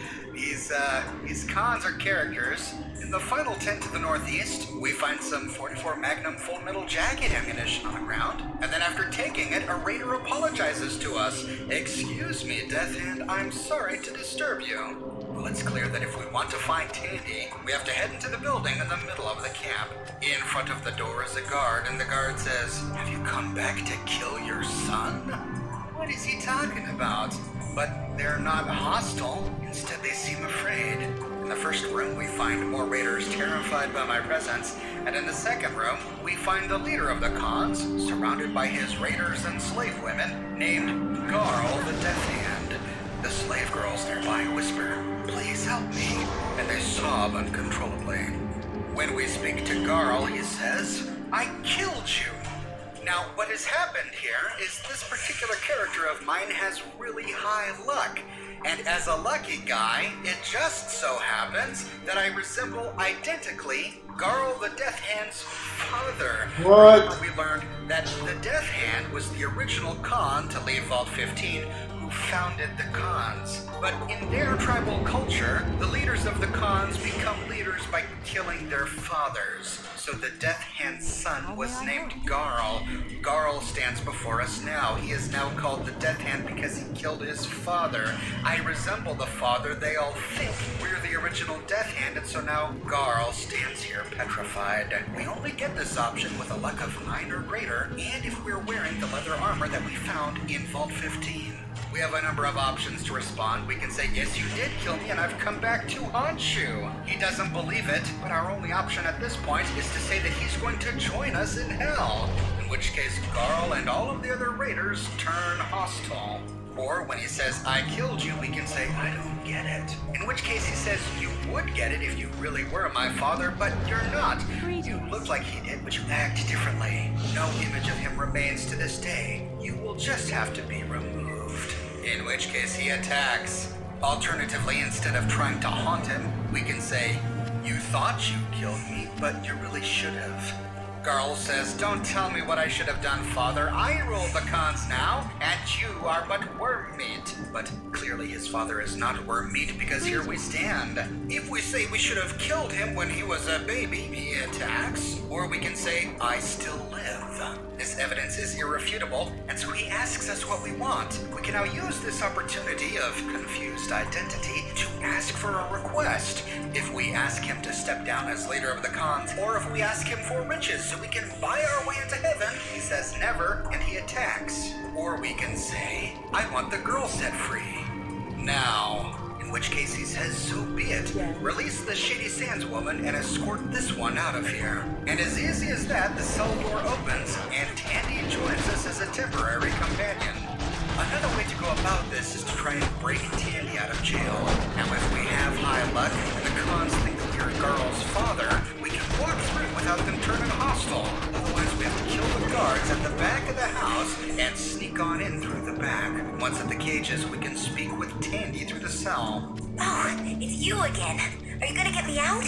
These cons are characters. In the final tent to the northeast, we find some 44 Magnum full metal jacket ammunition on the ground. And then after taking it, a raider apologizes to us. "Excuse me, Death Hand, I'm sorry to disturb you." Well, it's clear that if we want to find Tandy, we have to head into the building in the middle of the camp. In front of the door is a guard, and the guard says, "Have you come back to kill your son?" What is he talking about? But they're not hostile. Instead, they seem afraid. In the first room, we find more raiders terrified by my presence. And in the second room, we find the leader of the Khans, surrounded by his raiders and slave women, named Garl the Death Hand. The slave girls nearby whisper, "Please help me," and they sob uncontrollably. When we speak to Garl, he says, "I killed you." Now, what has happened here is this particular character of mine has really high luck. And as a lucky guy, it just so happens that I resemble identically Garl the Death Hand's father. What? We learned that the Death Hand was the original Khan to leave Vault 15, who founded the Khans. But in their tribal culture, the leaders of the Khans become leaders by killing their fathers. So the Death Hand's son was named Garl. Garl stands before us now. He is now called the Death Hand because he killed his father. I resemble the father. They all think we're the original Death Hand, and so now Garl stands here petrified. We only get this option with a luck of 9 or greater, and if we're wearing the leather armor that we found in Vault 15. We have a number of options to respond. We can say, yes, you did kill me, and I've come back to haunt you. He doesn't believe it, but our only option at this point is to say that he's going to join us in hell. In which case, Garl and all of the other raiders turn hostile. Or when he says, I killed you, we can say, I don't get it. In which case he says, you would get it if you really were my father, but you're not. You look like he did, but you act differently. No image of him remains to this day. You will just have to be removed. In which case he attacks. Alternatively, instead of trying to haunt him, we can say, you thought you killed me, but you really should have. Garl says, don't tell me what I should have done, father. I rule the Khans now, and you are but worm meat. But clearly his father is not worm meat because here we stand. If we say we should have killed him when he was a baby, he attacks. Or we can say, I still live. This evidence is irrefutable, and so he asks us what we want. We can now use this opportunity of confused identity to ask for a request. If we ask him to step down as leader of the Khans, or if we ask him for riches so we can buy our way into heaven, he says never, and he attacks. Or we can say, I want the girl set free. Now. In which case he says, so be it. Release the Shady Sands woman and escort this one out of here. And as easy as that, the cell door opens, and Tandy joins us as a temporary companion. Another way to go about this is to try and break Tandy out of jail. Now if we have high luck, and the Khans think that we're Garl's father, we can walk through without them turning hostile. Otherwise we have to kill the guards at the back of the house and sneak on in through the back. Once at the cages, we can speak with Tandy through the cell. Oh, it's you again. Are you gonna get me out?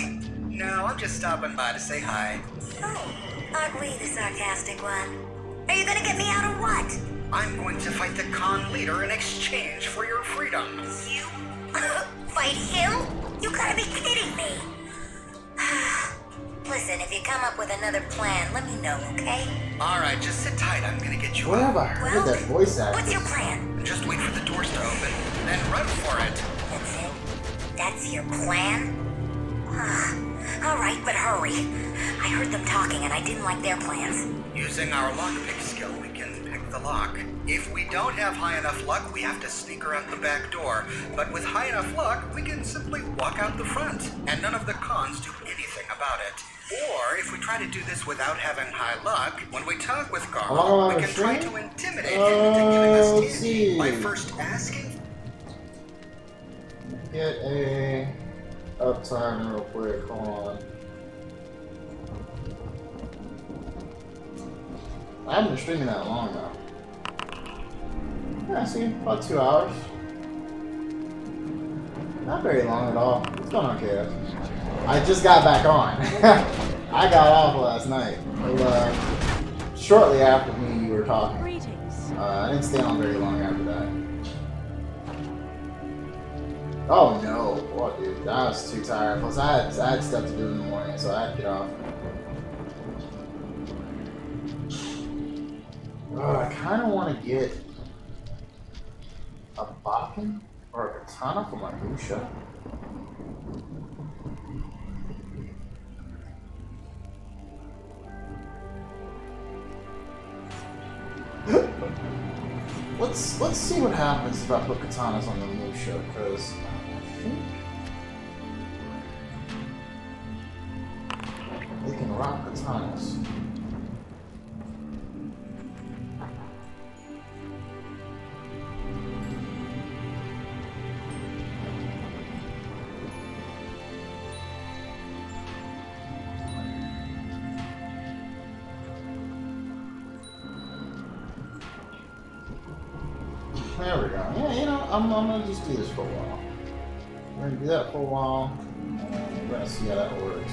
No, I'm just stopping by to say hi. Oh, aren't we the sarcastic one? Are you gonna get me out or what? I'm going to fight the Khan leader in exchange for your freedom. You fight him? You gotta be kidding me. Listen, if you come up with another plan, let me know, okay? Alright, just sit tight. I'm gonna get you Where out. have I heard that voice actor? What's your plan? Just wait for the doors to open, then run for it. That's it? That's your plan? Alright, but hurry. I heard them talking and I didn't like their plans. Using our lockpick skill, we can pick the lock. If we don't have high enough luck, we have to sneak around the back door. But with high enough luck, we can simply walk out the front, and none of the Khans do anything about it. Or, if we try to do this without having high luck, when we talk with Garl, we can try to intimidate him into giving us Tandy by first asking... Get a uptime real quick, hold on. I haven't been streaming that long though. Yeah, see, about 2 hours. Not very long at all. It's going okay. I just got back on. I got off last night. Shortly after me and you were talking. I didn't stay on very long after that. Oh no. What, dude? I was too tired. Plus, I had stuff to do in the morning, so I had to get off. I kind of want to get a Bakken or a katana for my Musha. Let's see what happens if I put katanas on the Musha, because I think they can rock katanas. There we go. Yeah, you know, I'm gonna just do this for a while. We're gonna do that for a while. We're gonna see how that works.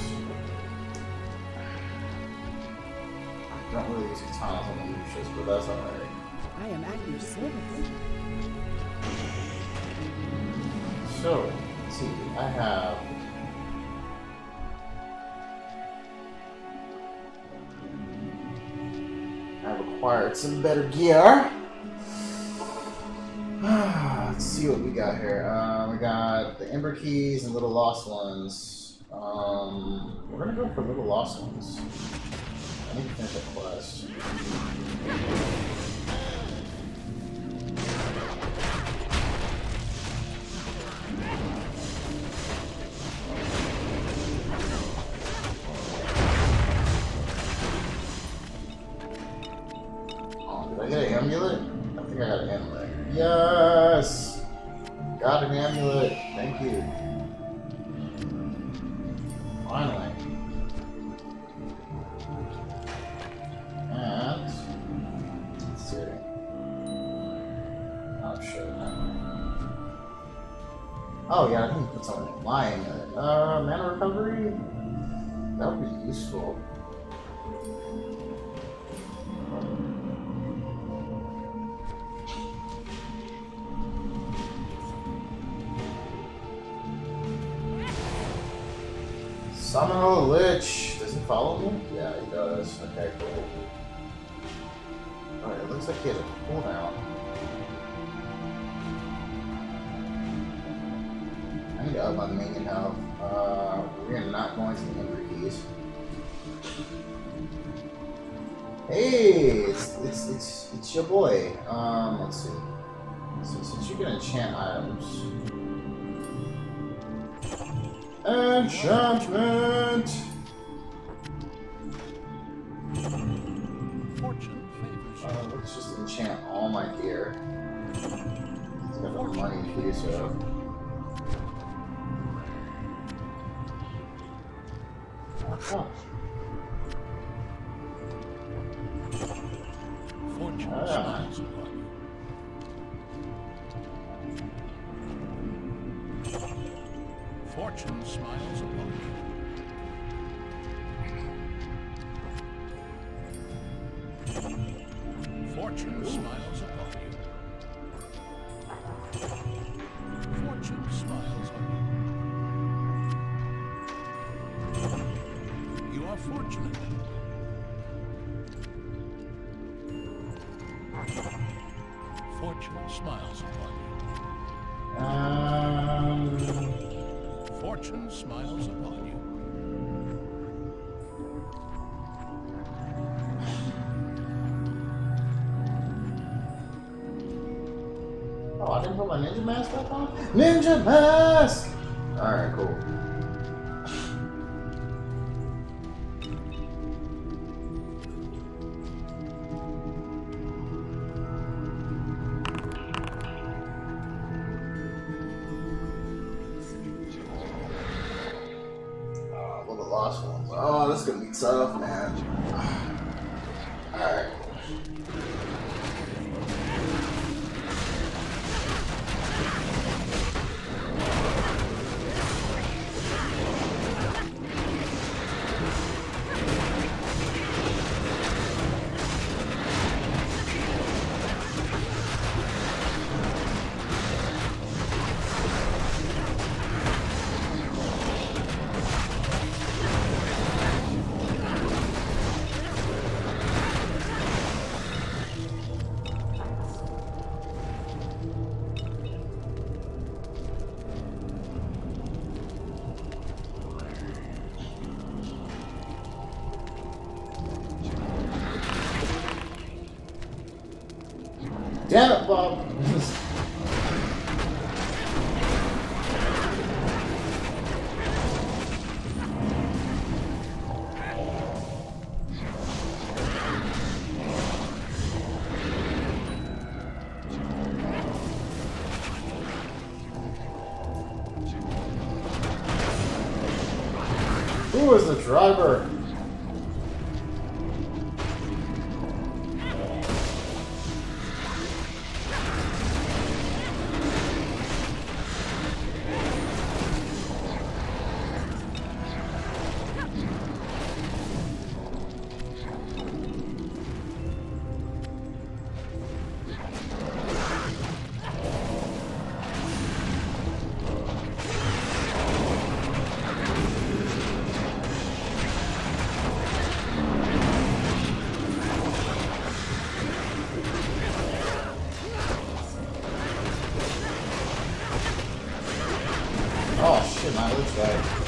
I don't really use katanas on the Lucius, but that's alright. I am at your service. So, let's see, I have acquired some better gear. Let's see what we got here. We got the Ember Keys and Little Lost Ones. We're gonna go for Little Lost Ones. I need to finish that quest. Oh, did I get an amulet? I think I got an amulet. Yes! Got an amulet. Thank you. Finally. And let's see. Oh shit. Oh yeah, I think put something in my amulet. Mana recovery? That would be useful. Summon a Lich! Does he follow me? Yeah, he does. Okay, cool. Alright, it looks like he has a cooldown. I need to up my minion health. We're not going to the Ember Keys. Hey! It's your boy. Let's see. Since you can enchant items. Enchantment! Fortune favors you. Let's just enchant all my gear. Let's get the money to do so. Oh. Fortune smiles upon you. Fortune smiles upon you. Fortune smiles upon you. Fortune smiles on you. You are fortunate. Fortune smiles upon you. Fortune smiles upon you. Oh, I didn't put my ninja mask back on? Ninja mask! Alright, cool. Little lost ones. Oh, this is gonna be tough, man. Alright. Damn it, Bob! Who is the driver? Shit, my looks right.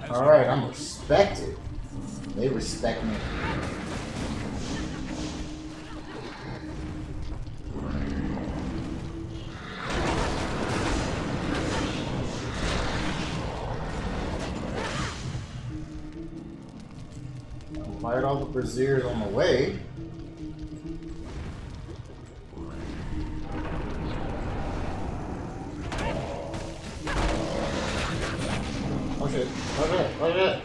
Alright, I'm respected. They respect me. Fired all the braziers on the way. Oh shit, oh shit, oh shit.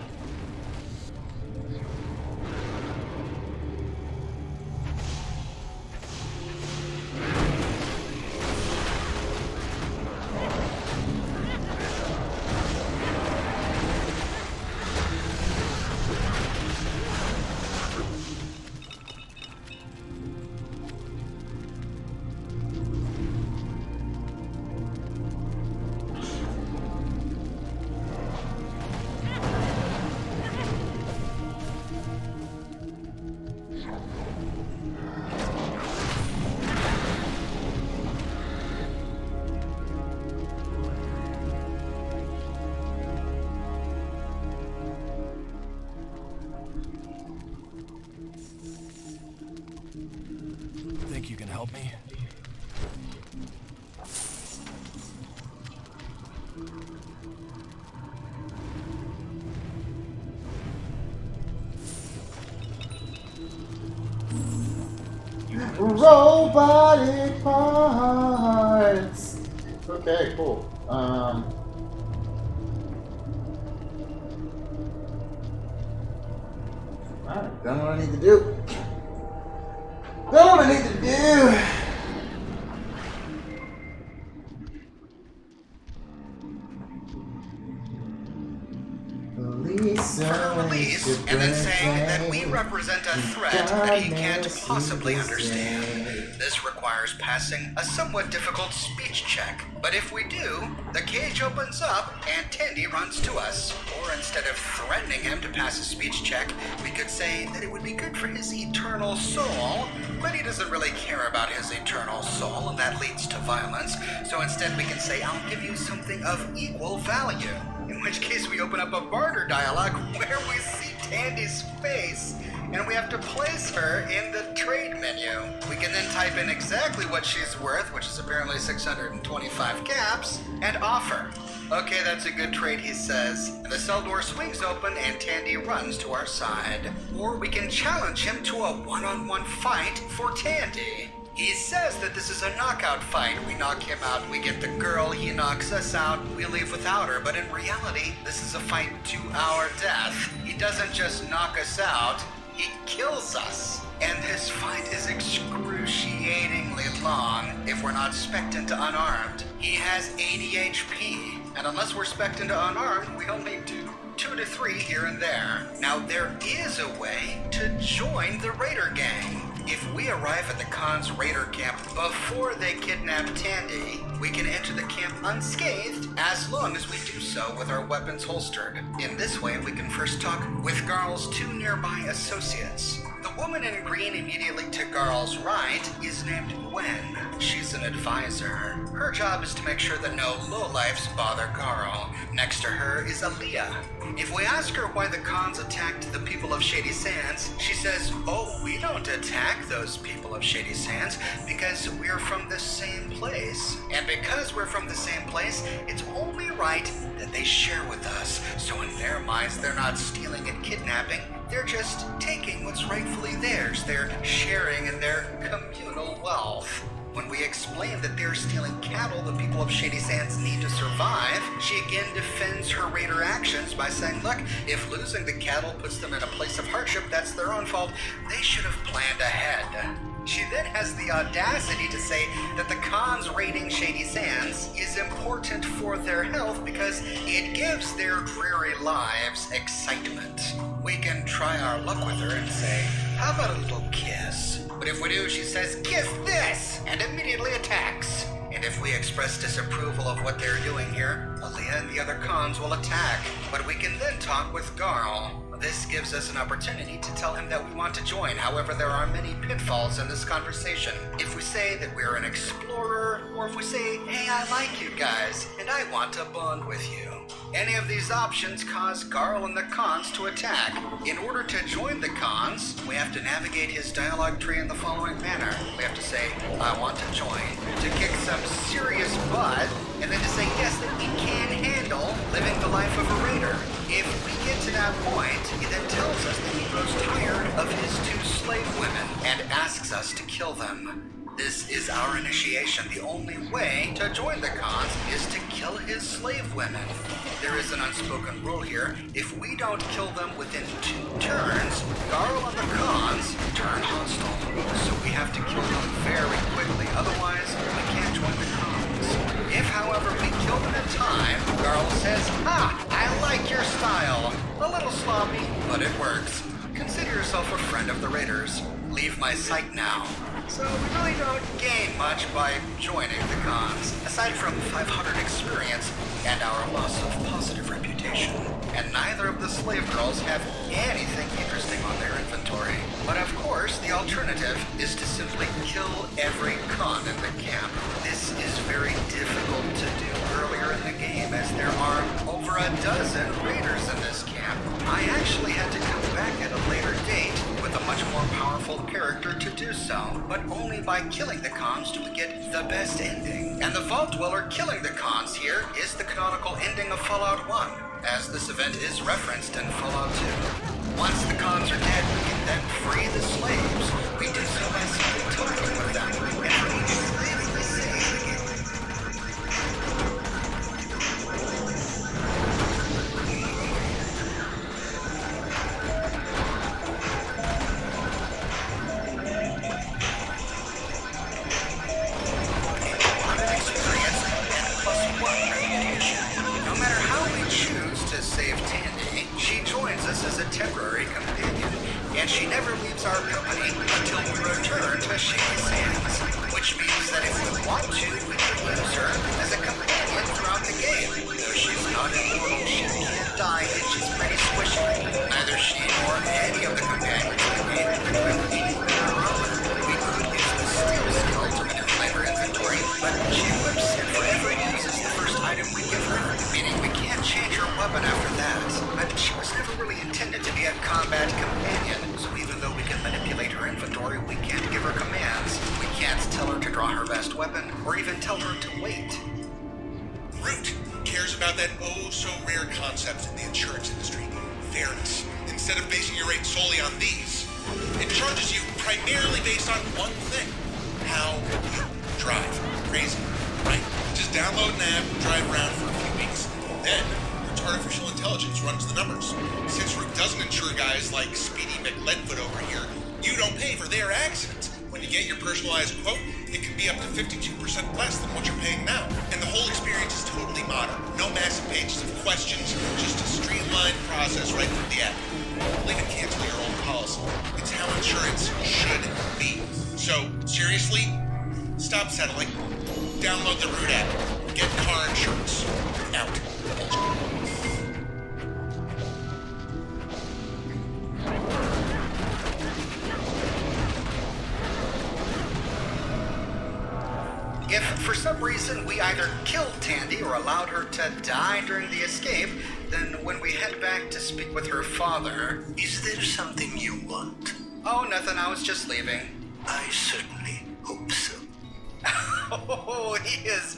Think you can help me? Robotic parts. Okay, cool. Alright, done what I need to do. Done what I need to do. For release, and then saying that we represent a threat that he can't possibly understand. This requires passing a somewhat difficult speech check, but if we do, the cage opens up and Tandy runs to us. Or instead of threatening him to pass a speech check, we could say that it would be good for his eternal soul, but he doesn't really care about his eternal soul, and that leads to violence. So instead we can say, I'll give you something of equal value. In which case we open up a barter dialogue where we see Tandy's face and we have to place her in the trade menu. We can then type in exactly what she's worth, which is apparently 625 caps, and offer. Okay, that's a good trade, he says. And the cell door swings open and Tandy runs to our side. Or we can challenge him to a one-on-one fight for Tandy. He says that this is a knockout fight. We knock him out, we get the girl, he knocks us out, we leave without her. But in reality, this is a fight to our death. He doesn't just knock us out, he kills us. And this fight is excruciatingly long if we're not spec'd into unarmed. He has 80 HP, and unless we're spec'd into unarmed, we only do 2 to 3 here and there. Now, there is a way to join the Raider Gang. If we arrive at the Khan's Raider camp before they kidnap Tandy, we can enter the camp unscathed as long as we do so with our weapons holstered. In this way, we can first talk with Garl's 2 nearby associates. The woman in green immediately to Garl's right is named Gwen. She's an advisor. Her job is to make sure that no lowlifes bother Garl. Next to her is Aaliyah. If we ask her why the Khans attacked the people of Shady Sands, she says, oh, we don't attack those people of Shady Sands because we're from the same place. And because we're from the same place, it's only right that they share with us. So in their minds, they're not stealing and kidnapping. They're just taking what's rightfully theirs. They're sharing in their communal wealth. When we explain that they're stealing cattle the people of Shady Sands need to survive, she again defends her raider actions by saying, look, if losing the cattle puts them in a place of hardship, that's their own fault. They should have planned ahead. She then has the audacity to say that the cons raiding Shady Sands is important for their health because it gives their dreary lives excitement. We can try our luck with her and say, how about a little kiss? But if we do, she says, kiss this, and immediately attacks. And if we express disapproval of what they're doing here, Aaliyah and the other cons will attack. But we can then talk with Garl. This gives us an opportunity to tell him that we want to join. However, there are many pitfalls in this conversation. If we say that we're an explorer, or if we say, hey, I like you guys, and I want to bond with you. Any of these options cause Garl and the cons to attack. In order to join the cons, we have to navigate his dialogue tree in the following manner. We have to say, I want to join, to kick some serious butt, and then to say yes, that we can handle living the life of a raider. If we get to that point, he then tells us that he grows tired of his 2 slave women and asks us to kill them. This is our initiation. The only way to join the cons is to kill his slave women. There is an unspoken rule here. If we don't kill them within 2 turns, Garl and the cons turn hostile. So we have to kill them very quickly, otherwise we can't join the cons. If, however, we kill them in time, Garl says, ha! I like your style. A little sloppy, but it works. Consider yourself a friend of the raiders. Leave my sight now. So we really don't gain much by joining the cons, aside from 500 experience and our loss of positive reputation. And neither of the slave girls have anything interesting on their inventory. But of course, the alternative is to simply kill every con in the camp. This is very difficult to do earlier in the game, as there are over a dozen raiders in this camp. I actually had to come back at a later date with a much more powerful character to do so, but only by killing the cons do we get the best ending. And the Vault Dweller killing the cons here is the canonical ending of Fallout 1, as this event is referenced in Fallout 2. Once the cons are dead, we can then free the slaves. We do so by simply talking with them, and for each slave we save. As a temporary companion, and she never leaves our company until we return to Shady Sands, which means that if we want to, we can use her as a companion throughout the game. Though she's not immortal, she can't die, and she's pretty squishy. Neither she nor any of the companions in the game can equip anything of her own. We could use the steal skill to manipulate her inventory, but she equips and forever uses the first item we give her, meaning we can't change her weapon after that. But she was never really intended to be a combat companion, so even though we can manipulate her inventory, we can't give her commands. We can't tell her to draw her best weapon, or even tell her to wait. Root cares about that oh-so-rare concept in the insurance industry, fairness. Instead of basing your rate solely on these, it charges you primarily based on one thing: how you drive. Crazy, right? Just download an app, drive around for a few weeks, then artificial intelligence runs the numbers. Since Root doesn't insure guys like Speedy McLeadfoot over here, you don't pay for their accidents. When you get your personalized quote, it can be up to 52% less than what you're paying now. And the whole experience is totally modern. No massive pages of questions, just a streamlined process right through the app. You'll even cancel your own policy. It's how insurance should be. So, seriously, stop settling. Download the Root app. Get car insurance. Out. If for some reason we either killed Tandy or allowed her to die during the escape, then when we head back to speak with her father... Is there something you want? Oh, nothing, I was just leaving. I certainly hope so. Oh, he is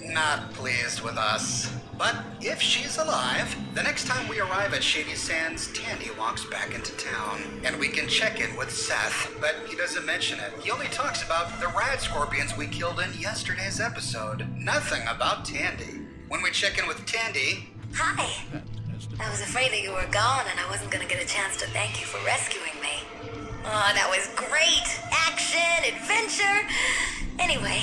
not pleased with us. But if she's alive, the next time we arrive at Shady Sands, Tandy walks back into town. And we can check in with Seth, but he doesn't mention it. He only talks about the rad scorpions we killed in yesterday's episode. Nothing about Tandy. When we check in with Tandy... Hi. I was afraid that you were gone and I wasn't gonna get a chance to thank you for rescuing me. Oh, that was great! Action, adventure! Anyway,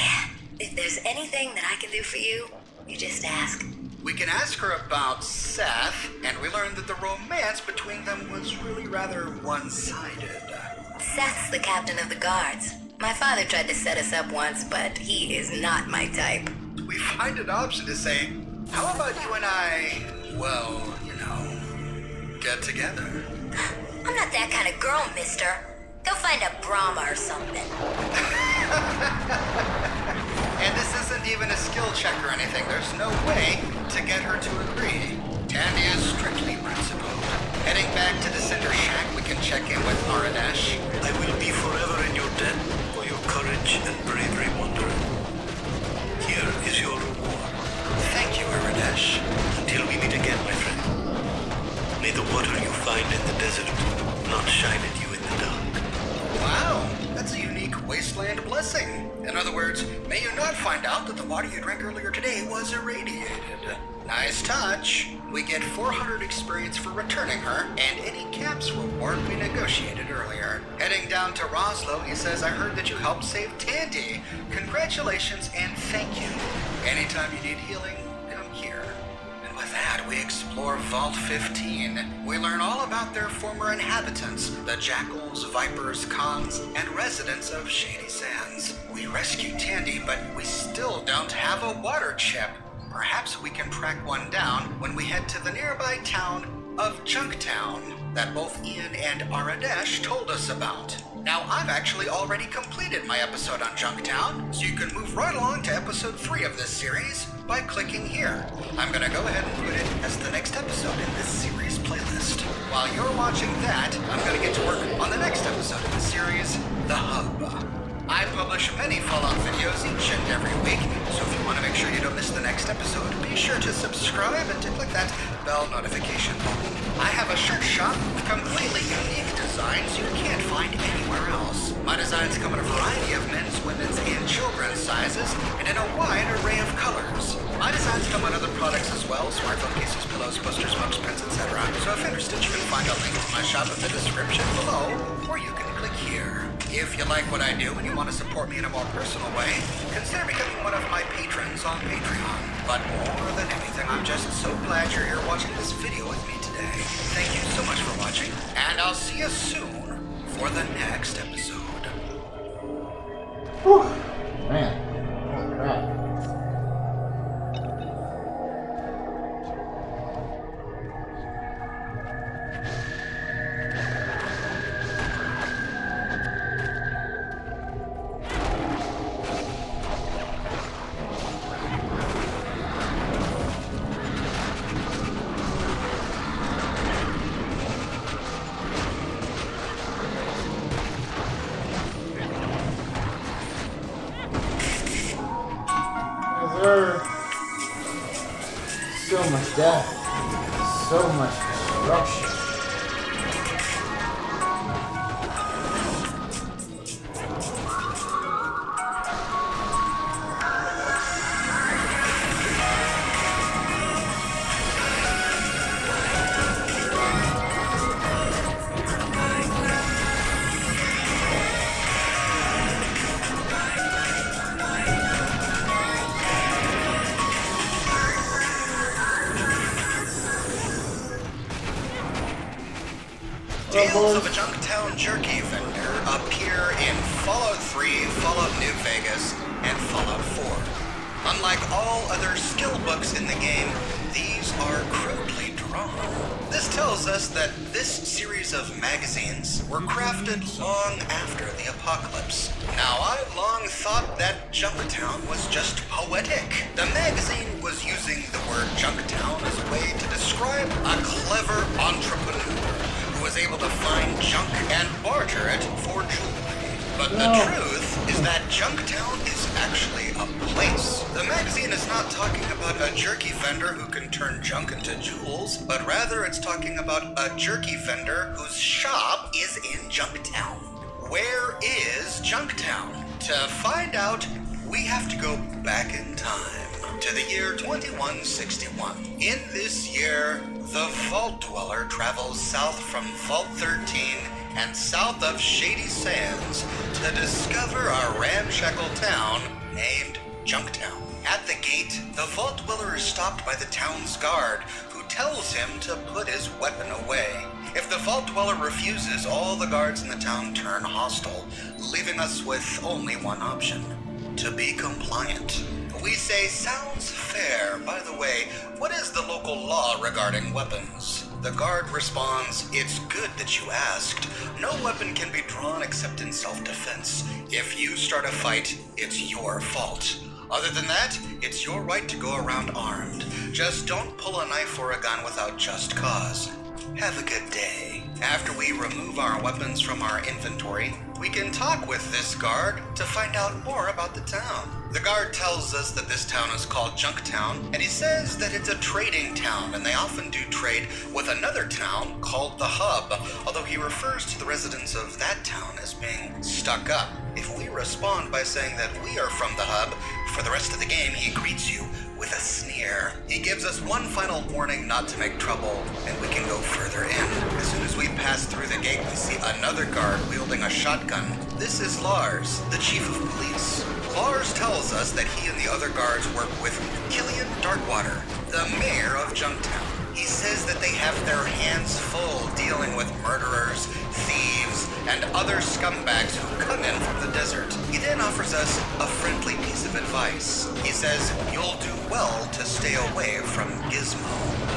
if there's anything that I can do for you, you just ask. We can ask her about Seth, and we learned that the romance between them was really rather one-sided. Seth's the captain of the guards. My father tried to set us up once, but he is not my type. We find an option to say, how about you and I, well, you know, get together? I'm not that kind of girl, mister. Go find a Brahma or something. And this isn't even a skill check or anything. There's no way to get her to agree. Tandy is strictly principled. Heading back to the Cinder Shack, we can check in with Aradesh. I will be forever in your debt for your courage and bravery, Wanderer. Here is your reward. Thank you, Aradesh. Until we meet again, my friend. May the water you find in the desert not shine at you in the dark. Wow, that's a unique wasteland blessing. In other words, may you not find out that the water you drank earlier today was irradiated. Nice touch. We get 400 experience for returning her, and any caps reward we negotiated earlier. Heading down to Roslo, he says, I heard that you helped save Tandy. Congratulations and thank you. Anytime you need healing, come here. And with that, we explore Vault 15. We learn all about their former inhabitants, the jackals, vipers, cons, and residents of Shady Sands. We rescue Tandy, but we still don't have a water chip. Perhaps we can track one down when we head to the nearby town of Junktown that both Ian and Aradesh told us about. Now, I've actually already completed my episode on Junktown, so you can move right along to episode 3 of this series by clicking here. I'm gonna go ahead and put it as the next episode in this series playlist. While you're watching that, I'm gonna get to work on the next episode of the series, The Hub. I publish many Fallout videos each and every week, so if you want to make sure you don't miss the next episode, be sure to subscribe and to click that bell notification button. I have a shirt shop with completely unique designs you can't find anywhere else. My designs come in a variety of men's, women's, and children's sizes, and in a wide array of colors. My designs come on other products as well, smartphone cases, pillows, posters, mugs, prints, etc. So if interested, you can find a link to my shop in the description below, or you can click here. If you like what I do and you want to support me in a more personal way, consider becoming one of my patrons on Patreon. But more than anything, I'm just so glad you're here watching this video with me today. Thank you so much for watching, and I'll see you soon for the next episode. Whew. Man. Holy crap. So much death, so much destruction. Tales of a Junktown jerky vendor appear in Fallout 3, Fallout New Vegas, and Fallout 4. Unlike all other skill books in the game, these are crudely drawn. This tells us that this series of magazines were crafted long after the apocalypse. Now, I long thought that Junktown was just poetic. The magazine was using the word Junktown as a way to describe a clever entrepreneur who was able to find junk and barter it for jewelry. But the truth is that Junktown is actually a place. The magazine is not talking about a jerky vendor who can turn junk into jewels, but rather it's talking about a jerky vendor whose shop is in Junktown. Where is Junktown? To find out, we have to go back in time to the year 2161. In this year, the Vault Dweller travels south from Vault 13 and south of Shady Sands to discover a ramshackle town named Junktown. At the gate, the Vault Dweller is stopped by the town's guard, who tells him to put his weapon away. If the Vault Dweller refuses, all the guards in the town turn hostile, leaving us with only one option: to be compliant. We say, sounds fair. By the way, what is the local law regarding weapons? The guard responds, it's good that you asked. No weapon can be drawn except in self-defense. If you start a fight, it's your fault. Other than that, it's your right to go around armed. Just don't pull a knife or a gun without just cause. Have a good day. After we remove our weapons from our inventory, we can talk with this guard to find out more about the town. The guard tells us that this town is called Junktown, and he says that it's a trading town, and they often do trade with another town called the Hub, although he refers to the residents of that town as being stuck up. If we respond by saying that we are from the Hub, for the rest of the game he greets you with a sneer. He gives us one final warning not to make trouble, and we can go further in. As soon as we pass through the gate, we see another guard wielding a shotgun. This is Lars, the chief of police. Lars tells us that he and the other guards work with Killian Darkwater, the mayor of Junktown. He says that they have their hands full dealing with murderers, thieves, and other scumbags who come in from the desert. He then offers us a friendly piece of advice. He says, you'll do well to stay away from Gizmo.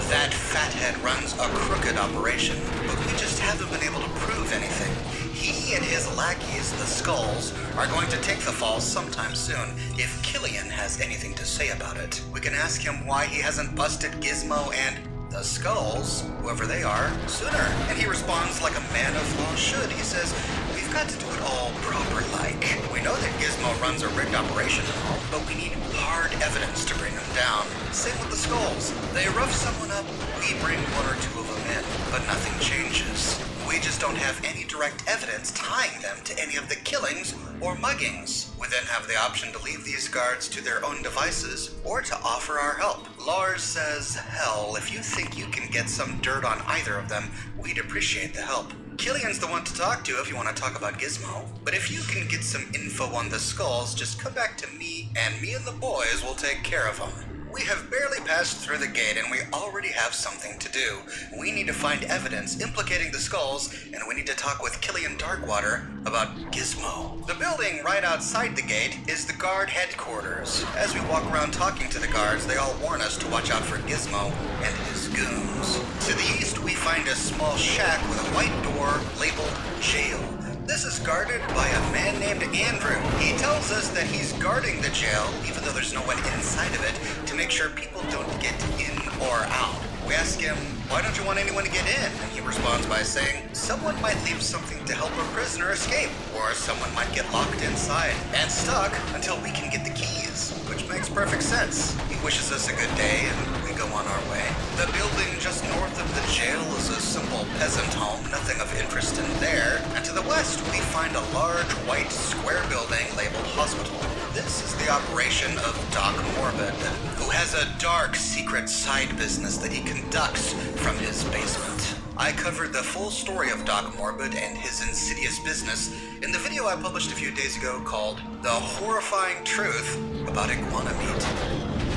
That fathead runs a crooked operation, but we just haven't been able to prove anything. He and his lackeys, the Skulls, are going to take the fall sometime soon. If Killian has anything to say about it, we can ask him why he hasn't busted Gizmo and the Skulls, whoever they are, sooner. And he responds like a man of law should. He says, we've got to do it all proper-like. We know that Gizmo runs a rigged operation, but we need hard evidence to bring him down. Same with the Skulls. They rough someone up, we bring one or two of them in, but nothing changes. We just don't have any direct evidence tying them to any of the killings or muggings. We then have the option to leave these guards to their own devices or to offer our help. Lars says, hell, if you think you can get some dirt on either of them, we'd appreciate the help. Killian's the one to talk to if you want to talk about Gizmo. But if you can get some info on the Skulls, just come back to me, and me and the boys will take care of them. We have barely passed through the gate and we already have something to do. We need to find evidence implicating the Skulls, and we need to talk with Killian Darkwater about Gizmo. The building right outside the gate is the guard headquarters. As we walk around talking to the guards, they all warn us to watch out for Gizmo and his goons. To the east, we find a small shack with a white door labeled Jail. This is guarded by a man named Andrew. He tells us that he's guarding the jail, even though there's no one inside of it, to make sure people don't get in or out. We ask him, why don't you want anyone to get in? And he responds by saying, someone might leave something to help a prisoner escape, or someone might get locked inside and stuck until we can get the keys, which makes perfect sense. He wishes us a good day, and we go on our way. The building just north of the jail is a simple peasant home, nothing of interest in there. And to the west, we find a large white square building labeled hospital. This is the operation of Doc Morbid, who has a dark secret side business that he conducts from his basement. I covered the full story of Doc Morbid and his insidious business in the video I published a few days ago called The Horrifying Truth About Iguana Meat.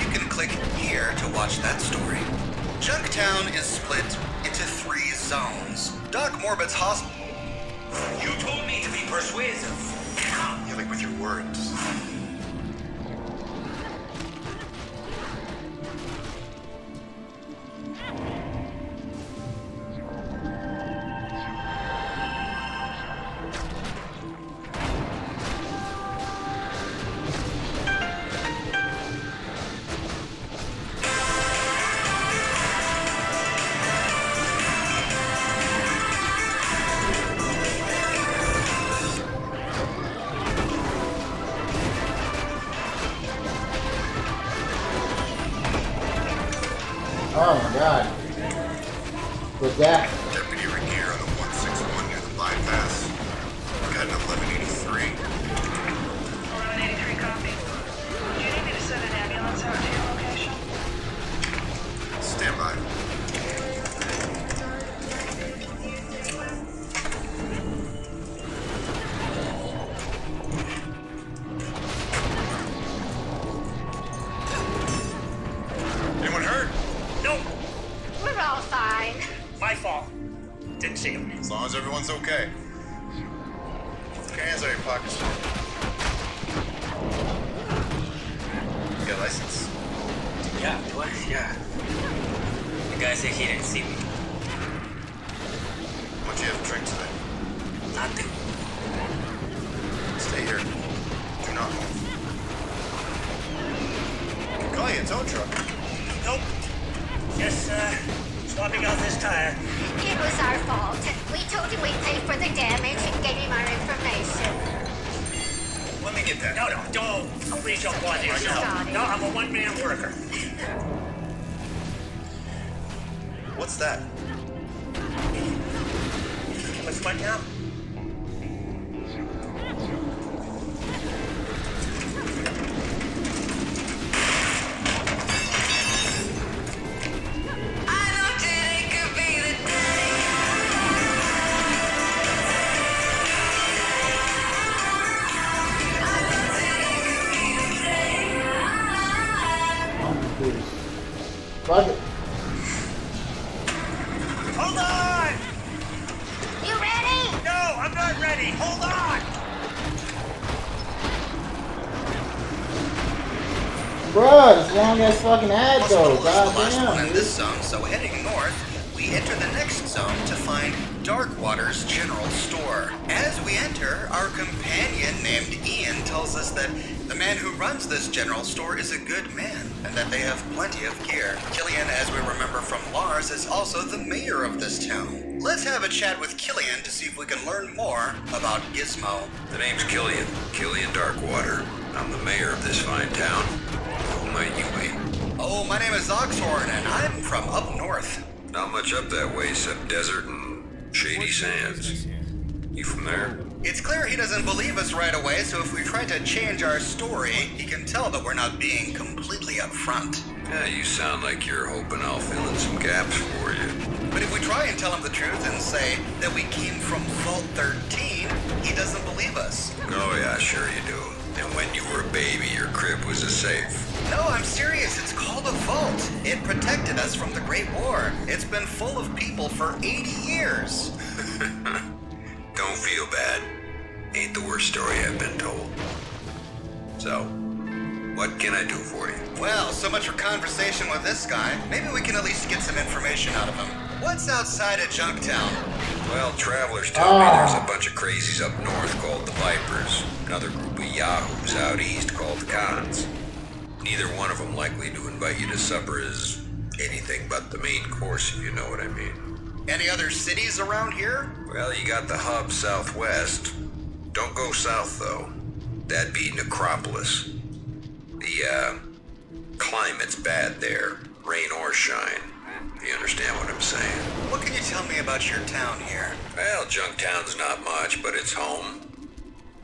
You can click here to watch that story. Junktown is split into 3 zones. Doc Morbid's hospital. You told me to be persuasive. You like with your words. bypass. Got an 1183. 1183 copy. Do you need me to send an ambulance out to your location? Stand by. Anyone hurt? Nope. We're all fine. My fault. Didn't see him. As long as everyone's okay. Put your hands out of your pockets. You got a license? Yeah, do I? Yeah. The guy said he didn't see me. What'd you have to drink today? Nothing. Stay here. Do not move. Call you a tow truck. Nope. Just, swapping out this tire. It was our fault. We told him we'd pay for the damage and gave him our information. Let me get that. No, don't. Please don't bother yourself. No, I'm a one-man worker. What's that? What's what now? Fuck it. Hold on! You ready? No, I'm not ready. Hold on! Bruh, this long ass fucking ad though. Hospital is the last one Goddamn. in this zone, so heading north, we enter the next zone to find Darkwater's General Store. As we enter, our companion named Ian tells us that the man who runs this general store is a good man, and that they have plenty of gear. Killian, as we remember from Lars, is also the mayor of this town. Let's have a chat with Killian to see if we can learn more about Gizmo. The name's Killian. Killian Darkwater. I'm the mayor of this fine town. Who might you be? Oh, my name is Oxhorn, and I'm from up north. Not much up that way except desert and shady sands. You from there? It's clear he doesn't believe us right away, so if we try to change our story, he can tell that we're not being completely upfront. Yeah, you sound like you're hoping I'll fill in some gaps for you. But if we try and tell him the truth and say that we came from Vault 13, he doesn't believe us. Oh yeah, sure you do. And when you were a baby, your crib was a safe. No, I'm serious. It's called a vault. It protected us from the Great War. It's been full of people for 80 years. Don't feel bad. Ain't the worst story I've been told. So, what can I do for you? Well, so much for conversation with this guy. Maybe we can at least get some information out of him. What's outside of Junktown? Well, travelers tell me there's a bunch of crazies up north called the Vipers. Another group of yahoos out east called the Cons. Neither one of them likely to invite you to supper as anything but the main course, if you know what I mean. Any other cities around here? Well, you got the hub southwest. Don't go south, though. That'd be Necropolis. The, climate's bad there. Rain or shine. If you understand what I'm saying. What can you tell me about your town here? Well, Junktown's not much, but it's home.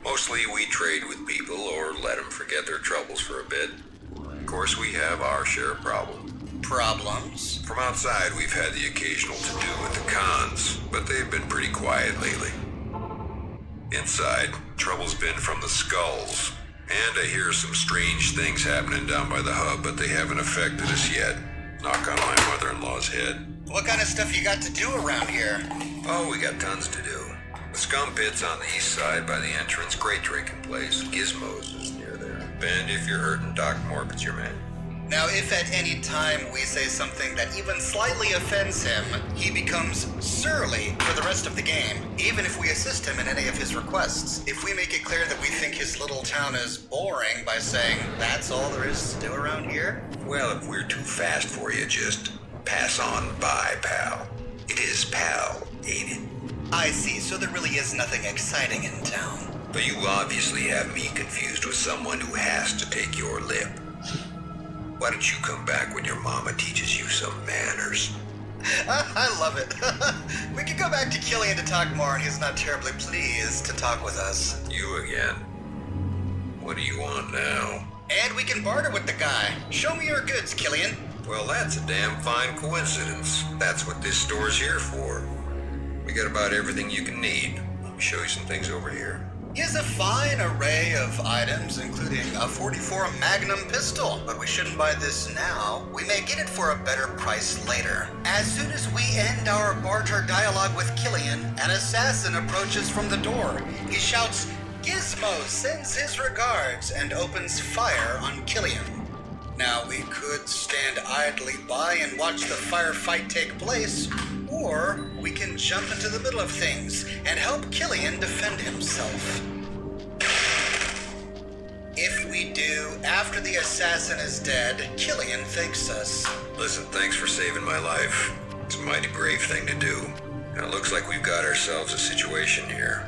Mostly we trade with people or let them forget their troubles for a bit. Of course, we have our share of problems. Problems? From outside, we've had the occasional to-do with the Cons, but they've been pretty quiet lately. Inside, trouble's been from the Skulls, and I hear some strange things happening down by the hub, but they haven't affected us yet. Knock on my mother-in-law's head. What kind of stuff you got to do around here? Oh, we got tons to do. The Scum Pit's on the east side by the entrance, great drinking place. Gizmo's is near there. And if you're hurting, Doc Morbid's your man. Now, if at any time we say something that even slightly offends him, he becomes surly for the rest of the game, even if we assist him in any of his requests. If we make it clear that we think his little town is boring by saying, that's all there is to do around here? Well, if we're too fast for you, just pass on by, pal. It is pal, ain't it? I see, so there really is nothing exciting in town. But you obviously have me confused with someone who has to take your lip. Why don't you come back when your mama teaches you some manners? I love it. We could go back to Killian to talk more, and he's not terribly pleased to talk with us. You again. What do you want now? And we can barter with the guy. Show me your goods, Killian. Well, that's a damn fine coincidence. That's what this store's here for. We got about everything you can need. Let me show you some things over here. He has a fine array of items, including a .44 Magnum pistol. But we shouldn't buy this now. We may get it for a better price later. As soon as we end our barter dialogue with Killian, an assassin approaches from the door. He shouts, "Gizmo sends his regards," and opens fire on Killian. Now, we could stand idly by and watch the firefight take place, or we can jump into the middle of things and help Killian defend himself. If we do, after the assassin is dead, Killian thanks us. Listen, thanks for saving my life. It's a mighty brave thing to do. Now, it looks like we've got ourselves a situation here.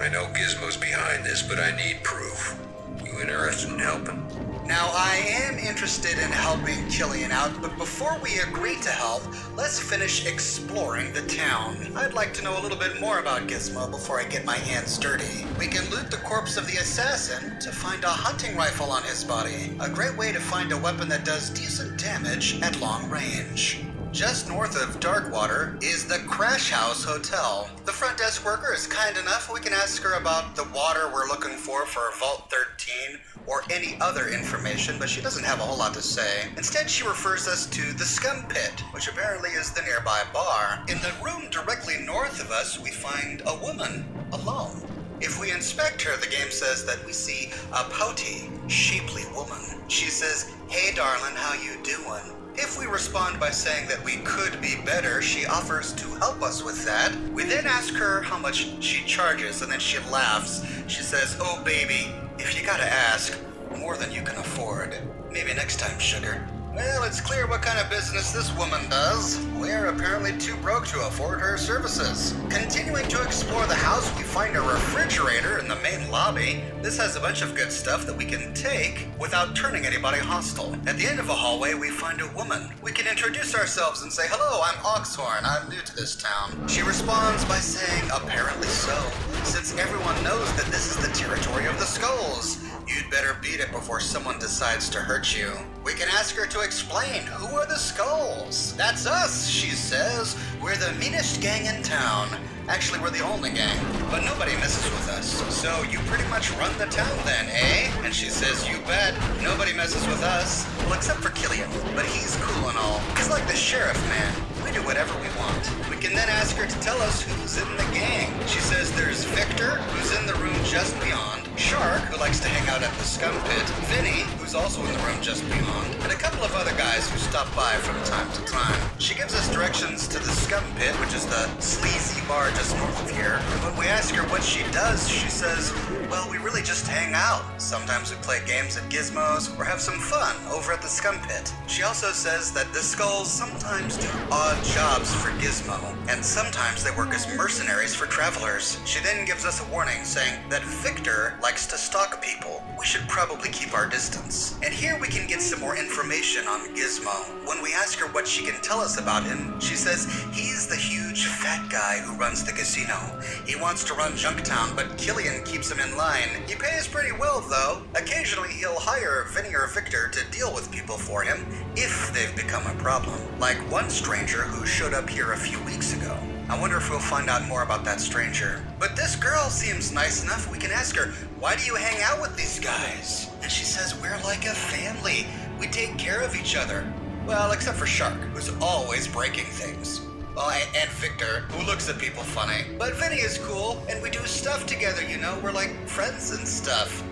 I know Gizmo's behind this, but I need proof. You interested in helping? Now, I am interested in helping Killian out, but before we agree to help, let's finish exploring the town. I'd like to know a little bit more about Gizmo before I get my hands dirty. We can loot the corpse of the assassin to find a hunting rifle on his body. A great way to find a weapon that does decent damage at long range. Just north of Darkwater is the Crash House Hotel. The front desk worker is kind enough. We can ask her about the water we're looking for Vault 13 or any other information, but she doesn't have a whole lot to say. Instead, she refers us to the Scum Pit, which apparently is the nearby bar. In the room directly north of us, we find a woman alone. If we inspect her, the game says that we see a pouty, shapely woman. She says, "Hey darling, how you doing?" If we respond by saying that we could be better, she offers to help us with that. We then ask her how much she charges, and then she laughs. She says, "Oh baby, if you gotta ask, more than you can afford. Maybe next time, sugar." Well, it's clear what kind of business this woman does. We're apparently too broke to afford her services. Continuing to explore the house, we find a refrigerator in the main lobby. This has a bunch of good stuff that we can take without turning anybody hostile. At the end of a hallway, we find a woman. We can introduce ourselves and say, "Hello, I'm Oxhorn. I'm new to this town." She responds by saying, "Apparently so, since everyone knows that this is the territory of the Skulls. You'd better beat it before someone decides to hurt you." We can ask her to explain, "Who are the Skulls?" "That's us," she says. "We're the meanest gang in town. Actually, we're the only gang, but nobody messes with us. So you pretty much run the town then, eh?" And she says, "You bet. Nobody messes with us." Well, except for Killian, but he's cool and all. He's like the sheriff, man. We do whatever we want. We can then ask her to tell us who's in the gang. She says there's Victor, who's in the room just beyond, Shark, who likes to hang out at the Scum Pit, Vinny, who's also in the room just beyond, and a couple of other guys who stop by from time to time. She gives us directions to the Scum Pit, which is the sleazy bar just north of here. And when we ask her what she does, she says, "Well, we really just hang out. Sometimes we play games at Gizmo's or have some fun over at the Scum Pit." She also says that the Skulls sometimes do odd jobs for Gizmo, and sometimes they work as mercenaries for travelers. She then gives us a warning saying that Victor likes to stalk people. We should probably keep our distance. And here we can get some more information on Gizmo. When we ask her what she can tell us about him, she says he's the huge fat guy who runs the casino. He wants to run Junktown, but Killian keeps him in line. He pays pretty well, though. Occasionally he'll hire Vinny or Victor to deal with people for him if they've become a problem. Like one stranger who showed up here a few weeks ago. I wonder if we'll find out more about that stranger. But this girl seems nice enough. We can ask her, "Why do you hang out with these guys?" And she says, "We're like a family. We take care of each other." Well, except for Shark, who's always breaking things. Well, and Victor, who looks at people funny. But Vinny is cool, and we do stuff together, you know? We're like friends and stuff.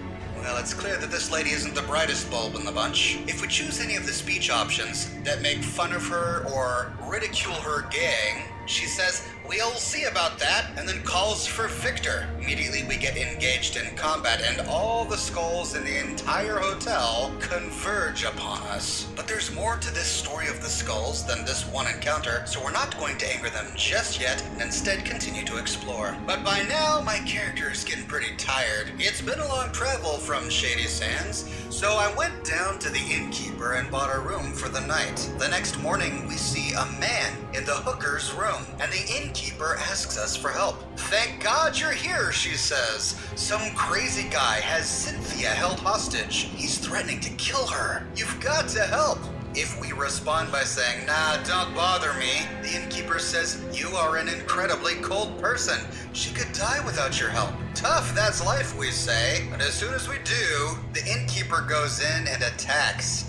Well, it's clear that this lady isn't the brightest bulb in the bunch. If we choose any of the speech options that make fun of her or ridicule her gang, she says, We'll see about that, and then calls for Victor. Immediately we get engaged in combat, and all the skulls in the entire hotel converge upon us. But there's more to this story of the skulls than this one encounter, so we're not going to anger them just yet, and instead continue to explore. But by now, my character is getting pretty tired. It's been a long travel from Shady Sands, so I went down to the innkeeper and bought a room for the night. The next morning, we see a man in the hooker's room, and the innkeeper asks us for help. "Thank God you're here," she says. "Some crazy guy has Cynthia held hostage. He's threatening to kill her. You've got to help." If we respond by saying, "Nah, don't bother me," the innkeeper says, "You are an incredibly cold person. She could die without your help." Tough, that's life, we say. But as soon as we do, the innkeeper goes in and attacks.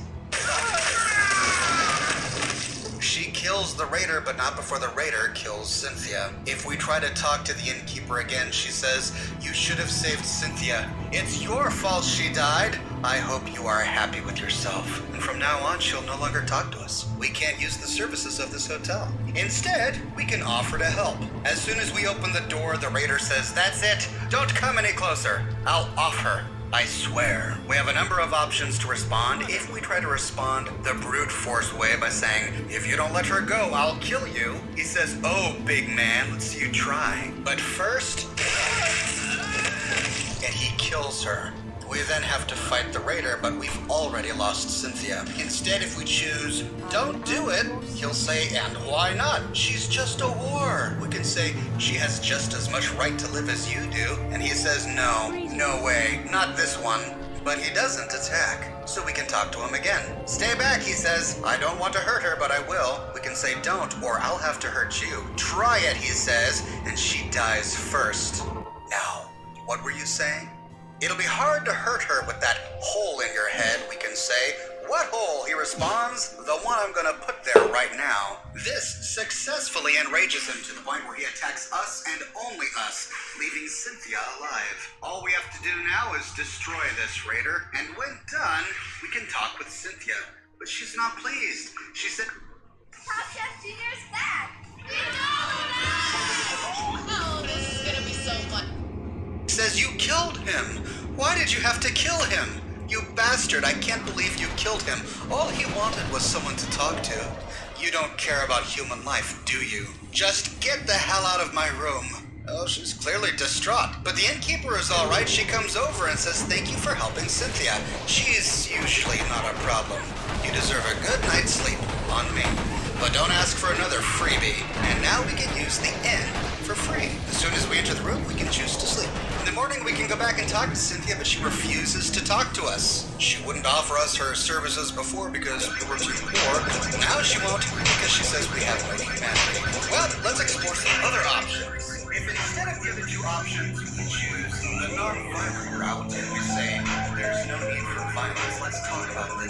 She kills the raider, but not before the raider kills Cynthia. If we try to talk to the innkeeper again, she says, "You should have saved Cynthia. It's your fault she died. I hope you are happy with yourself." And from now on, she'll no longer talk to us. We can't use the services of this hotel. Instead, we can offer to help. As soon as we open the door, the raider says, "That's it. Don't come any closer. I'll off her. I swear." We have a number of options to respond. If we try to respond the brute force way by saying, "If you don't let her go, I'll kill you," he says, "Oh, big man, let's see you try. But first," and he kills her. We then have to fight the raider, but we've already lost Cynthia. Instead, if we choose, "Don't do it," he'll say, "And why not? She's just a whore." We can say, "She has just as much right to live as you do." And he says, "No, no way, not this one." But he doesn't attack, so we can talk to him again. "Stay back," he says. "I don't want to hurt her, but I will." We can say, "Don't, or I'll have to hurt you." "Try it," he says, and she dies first. Now, what were you saying? "It'll be hard to hurt her with that hole in your head," we can say. "What hole?" he responds. "The one I'm gonna put there right now." This successfully enrages him to the point where he attacks us and only us, leaving Cynthia alive. All we have to do now is destroy this raider, and when done, we can talk with Cynthia. But she's not pleased. She said, Top Chef Junior's back! Oh, this is gonna be so fun. says, "You killed him. Why did you have to kill him? You bastard, I can't believe you killed him. All he wanted was someone to talk to. You don't care about human life, do you? Just get the hell out of my room." Oh, she's clearly distraught. But the innkeeper is all right. She comes over and says, "Thank you for helping Cynthia. She's usually not a problem. You deserve a good night's sleep on me. But don't ask for another freebie." And now we can use the inn for free. As soon as we enter the room, we can choose to sleep. In the morning, we can go back and talk to Cynthia, but she refuses to talk to us. She wouldn't offer us her services before because we were too poor. Now she won't because she says we have no humanity. Well, let's explore some other options. If instead of the other two options, we choose the non-violent route and we say, "There's no need for violence, let's talk about it."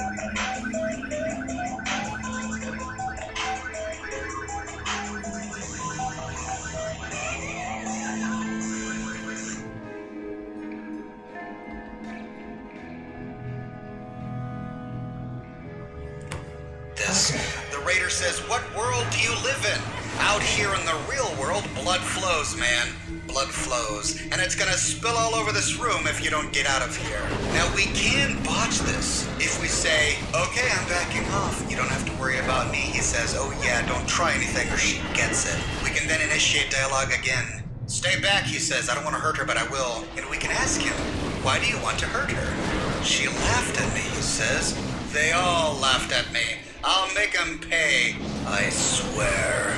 The raider says, "What world do you live in?" "Out here in the real world, blood flows, man. Blood flows. And it's gonna spill all over this room if you don't get out of here." Now, we can botch this. If we say, "Okay, I'm backing off. You don't have to worry about me," he says, "Oh yeah, don't try anything or she gets it." We can then initiate dialogue again. "Stay back," he says. "I don't want to hurt her, but I will." And we can ask him, "Why do you want to hurt her?" "She laughed at me," he says. "They all laughed at me. I'll make them pay. I swear."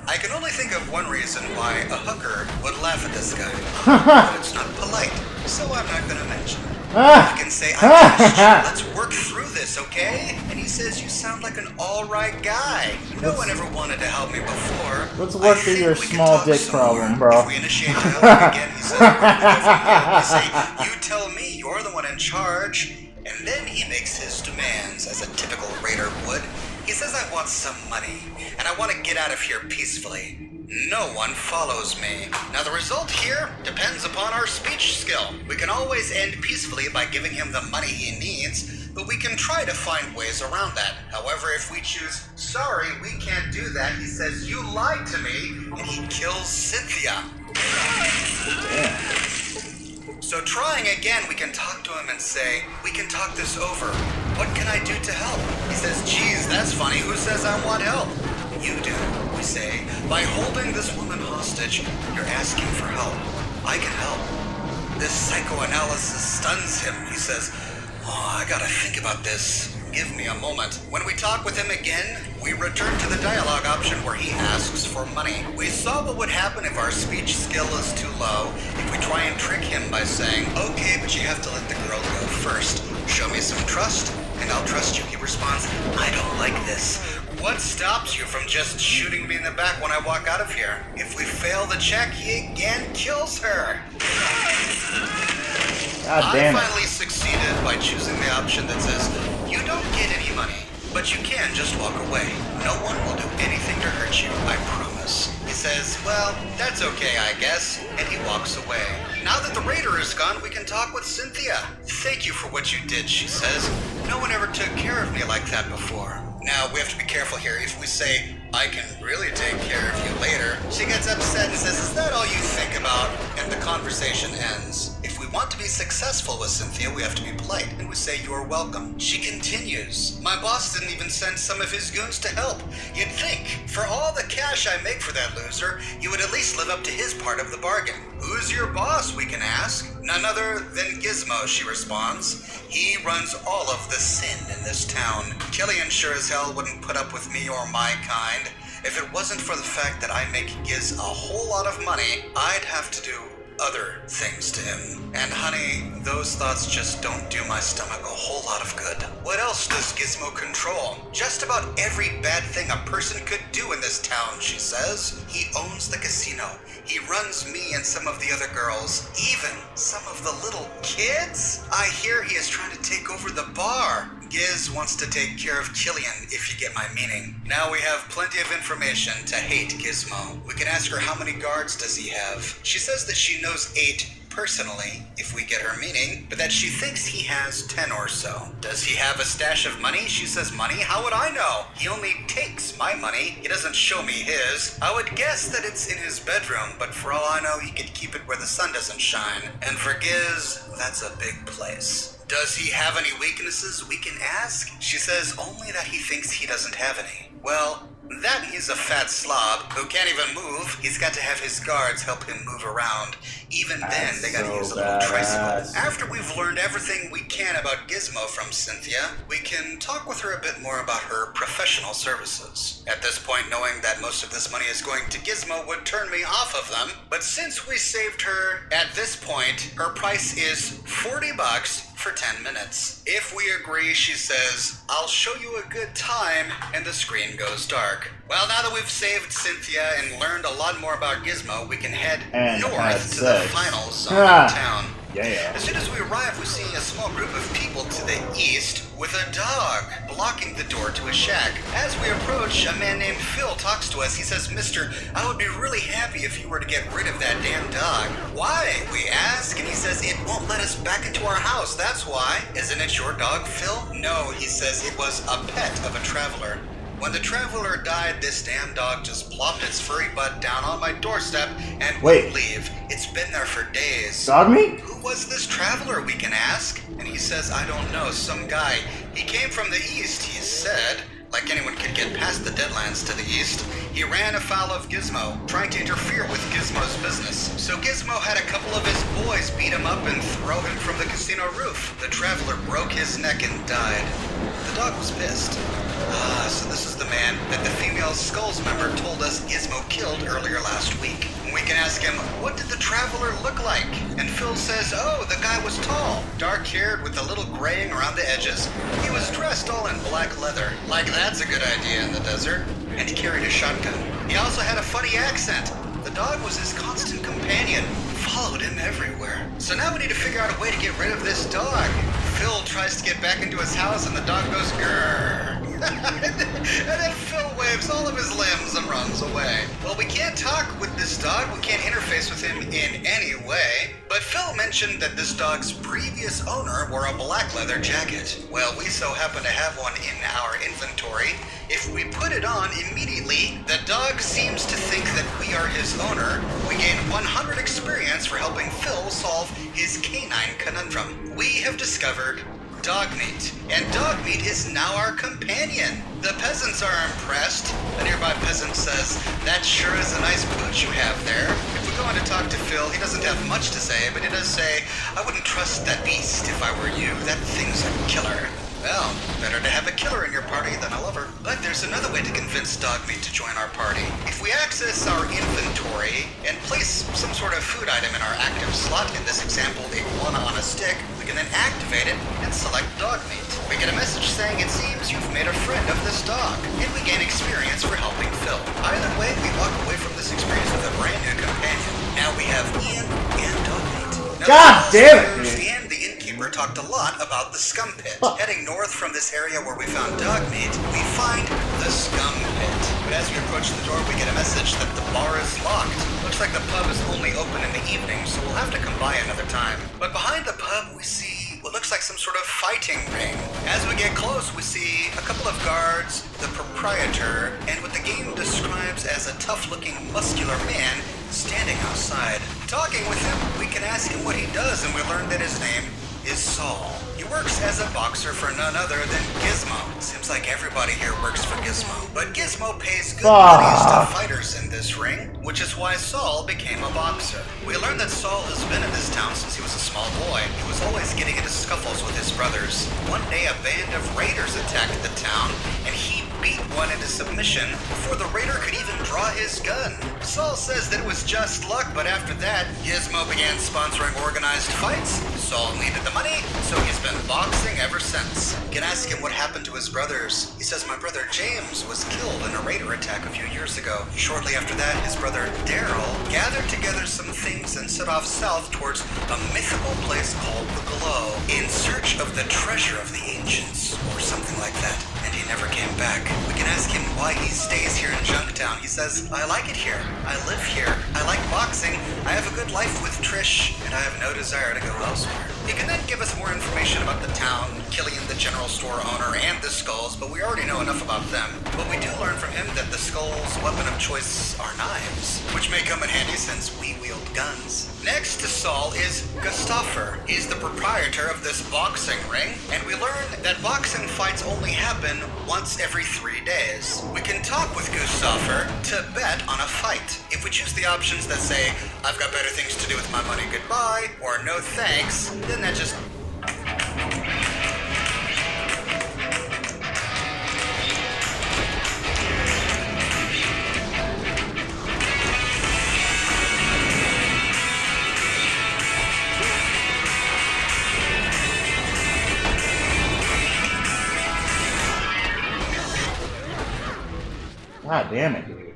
I can only think of one reason why a hooker would laugh at this guy. But it's not polite, so I'm not going to mention it. You can say, "I trust you. Let's work through this, okay?" And he says, "You sound like an alright guy. No one ever wanted to help me before." Let's work through your small dick problem, bro. If we initiate dialogue again, he says, "Where do we go from here?" We say, "You tell me. You're the one in charge." And then he makes his demands, as a typical raider would. He says, "I want some money, and I want to get out of here peacefully. No one follows me." Now, the result here depends upon our speech skill. We can always end peacefully by giving him the money he needs, but we can try to find ways around that. However, if we choose, sorry, we can't do that, he says, you lied to me, and he kills Cynthia. So trying again, we can talk to him and say, we can talk this over. What can I do to help? He says, geez, that's funny. Who says I want help? You do, we say. By holding this woman hostage, you're asking for help. I can help. This psychoanalysis stuns him. He says, oh, I gotta think about this. Give me a moment. When we talk with him again, we return to the dialogue option where he asks for money. We saw what would happen if our speech skill is too low, if we try and trick him by saying, okay, but you have to let the girl go first. Show me some trust, and I'll trust you. He responds, I don't like this. What stops you from just shooting me in the back when I walk out of here? If we fail the check, he again kills her. God damn it. I finally succeeded by choosing the option that says, you don't get any money, but you can just walk away. No one will do anything to hurt you, I promise. He says, well, that's okay, I guess, and he walks away. Now that the raider is gone, we can talk with Cynthia. Thank you for what you did, she says. No one ever took care of me like that before. Now, we have to be careful here. If we say, I can really take care of you later, she gets upset and says, is that all you think about? And the conversation ends. If we want to be successful with Cynthia, we have to be polite, and we say, you're welcome. She continues, my boss didn't even send some of his goons to help. You'd think, for all the cash I make for that loser, you would at least live up to his part of the bargain. Who's your boss, we can ask? None other than Gizmo, she responds. He runs all of the sin in this town. Killian sure as hell wouldn't put up with me or my kind. If it wasn't for the fact that I make Giz a whole lot of money, I'd have to do other things to him. And honey, those thoughts just don't do my stomach a whole lot of good. What else does Gizmo control? Just about every bad thing a person could do in this town, she says. He owns the casino. He runs me and some of the other girls, even some of the little kids. I hear he is trying to take over the bar. Giz wants to take care of Killian, if you get my meaning. Now we have plenty of information to hate Gizmo. We can ask her how many guards does he have. She says that she knows 8 personally, if we get her meaning, but that she thinks he has 10 or so. Does he have a stash of money? She says, money? How would I know? He only takes my money. He doesn't show me his. I would guess that it's in his bedroom, but for all I know, he could keep it where the sun doesn't shine. And for Giz, that's a big place. Does he have any weaknesses we can ask? She says only that he thinks he doesn't have any. Well, that he's a fat slob who can't even move. He's got to have his guards help him move around. Even then, they gotta use a little tricycle. After we've learned everything we can about Gizmo from Cynthia, we can talk with her a bit more about her professional services. At this point, knowing that most of this money is going to Gizmo would turn me off of them. But since we saved her at this point, her price is $40 for 10 minutes. If we agree, she says, I'll show you a good time, and the screen goes dark. Well, now that we've saved Cynthia and learned a lot more about Gizmo, we can head north to the final zone of town. Yeah. As soon as we arrive, we see a small group of people to the east with a dog blocking the door to a shack. As we approach, a man named Phil talks to us. He says, Mister, I would be really happy if you were to get rid of that damn dog. Why? We ask, and he says, it won't let us back into our house, that's why. Isn't it your dog, Phil? No, he says it was a pet of a traveler. When the traveler died, this damn dog just plopped its furry butt down on my doorstep and wouldn't leave. It's been there for days. Dog meat? Who was this traveler, we can ask? And he says, I don't know, some guy. He came from the east, he said. Like anyone could get past the Deadlands to the east. He ran afoul of Gizmo, trying to interfere with Gizmo's business. So Gizmo had a couple of his boys beat him up and throw him from the casino roof. The traveler broke his neck and died. The dog was pissed. So this is the man that the female Skulls member told us Gizmo killed earlier last week. We can ask him, what did the traveler look like? And Phil says, oh, the guy was tall, dark-haired with a little graying around the edges. He was dressed all in black leather. Like that's a good idea in the desert. And he carried a shotgun. He also had a funny accent. The dog was his constant companion, followed him everywhere. So now we need to figure out a way to get rid of this dog. Phil tries to get back into his house and the dog goes grrr. And then Phil waves all of his limbs and runs away. Well, we can't talk with this dog. We can't interface with him in any way. But Phil mentioned that this dog's previous owner wore a black leather jacket. Well, we so happen to have one in our inventory. If we put it on immediately, the dog seems to think that we are his owner. We gain 100 experience for helping Phil solve his canine conundrum. We have discovered dog meat, and dog meat is now our companion. The peasants are impressed. A nearby peasant says, "That sure is a nice pooch you have there." If we go on to talk to Phil, he doesn't have much to say, but he does say, "I wouldn't trust that beast if I were you. That thing's a killer." Well, better to have a killer in your party than a lover. But there's another way to convince dog meat to join our party. If we access our inventory and place some sort of food item in our active slot, in this example, a iguana on a stick, we can then activate it and select dog meat. We get a message saying it seems you've made a friend of this dog, and we gain experience for helping Phil. Either way, we walk away from this experience with a brand new companion. Now we have Ian and dog meat. God damn it, dude. And the innkeeper talked a lot about the scum pit. Heading north from this area where we found dog meat, we find the scum pit. But as we approach the door, we get a message that the bar is locked. Looks like the pub is only open in the evening, so we'll have to come by another time. But behind the pub, we see what looks like some sort of fighting ring. As we get close, we see a couple of guards, the proprietor, and what the game describes as a tough-looking, muscular man standing outside. Talking with him, we can ask him what he does, and we learn that his name is Saul. He works as a boxer for none other than Gizmo. Seems like everybody here works for Gizmo. But Gizmo pays good monies to fighters in this ring, which is why Saul became a boxer. We learn that Saul has been in this town since he was a small boy. He was always getting into scuffles with his brothers. One day, a band of raiders attacked the town, and he beat one into submission before the raider could even draw his gun. Saul says that it was just luck, but after that, Gizmo began sponsoring organized fights. Saul needed the money, so he's been boxing ever since. You can ask him what happened to his brothers. He says, "My brother James was killed in a raider attack a few years ago." Shortly after that, his brother Daryl gathered together some things and set off south towards a mythical place called the Glow, in search of the treasure of the ancients, or something like that, and he never came back. We can ask him why he stays here in Junktown. He says, "I like it here. I live here. I like boxing. I have a good life with Trish, and I have no desire to go elsewhere." He can then give us more information about the town, Killian the general store owner, and the Skulls, but we already know enough about them. But we do learn from him that the Skulls' weapon of choice are knives, which may come in handy since we wield guns. Next to Saul is Gustaffer. He's the proprietor of this boxing ring, and we learn that boxing fights only happen once every 3 days. We can talk with Gustaffer to bet on a fight. If we choose the options that say, "I've got better things to do with my money, goodbye," or "No thanks," then that just... God damn it, dude.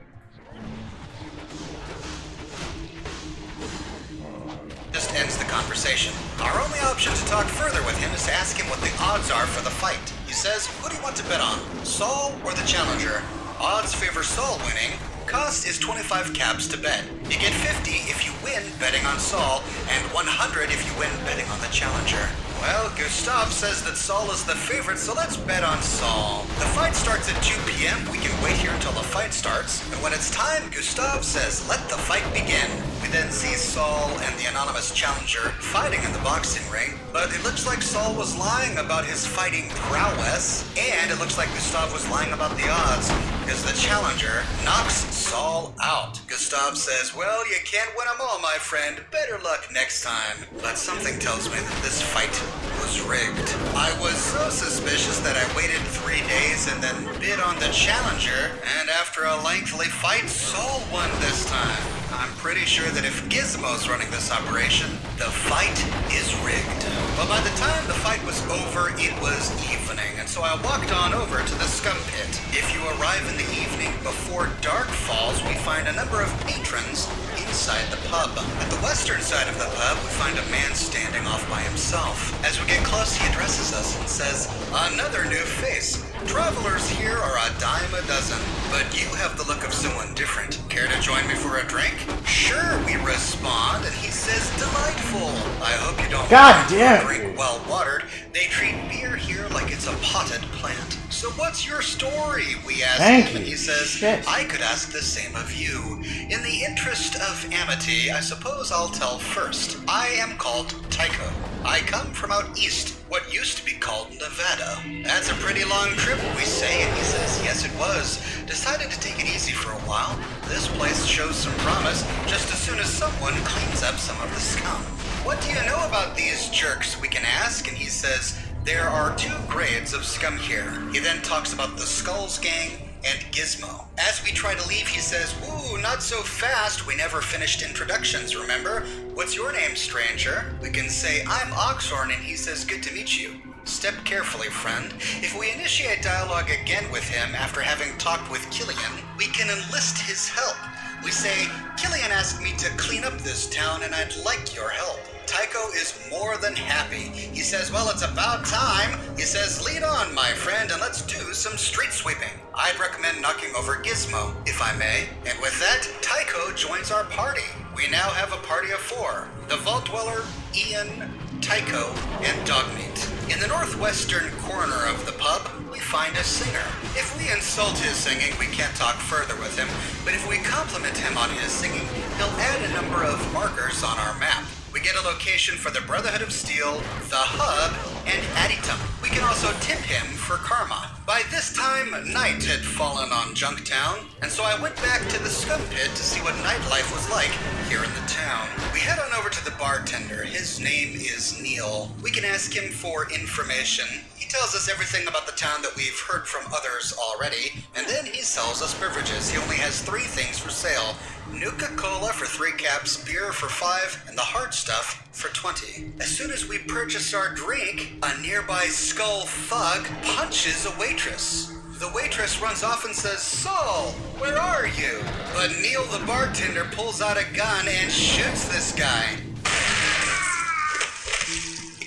Just ends the conversation. Our only option to talk further with him is to ask him what the odds are for the fight. He says, "Who do you want to bet on, Saul or the challenger?" Odds favor Saul winning. Cost is 25 caps to bet. You get 50 if you win betting on Saul, and 100 if you win betting on the challenger. Well, Gustav says that Saul is the favorite, so let's bet on Saul. The fight starts at 2 p.m. We can wait here until the fight starts. And when it's time, Gustav says, "Let the fight begin." We then see Saul and the anonymous challenger fighting in the boxing ring. But it looks like Saul was lying about his fighting prowess, and it looks like Gustav was lying about the odds, because the challenger knocks Saul out. Gustav says, "Well, you can't win them all, my friend. Better luck next time." But something tells me that this fight was rigged. I was so suspicious that I waited 3 days and then bid on the challenger, and after a lengthy fight, Saul won this time. I'm pretty sure that if Gizmo's running this operation, the fight is rigged. But by the time the fight was over, it was evening, and so I walked on over to the scum pit. If you arrive in the evening before dark falls, we find a number of patrons inside the pub. At the western side of the pub, we find a man standing off by himself. As we get close, he addresses us and says, "Another new face. Travelers here are a dime a dozen, but you have the look of someone different. Care to join me for a drink?" "Sure," we respond, and he says, "Delightful. I hope you don't God damn. drink well watered. They treat beer here like it's a potted plant. So what's your story?" We ask him, and he says, "I could ask the same of you. In the interest of amity, I suppose I'll tell first. I am called Tycho. I come from out east, what used to be called Nevada." "That's a pretty long trip," we say, and he says, "Yes, it was. Decided to take it easy for a while. This place shows some promise, just as soon as someone cleans up some of the scum." "What do you know about these jerks?" we can ask, and he says, "There are 2 grades of scum here." He then talks about the Skulls Gang and Gizmo. As we try to leave, he says, "Ooh, not so fast. We never finished introductions, remember? What's your name, stranger?" We can say, "I'm Oxhorn," and he says, "Good to meet you. Step carefully, friend." If we initiate dialogue again with him after having talked with Killian, we can enlist his help. We say, "Killian asked me to clean up this town, and I'd like your help." Tycho is more than happy. He says, "Well, it's about time." He says, "Lead on, my friend, and let's do some street sweeping. I'd recommend knocking over Gizmo, if I may." And with that, Tycho joins our party. We now have a party of 4. The Vault Dweller, Ian, Tycho, and Dogmeat. In the northwestern corner of the pub, we find a singer. If we insult his singing, we can't talk further with him, but if we compliment him on his singing, he'll add a number of markers on our map. We get a location for the Brotherhood of Steel, the Hub, and Aditum. We can also tip him for karma. By this time, night had fallen on Junktown, and so I went back to the scum pit to see what nightlife was like here in the town. We head on over to the bartender. His name is Neil. We can ask him for information. He tells us everything about the town that we've heard from others already, and then he sells us beverages. He only has 3 things for sale: Nuka-Cola for 3 caps, beer for 5, and the hard stuff for 20. As soon as we purchase our drink, a nearby skull thug punches a waitress. The waitress runs off and says, "Saul, where are you?" But Neil the bartender pulls out a gun and shoots this guy.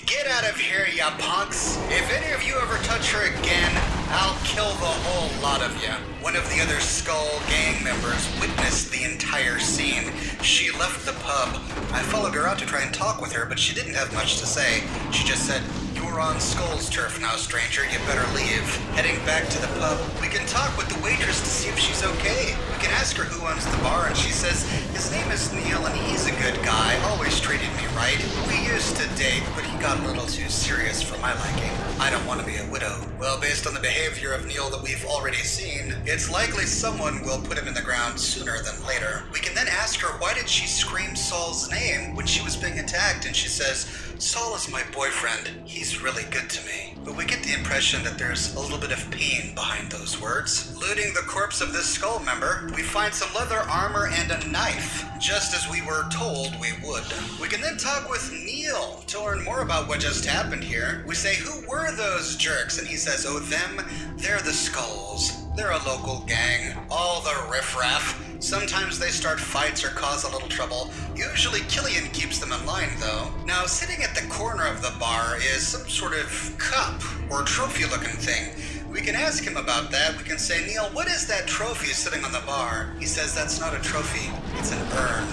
"Get out of here, ya punks. If any of you ever touch her again, I'll kill the whole lot of you." One of the other Skull Gang members witnessed the entire scene. She left the pub. I followed her out to try and talk with her, but she didn't have much to say. She just said, "You're on Skull's turf now, stranger. You better leave." Heading back to the pub, we can talk with the waitress to see if she's okay. We can ask her who owns the bar, and she says, "His name is Neil, and he's a good guy. Always treated me right. We used to date, but he got a little too serious for my liking. I don't want to be a widow." Well, based on the behavior of Neil that we've already seen, it's likely someone will put him in the ground sooner than later. We can then ask her why did she scream Saul's name when she was being attacked, and she says, "Saul is my boyfriend. He's really good to me." But we get the impression that there's a little bit of pain behind those words. Looting the corpse of this skull member, we find some leather armor and a knife, just as we were told we would. We can then talk with Neil to learn more about what just happened here. We say, "Who were those jerks?" And he says, "Oh, them? They're the Skulls. They're a local gang. All the riffraff. Sometimes they start fights or cause a little trouble. Usually Killian keeps them in line, though." Now, sitting at the corner of the bar is some sort of cup or trophy-looking thing. We can ask him about that. We can say, "Neil, what is that trophy sitting on the bar?" He says, "That's not a trophy. It's an urn.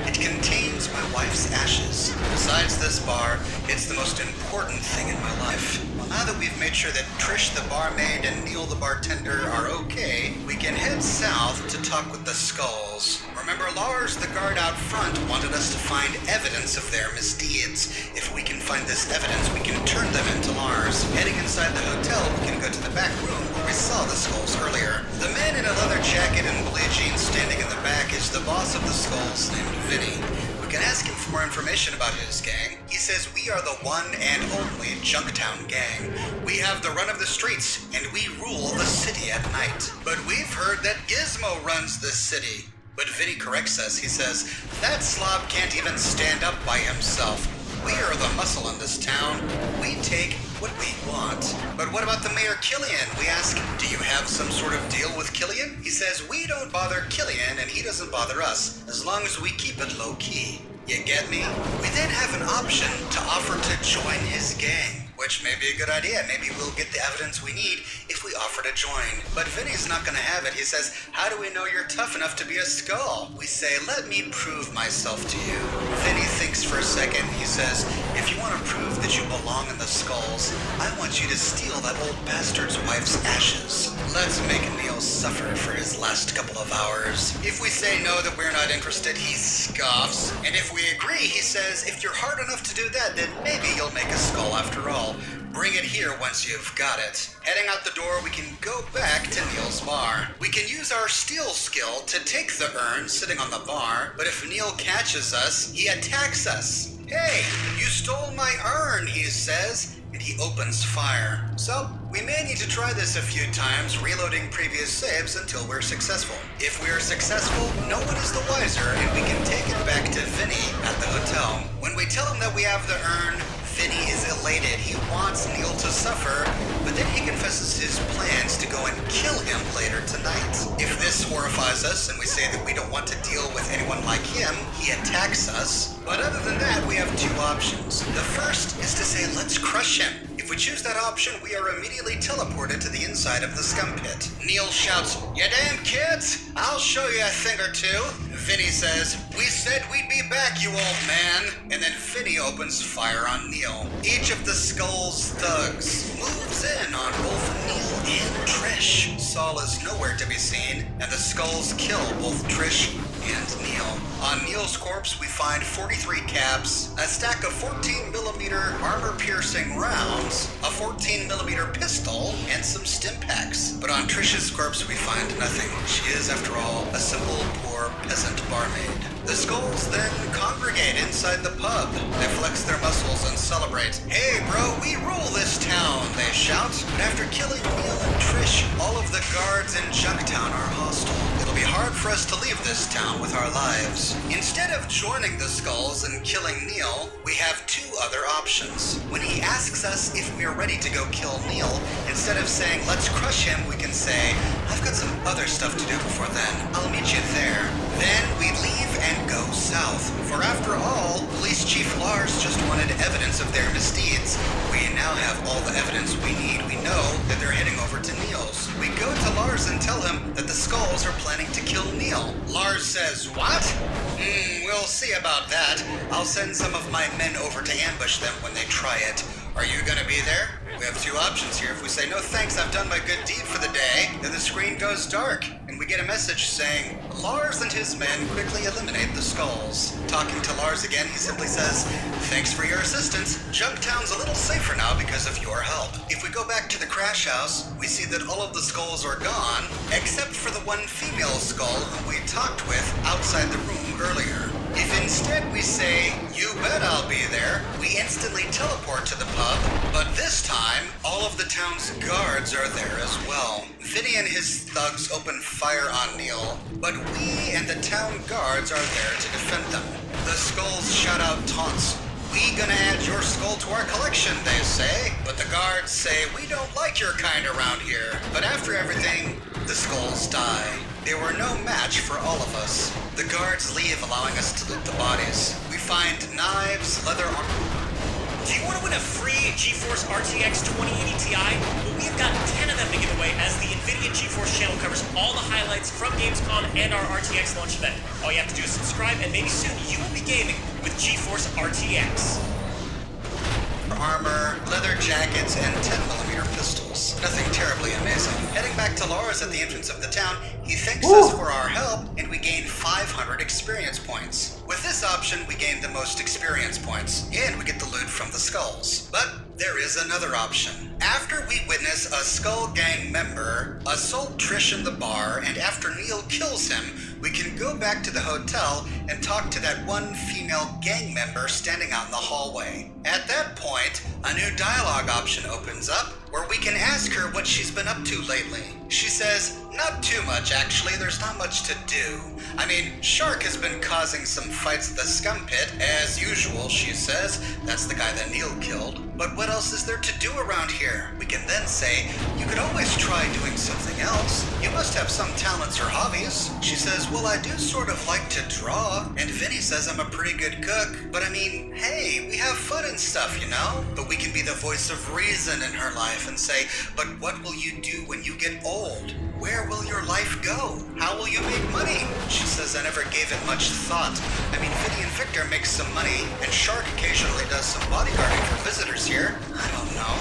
It contains my wife's ashes. Besides this bar, it's the most important thing in my life." Well, now that we've made sure that Trish the barmaid and Neil the bartender are okay, we can head south to talk with the Skulls. Remember, Lars, the guard out front, wanted us to find evidence of their misdeeds. If we can find this evidence, we can turn them into Lars. Heading inside the hotel, we can go to the back room where we saw the Skulls earlier. The man in a leather jacket and blue jeans standing in the back is the boss of the Skulls named Vinny. We can ask him for more information about his gang. He says, "We are the one and only Junktown gang. We have the run of the streets, and we rule the city at night. But we've heard that Gizmo runs this city." But Vinny corrects us. He says, "That slob can't even stand up by himself. We are the muscle in this town. We take what we want. But what about the Mayor Killian? We ask, do you have some sort of deal with Killian? He says, we don't bother Killian and he doesn't bother us, as long as we keep it low-key. You get me? We then have an option to offer to join his gang, which may be a good idea. Maybe we'll get the evidence we need if we offer to join. But Vinny's not gonna have it. He says, how do we know you're tough enough to be a skull? We say, let me prove myself to you. Vinny thinks for a second. He says, if you want to prove that you belong in the skulls, I want you to steal that old bastard's wife's ashes. Let's make Neil suffer for his last couple of hours. If we say no, that we're not interested, he scoffs. And if we agree, he says, if you're hard enough to do that, then maybe you'll make a skull after all. Bring it here once you've got it. Heading out the door, we can go back to Neil's bar. We can use our steal skill to take the urn sitting on the bar, but if Neil catches us, he attacks us. Hey, you stole my urn, he says, and he opens fire. So, we may need to try this a few times, reloading previous saves until we're successful. If we are successful, no one is the wiser, and we can take it back to Vinny at the hotel. When we tell him that we have the urn, Vinny is elated. He wants Neil to suffer, but then he confesses his plans to go and kill him later tonight. If this horrifies us and we say that we don't want to deal with anyone like him, he attacks us. But other than that, we have two options. The first is to say, let's crush him. If we choose that option, we are immediately teleported to the inside of the scum pit. Neil shouts, "You damn kids! I'll show you a thing or two." Vinny says, "We said we'd be back, you old man." And then Vinny opens fire on Neil. Each of the Skull's thugs moves in on both Neil and Trish. Saul is nowhere to be seen, and the Skulls kill both Trish and Neil. On Neil's corpse, we find 43 caps, a stack of 14mm armor-piercing rounds, a 14mm pistol, and some stim packs. But on Trish's corpse, we find nothing. She is, after all, a simple, poor peasant barmaid. The Skulls then congregate inside the pub. They flex their muscles and celebrate. "Hey, bro, we rule this town," they shout. But after killing Neil and Trish, all of the guards in Junktown are hostile. It'll be hard for us to leave this town with our lives. Instead of joining the Skulls and killing Neil, we have two other options. When he asks us if we are ready to go kill Neil, instead of saying, "Let's crush him," we can say, "I've got some other stuff to do before then. I'll meet you there." Then we leave and go south. For after all, Police Chief Lars just wanted evidence of their misdeeds. We now have all the evidence we need. We know that they're heading over to Neil's. We go to Lars and tell him that the Skulls are planning to kill Neil. Lars says, "What? We'll see about that. I'll send some of my men over to ambush them when they try it. Are you gonna be there?" We have two options here. If we say, "No thanks, I've done my good deed for the day," then the screen goes dark, and we get a message saying, "Lars and his men quickly eliminate the Skulls." Talking to Lars again, he simply says, "Thanks for your assistance. Junktown's a little safer now because of your help." If we go back to the crash house, we see that all of the Skulls are gone, except for the one female Skull whom we talked with outside the room earlier. If instead we say, "You bet I'll be there," we instantly teleport to the pub, but this time, all of the town's guards are there as well. Vinny and his thugs open fire on Neil, but we and the town guards are there to defend them. The Skulls shout out taunts. "We gonna add your skull to our collection," they say, but the guards say, "We don't like your kind around here." But after everything, the Skulls die. They were no match for all of us. The guards leave, allowing us to loot the bodies. We find knives, leather armor. Do you want to win a free GeForce RTX 2080 Ti? Well, we have got 10 of them to give away, as the NVIDIA GeForce channel covers all the highlights from Gamescom and our RTX launch event. All you have to do is subscribe, and maybe soon you will be gaming with GeForce RTX. Armor, leather jackets, and 10mm pistols. Nothing terribly amazing. Heading back to Lars at the entrance of the town, he thanks us for our help, and we gain 500 experience points. With this option, we gain the most experience points, and we get the loot from the Skulls. But there is another option. After we witness a Skull Gang member assault Trish in the bar, and after Neil kills him, we can go back to the hotel and talk to that one female gang member standing out in the hallway. At that point, a new dialogue option opens up where we can ask her what she's been up to lately. She says, Not too much, actually. There's not much to do. I mean, Shark has been causing some fights at the scum pit, as usual, she says. That's the guy that Neil killed. But what else is there to do around here? We can then say, you could always try doing something else. You must have some talents or hobbies. She says, well, I do sort of like to draw. And Vinny says I'm a pretty good cook. But I mean, hey, we have fun and stuff, you know? But we can be the voice of reason in her life and say, but what will you do when you get old? Where will your life go? How will you make money? She says I never gave it much thought. I mean, Vinny and Victor make some money, and Shark occasionally does some bodyguarding for visitors here. I don't know.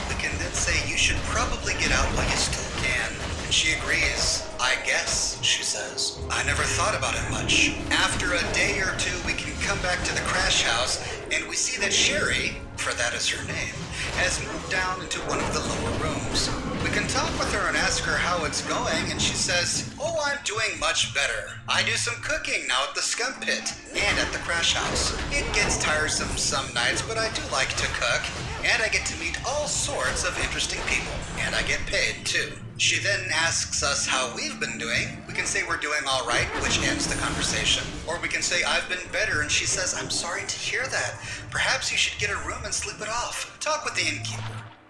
We can then say you should probably get out while you still can. And she agrees. I guess, she says. I never thought about it much. After a day or two, we can come back to the crash house, and we see that Sherry, for that is her name, has moved down into one of the lower rooms. We can talk with her and ask her how it's going, and she says, oh, I'm doing much better. I do some cooking now at the scum pit and at the crash house. It gets tiresome some nights, but I do like to cook, and I get to meet all sorts of interesting people, and I get paid too. She then asks us how we've been doing. We can say we're doing all right, which ends the conversation. Or we can say I've been better, and she says, I'm sorry to hear that. Perhaps you should get a room and sleep it off. Talk with the innkeeper.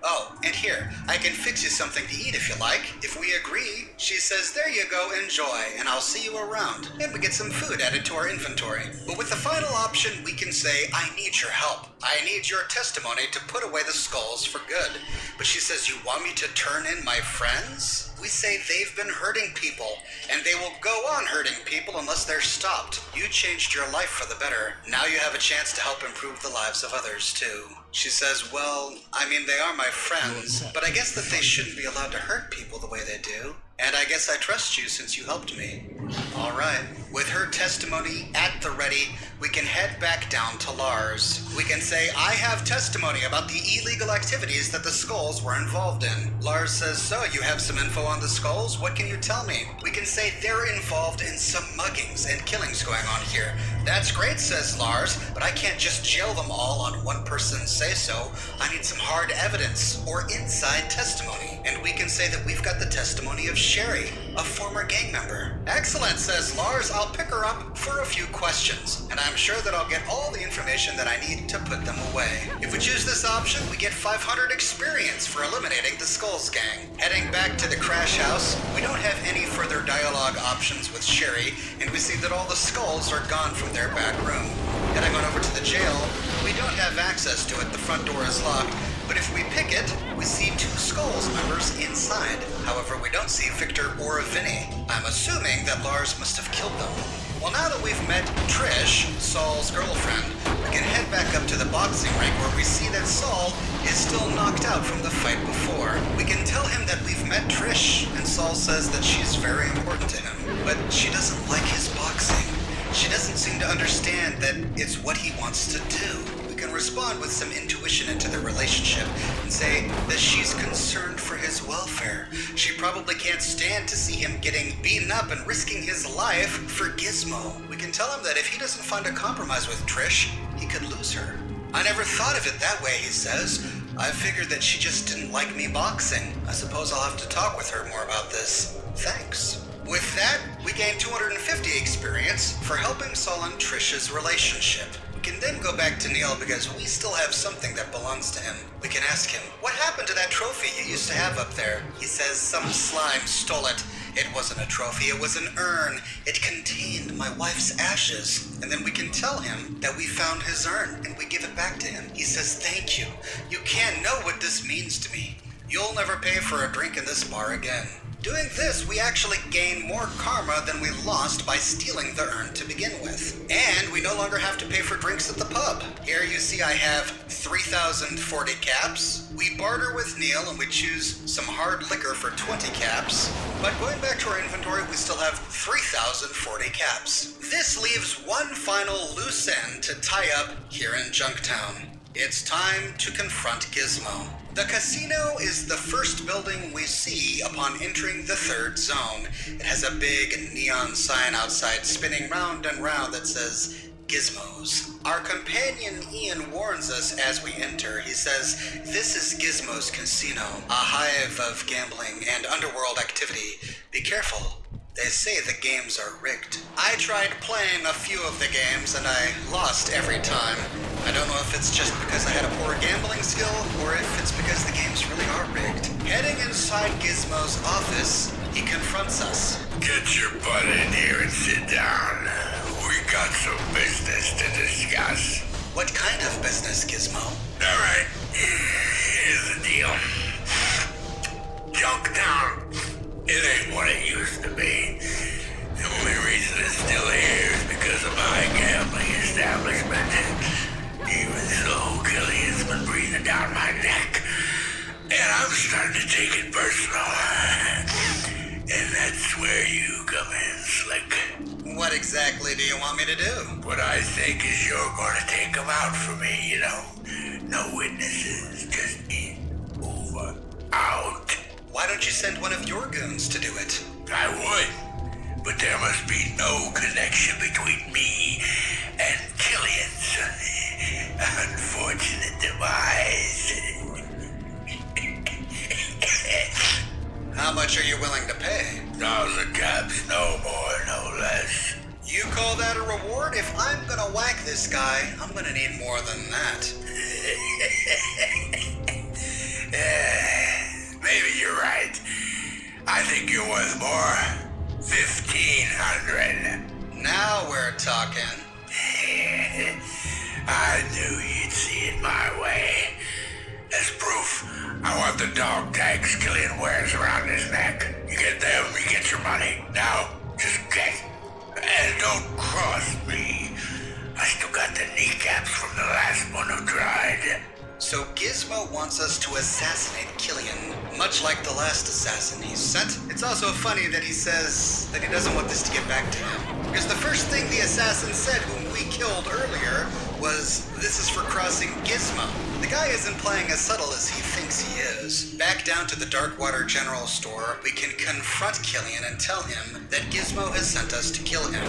Oh, and here, I can fix you something to eat if you like. If we agree, she says, there you go, enjoy, and I'll see you around. And we get some food added to our inventory. But with the final option, we can say, I need your help. I need your testimony to put away the skulls for good. But she says, you want me to turn in my friends? We say they've been hurting people, and they will go on hurting people unless they're stopped. You changed your life for the better. Now you have a chance to help improve the lives of others, too. She says, well, I mean, they are my friends, but I guess that they shouldn't be allowed to hurt people the way they do. And I guess I trust you since you helped me. All right. With her testimony at the ready, we can head back down to Lars. We can say, I have testimony about the illegal activities that the Skulls were involved in. Lars says, so you have some info on the Skulls? What can you tell me? We can say they're involved in some muggings and killings going on here. That's great, says Lars, but I can't just jail them all on one person's say-so. I need some hard evidence or inside testimony. And we can say that we've got the testimony of Sherry, a former gang member. Excellent, says Lars. I'll pick her up for a few questions, and I'm sure that I'll get all the information that I need to put them away. If we choose this option, we get 500 experience for eliminating the Skulls gang. Heading back to the crash house, we don't have any further dialogue options with Sherry, and we see that all the Skulls are gone from their back room. Heading on over to the jail, we don't have access to it. The front door is locked. But if we pick it, we see 2 Skulls members inside. However, we don't see Victor or Vinny. I'm assuming that Lars must have killed them. Well, now that we've met Trish, Saul's girlfriend, we can head back up to the boxing ring where we see that Saul is still knocked out from the fight before. We can tell him that we've met Trish, and Saul says that she's very important to him. But she doesn't like his boxing. She doesn't seem to understand that it's what he wants to do. Can respond with some intuition into their relationship and say that she's concerned for his welfare. She probably can't stand to see him getting beaten up and risking his life for Gizmo. We can tell him that if he doesn't find a compromise with Trish, he could lose her. I never thought of it that way, he says. I figured that she just didn't like me boxing. I suppose I'll have to talk with her more about this. Thanks. With that, we gain 250 experience for helping Saul and Trish's relationship. We can then go back to Neil because we still have something that belongs to him. We can ask him, what happened to that trophy you used to have up there? He says some slime stole it. It wasn't a trophy, it was an urn. It contained my wife's ashes. And then we can tell him that we found his urn and we give it back to him. He says, thank you. You can't know what this means to me. You'll never pay for a drink in this bar again. Doing this, we actually gain more karma than we lost by stealing the urn to begin with. And we no longer have to pay for drinks at the pub. Here you see I have 3,040 caps. We barter with Neil and we choose some hard liquor for 20 caps. But going back to our inventory, we still have 3,040 caps. This leaves one final loose end to tie up here in Junktown. It's time to confront Gizmo. The casino is the first building we see upon entering the 3rd zone. It has a big neon sign outside spinning round and round that says, gizmos. Our companion Ian warns us as we enter. He says, "This is Gizmo's casino, a hive of gambling and underworld activity. Be careful. They say the games are rigged." I tried playing a few of the games and I lost every time. I don't know if it's just because I had a poor gambling skill or if it's because the games really are rigged. Heading inside Gizmo's office, he confronts us. Get your butt in here and sit down. We got some business to discuss. What kind of business, Gizmo? Alright, here's the deal. Junktown, it ain't what it used to be. The only reason it's still here is because of my gambling establishment. Even so, Killian's been breathing down my neck. And I'm starting to take it personal. And that's where you come in, Slick. What exactly do you want me to do? What I think is you're going to take them out for me, you know? No witnesses, just in, over, out. Why don't you send one of your goons to do it? I would, but there must be no connection between me and Killian's unfortunate demise. How much are you willing to pay? 1,000 caps, no more, no less. You call that a reward? If I'm gonna whack this guy, I'm gonna need more than that. Maybe you're right. I think you're worth more. 1,500. Now we're talking. I knew you'd see it my way. As proof, I want the dog tags Killian wears around his neck. You get them, you get your money. Now, just get. And don't cross me. I still got the kneecaps from the last one who tried. So Gizmo wants us to assassinate Killian, much like the last assassin he sent. It's also funny that he says that he doesn't want this to get back to him. Because the first thing the assassin said whom we killed earlier was, "This is for crossing Gizmo." The guy isn't playing as subtle as he thinks he is. Back down to the Darkwater General Store, we can confront Killian and tell him that Gizmo has sent us to kill him.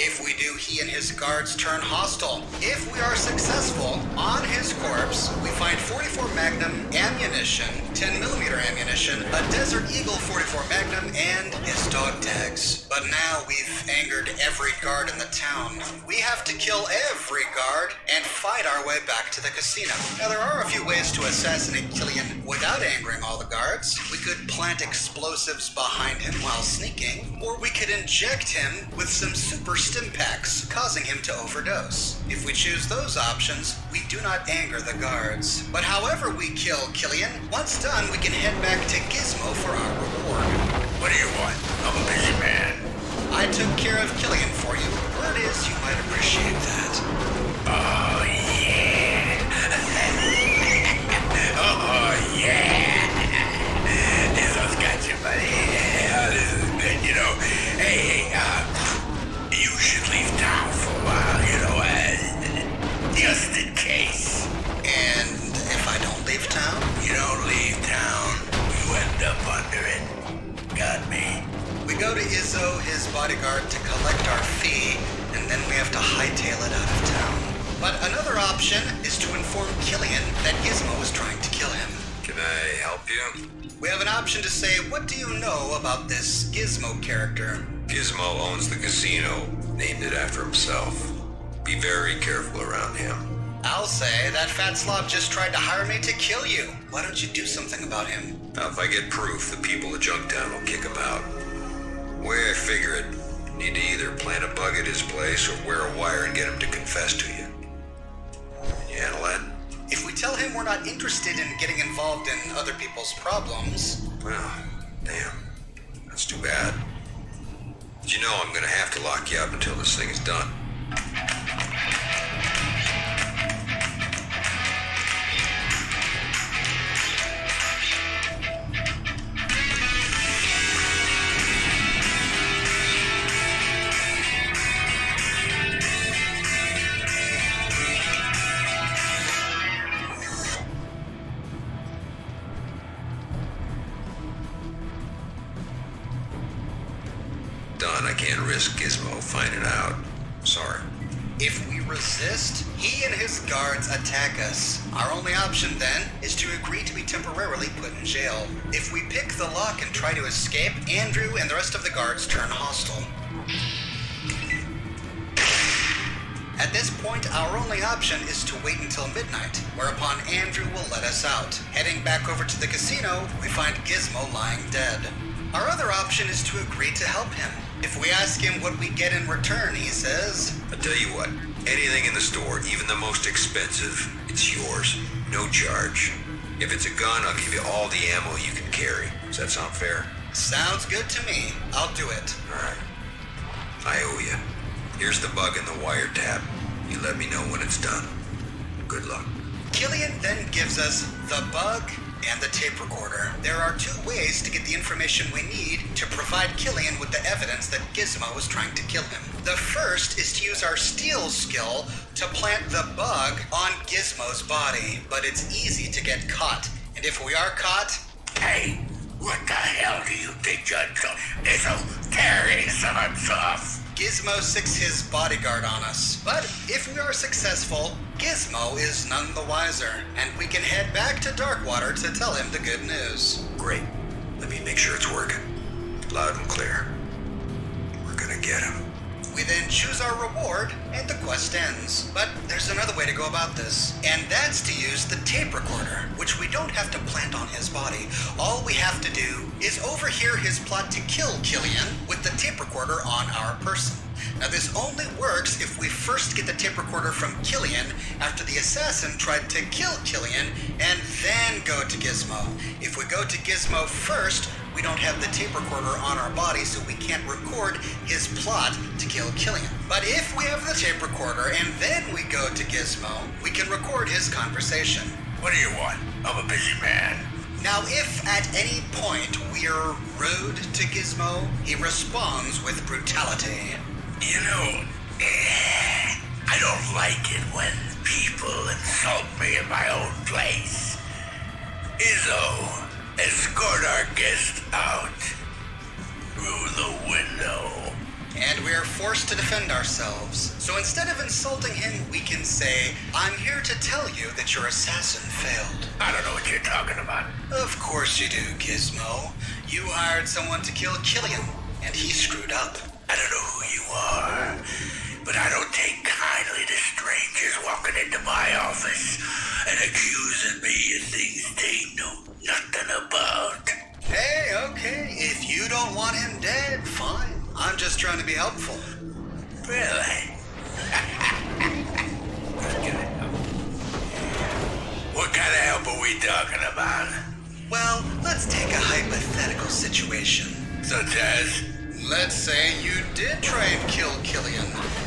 If we do, he and his guards turn hostile. If we are successful, on his corpse, we find 44 Magnum ammunition, 10mm ammunition, a Desert Eagle 44 Magnum, and his dog tags. But now we've angered every guard in the town. We have to kill every guard and fight our way back to the casino. Now, there are a few ways to assassinate Killian without angering all the guards. We could plant explosives behind him while sneaking, or we could inject him with some super stim packs, causing him to overdose. If we choose those options, we do not anger the guards. But however we kill Killian, once done, we can head back to Gizmo for our reward. What do you want? I'm a busy man. I took care of Killian for you. Word is, you might appreciate that. Oh, yeah. Oh, yeah. This one's got you, buddy. Oh, this is good, you know. Hey, you should leave town for a while, you know, just in case. And if I don't leave town? You don't leave town, you end up under it. Got me? We go to Izzo, his bodyguard, to collect our fee, and then we have to hightail it out of town. But another option is to inform Killian that Gizmo is trying to kill him. Can I help you? We have an option to say, what do you know about this Gizmo character? Gizmo owns the casino, named it after himself. Be very careful around him. I'll say that fat slob just tried to hire me to kill you. Why don't you do something about him? Now, if I get proof, the people of Junktown will kick him out. The way I figure it, you need to either plant a bug at his place or wear a wire and get him to confess to you. Can you handle that? If we tell him we're not interested in getting involved in other people's problems... Well, damn. That's too bad. But you know I'm gonna have to lock you up until this thing is done. done, I can't risk Gizmo finding out. Sorry. If we resist, he and his guards attack us. Our only option then is to agree to be temporarily put in jail. If we pick the lock and try to escape, Andrew and the rest of the guards turn hostile. At this point, our only option is to wait until midnight, whereupon Andrew will let us out. Heading back over to the casino, we find Gizmo lying dead. Our other option is to agree to help him. If we ask him what we get in return, he says, I'll tell you what, anything in the store, even the most expensive, it's yours. No charge. If it's a gun, I'll give you all the ammo you can carry. Does that sound fair? Sounds good to me. I'll do it. Alright. I owe you. Here's the bug in the wiretap. You let me know when it's done. Good luck. Killian then gives us the bug and the tape recorder. There are two ways to get the information we need to provide Killian with the evidence that Gizmo was trying to kill him. The first is to use our steal skill to plant the bug on Gizmo's body, but it's easy to get caught. And if we are caught... Hey, what the hell do you think you're doing? This'll tear his arms off. Gizmo sicks his bodyguard on us. But if we are successful, Gizmo is none the wiser, and we can head back to Darkwater to tell him the good news. Great. Let me make sure it's working. Loud and clear. We're gonna get him. We then choose our reward, and the quest ends. But there's another way to go about this, and that's to use the tape recorder, which we don't have to plant on his body. All we have to do is overhear his plot to kill Killian with the tape recorder on our person. Now this only works if we first get the tape recorder from Killian after the assassin tried to kill Killian, and then go to Gizmo. If we go to Gizmo first, we don't have the tape recorder on our body, so we can't record his plot to kill Killian. But if we have the tape recorder and then we go to Gizmo, we can record his conversation. What do you want? I'm a busy man. Now, if at any point we're rude to Gizmo, he responds with brutality. You know, I don't like it when people insult me in my own place. Izzo, escort our guest out through the window. And we're forced to defend ourselves. So instead of insulting him, we can say, I'm here to tell you that your assassin failed. I don't know what you're talking about. Of course you do, Gizmo. You hired someone to kill Killian, and he screwed up. I don't know who you are, but I don't take kindly to strangers walking into my office and accusing me of things they know nothing about. Hey, okay, if you don't want him dead, fine. I'm just trying to be helpful. Really? What kind of help are we talking about? Well, let's take a hypothetical situation. Such as? Let's say you did try and kill Killian,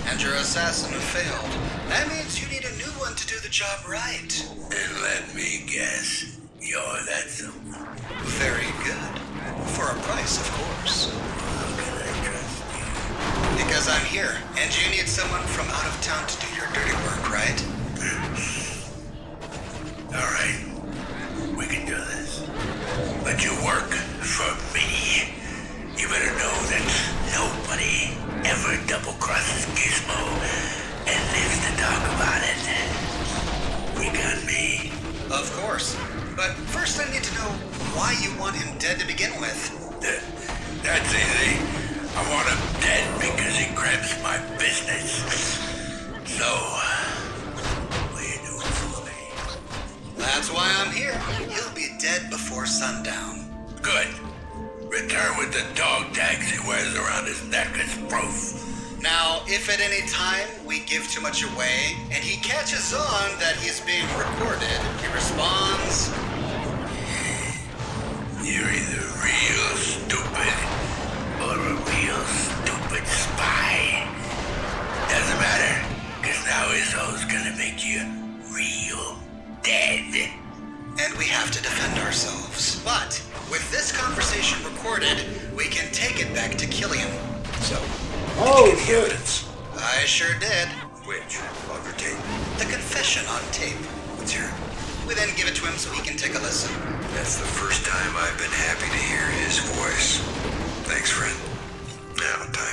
and your assassin failed. That means you need a new one to do the job right. And let me guess, you're that someone. Very good. For a price, of course. How can I trust you? Because I'm here, and you need someone from out of town to do your dirty work, right? Alright, we can do this. But you work for me. You better know that nobody ever double-crosses Gizmo and lives to talk about it. You got me? Of course. But first I need to know why you want him dead to begin with. That's easy. I want him dead because he grabs my business. So, what are you doing for me? That's why I'm here. He'll be dead before sundown. Good. Return with the dog tags he wears around his neck as proof. Now, if at any time we give too much away, and he catches on that he's being recorded, he responds, You're either real stupid or a real stupid spy. Doesn't matter, because now Izzo's gonna make you real dead. And we have to defend ourselves. But with this conversation recorded, we can take it back to Killian. So, Oh, did you get the evidence? I sure did. Which? Bug or tape? The confession on tape. Let's hear it. We then give it to him so he can take a listen. That's the first time I've been happy to hear his voice. Thanks, friend. Now, time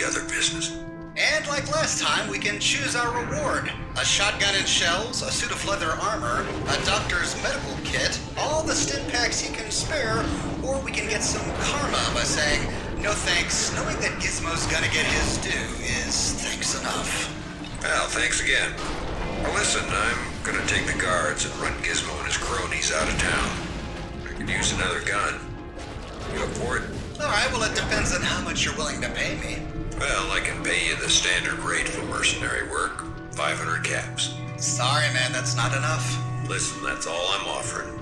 other business. And like last time, we can choose our reward. A shotgun and shells, a suit of leather armor, a doctor's medical kit, all the stim packs you can spare, or we can get some karma by saying, no thanks, knowing that Gizmo's gonna get his due is thanks enough. Well, thanks again. Well, listen, I'm gonna take the guards and run Gizmo and his cronies out of town. I could use another gun. You up for it? Alright, well it depends on how much you're willing to pay me. Well, I can pay you the standard rate for mercenary work, 500 caps. Sorry, man, that's not enough. Listen, that's all I'm offering.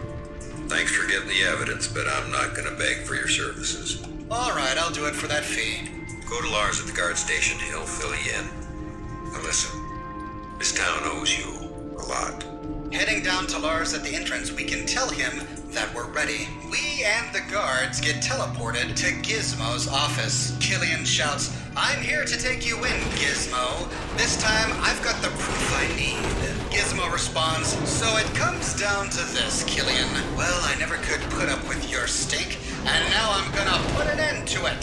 Thanks for getting the evidence, but I'm not gonna beg for your services. Alright, I'll do it for that fee. Go to Lars at the guard station. He'll fill you in. Now listen, this town owes you a lot. Heading down to Lars at the entrance, we can tell him that we're ready. We and the guards get teleported to Gizmo's office. Killian shouts, I'm here to take you in, Gizmo. This time, I've got the proof I need. Gizmo responds, so it comes down to this, Killian. Well, I never could put up with your stink, and now I'm gonna put an end to it.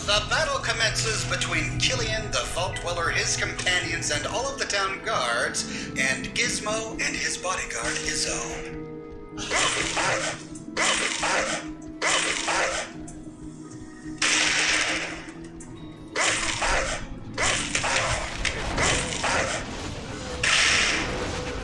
The battle commences between Killian, the Vault Dweller, his companions, and all of the town guards, and Gizmo and his bodyguard, Izzo.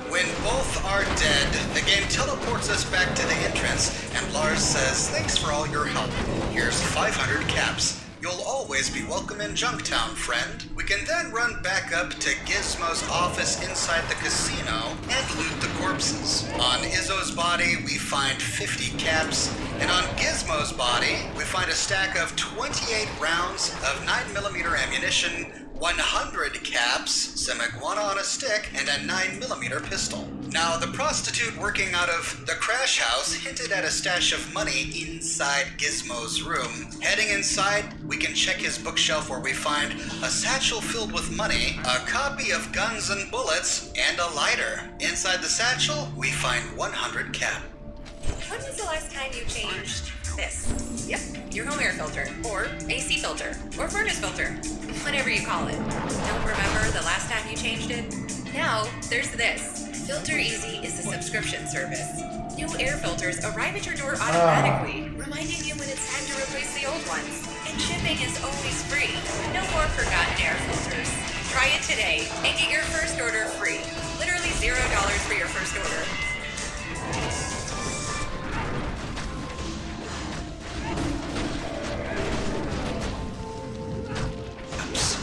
When both are dead, the game teleports us back to the entrance, and Lars says, thanks for all your help. Here's 500 caps. You'll always be welcome in Junktown, friend. We can then run back up to Gizmo's office inside the casino and loot the corpses. On Izzo's body, we find 50 caps, and on Gizmo's body, we find a stack of 28 rounds of 9mm ammunition, 100 caps, some iguana on a stick, and a 9mm pistol. Now, the prostitute working out of the crash house hinted at a stash of money inside Gizmo's room. Heading inside, we can check his bookshelf where we find a satchel filled with money, a copy of Guns and Bullets, and a lighter. Inside the satchel, we find 100 cap. When was the last time you changed this? Yep, your home air filter, or AC filter, or furnace filter, whatever you call it. Don't remember the last time you changed it? Now, there's this. Filter Easy is a subscription service. New air filters arrive at your door automatically, reminding you when it's time to replace the old ones. And shipping is always free. No more forgotten air filters. Try it today and get your first order free. Literally $0 for your first order.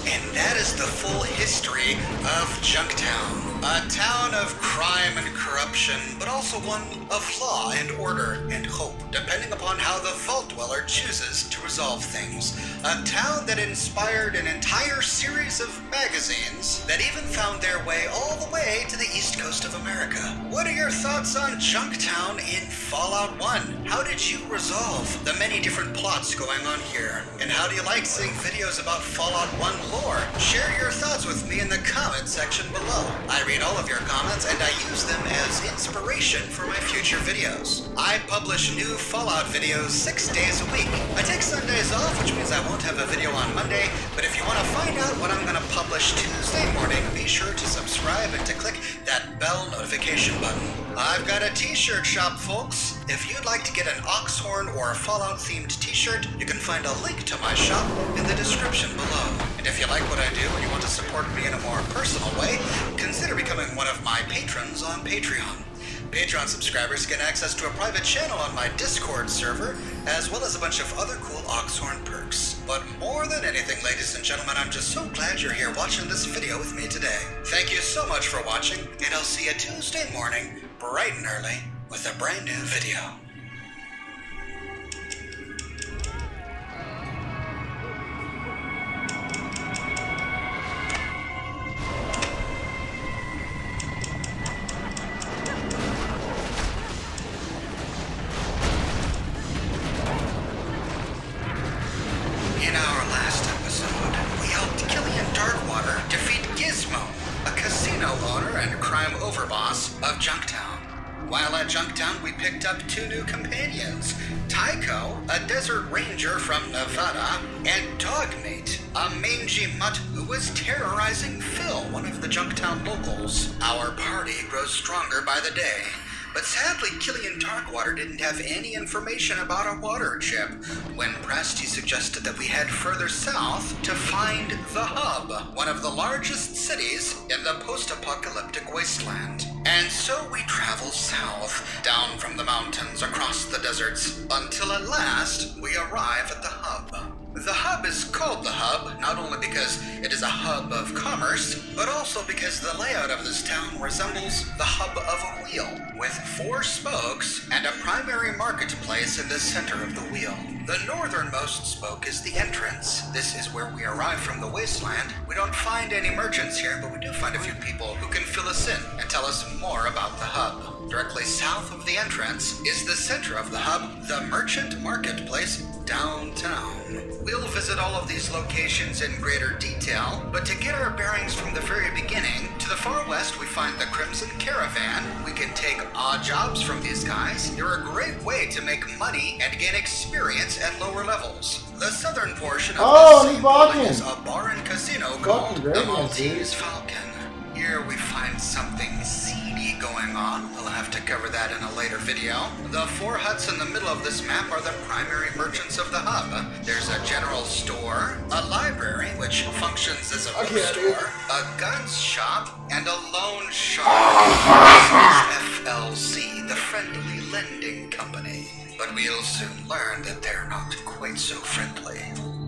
And that is the full history of Junktown. A town of crime and corruption, but also one of law and order and hope, depending upon how the Vault Dweller chooses to resolve things. A town that inspired an entire series of magazines that even found their way all the way to the east coast of America. What are your thoughts on Junktown in Fallout 1? How did you resolve the many different plots going on here? And how do you like seeing videos about Fallout 1 lore? Share your thoughts with me in the comment section below. I read all of your comments and I use them as inspiration for my future videos. I publish new Fallout videos 6 days a week. I take Sundays off, which means I won't have a video on Monday, but if you want to find out what I'm going to publish Tuesday morning, be sure to subscribe and to click that bell notification button. I've got a t-shirt shop, folks. If you'd like to get an Oxhorn or a Fallout themed t-shirt, you can find a link to my shop in the description below. And if you like what I do and you want to support me in a more personal way, consider becoming one of my patrons on Patreon. Patreon subscribers get access to a private channel on my Discord server, as well as a bunch of other cool Oxhorn perks. But more than anything, ladies and gentlemen, I'm just so glad you're here watching this video with me today. Thank you so much for watching, and I'll see you Tuesday morning, bright and early, with a brand new video. In our last episode, we helped Killian Darkwater defeat Gizmo, a casino owner and crime overboss of Junktown. While at Junktown, we picked up 2 new companions. Tycho, a desert ranger from Nevada, and Dogmate, a mangy mutt who was terrorizing Phil, one of the Junktown locals. Our party grows stronger by the day. But sadly, Killian Darkwater didn't have any information about a water chip. When pressed, he suggested that we head further south to find the Hub, one of the largest cities in the post-apocalyptic wasteland. And so we travel south, down from the mountains, across the deserts, until at last we arrive at the Hub. The Hub is called the Hub, not only because it is a hub of commerce, but also because the layout of this town resembles the hub of a wheel, with 4 spokes and a primary marketplace in the center of the wheel. The northernmost spoke is the entrance. This is where we arrive from the wasteland. We don't find any merchants here, but we do find a few people who can fill us in and tell us more about the Hub. Directly south of the entrance is the center of the Hub, the Merchant Marketplace, downtown. We'll visit all of these locations in greater detail, but to get our bearings from the very beginning, to the far west we find the Crimson Caravan. We can take odd jobs from these guys. They're a great way to make money and gain experience at lower levels. The southern portion of the same building is a bar and casino called the Maltese Falcon. Here we find something seedy going on. We'll have to cover that in a later video. The 4 huts in the middle of this map are the primary merchants of the Hub. There's a general store, a library, which functions as a bookstore, a guns shop, and a loan shark. This is FLC, the Friendly Lending Company. But we'll soon learn that they're not quite so friendly.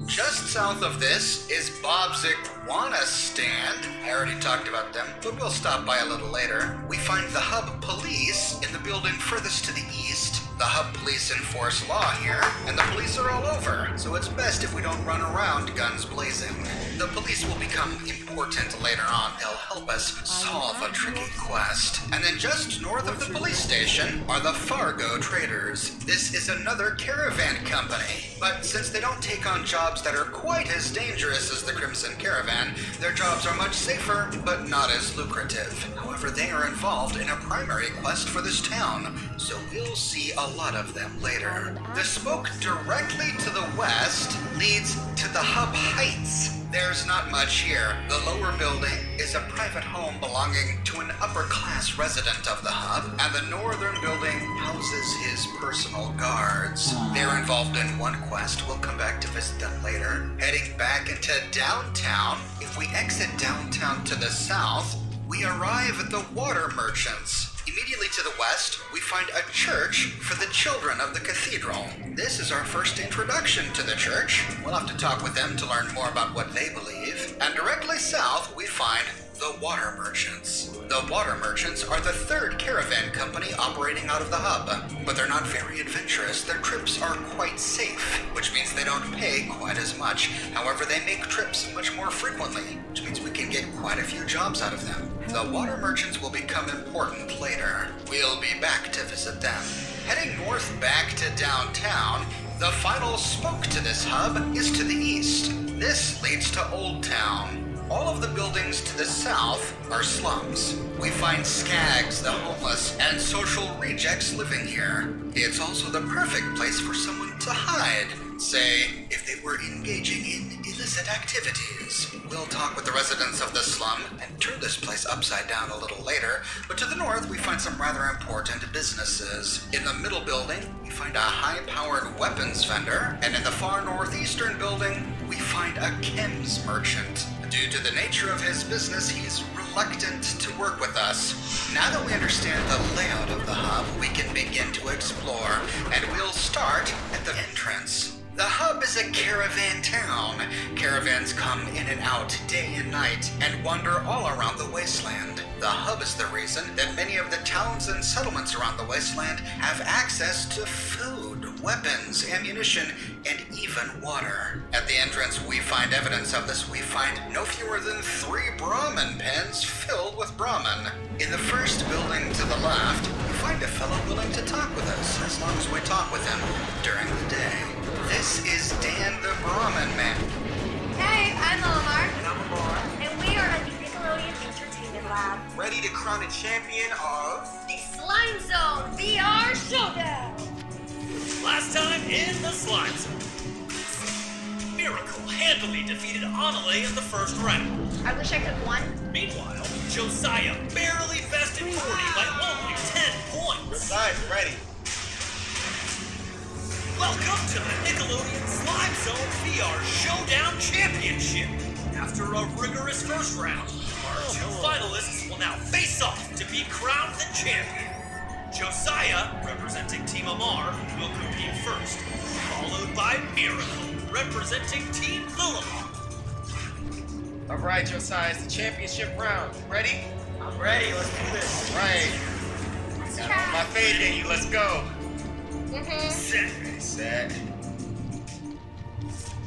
Just south of this is Bob's Iguana Stand. I already talked about them, but we'll stop by a little later. We find the Hub Police in the building furthest to the east. The Hub Police enforce law here, and the police are all over, so it's best if we don't run around guns blazing. The police will become important later on. They'll help us solve a tricky quest. And then just north of the police station are the Fargo Traders. This is another caravan company, but since they don't take on jobs that are quite as dangerous as the Crimson Caravan, their jobs are much safer, but not as lucrative. However, they are involved in a primary quest for this town, so we'll see a lot of them later. The spoke directly to the west leads to the Hub Heights. There's not much here. The lower building is a private home belonging to an upper-class resident of the Hub, and the northern building houses his personal guards. They're involved in one quest. We'll come back to visit them later. Heading back into downtown, if we exit downtown to the south, we arrive at the Water Merchants. Immediately to the west, we find a church for the children of the cathedral. This is our first introduction to the church. We'll have to talk with them to learn more about what they believe. And directly south, we find the Water Merchants. The Water Merchants are the 3rd caravan company operating out of the Hub, but they're not very adventurous. Their trips are quite safe, which means they don't pay quite as much. However, they make trips much more frequently, which means we can get quite a few jobs out of them. The Water Merchants will become important later. We'll be back to visit them. Heading north back to downtown, the final spoke to this hub is to the east. This leads to Old Town. All of the buildings to the south are slums. We find skags, the homeless, and social rejects living here. It's also the perfect place for someone to hide, say, if they were engaging in illicit activities. We'll talk with the residents of the slum and turn this place upside down a little later, but to the north we find some rather important businesses. In the middle building, we find a high-powered weapons vendor, and in the far northeastern building, we find a chems merchant. Due to the nature of his business, he's reluctant to work with us. Now that we understand the layout of the hub, we can begin to explore, and we'll start at the entrance. The hub is a caravan town. Caravans come in and out day and night and wander all around the wasteland. The hub is the reason that many of the towns and settlements around the wasteland have access to food, weapons, ammunition, and even water. At the entrance, we find evidence of this. We find no fewer than 3 Brahmin pens filled with Brahmin. In the first building to the left, we find a fellow willing to talk with us, as long as we talk with him during the day. This is Dan the Brahmin Man. Hey, I'm Omar. And I'm Amar. And we are at the Nickelodeon Entertainment Lab. Ready to crown a champion of the Slime Slime Zone VR Showdown! Last time in the Slime Zone, Miracle handily defeated Anale in the first round. I wish I could won. Meanwhile, Josiah barely bested 40 by only 10 points. Josiah's ready. Welcome to the Nickelodeon Slime Zone VR Showdown Championship. After a rigorous first round, our two finalists will now face off to be crowned the champion. Josiah, representing Team Amar, will compete first, followed by Miracle, representing Team Lulamar. Alright, Josiah, it's the championship round. Ready? I'm ready, let's do this. Right. Got all my faith in you, let's go. Set.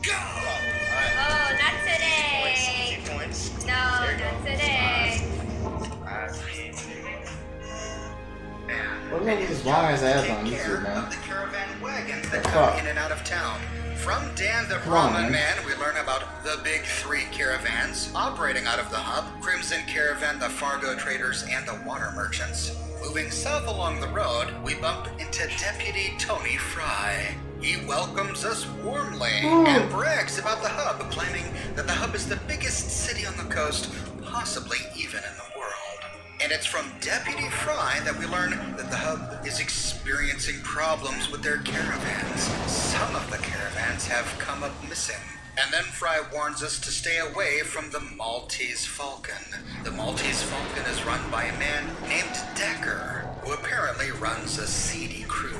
Go! Alright. Oh, not today. Keep points. No, not today. What are these long ass ads on YouTube, man? The caravan wagons that What's come up? in and out of town. From Dan the Come on, Brahmin man. Man, we learn about the big three caravans operating out of the hub: Crimson Caravan, the Fargo Traders, and the Water Merchants. Moving south along the road, we bump into Deputy Tony Fry. He welcomes us warmly and brags about the hub, claiming that the hub is the biggest city on the coast, possibly even in the world. And it's from Deputy Fry that we learn that the hub is experiencing problems with their caravans. Some of the caravans have come up missing. And then Fry warns us to stay away from the Maltese Falcon. The Maltese Falcon is run by a man named Decker, who apparently runs a seedy crew.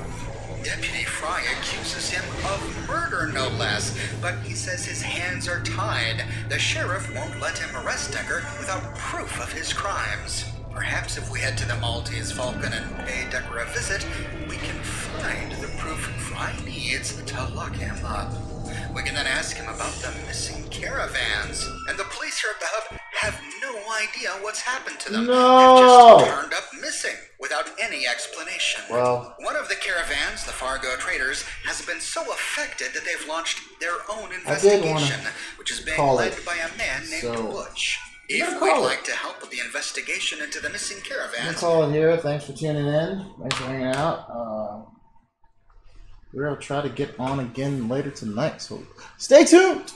Deputy Fry accuses him of murder, no less, but he says his hands are tied. The sheriff won't let him arrest Decker without proof of his crimes. Perhaps if we head to the Maltese Falcon and pay Decker a visit, we can find the proof Fry needs to lock him up. We can then ask him about the missing caravans. And the police here at the hub have no idea what's happened to them. No! They've just turned up missing without any explanation. Well, one of the caravans, the Fargo Traders, has been so affected that they've launched their own investigation, which is being led by a man named Butch. If we'd like to help with the investigation into the missing I'm caravans, gonna call it here. Thanks for tuning in. Thanks for hanging out. We're gonna try to get on again later tonight, so stay tuned.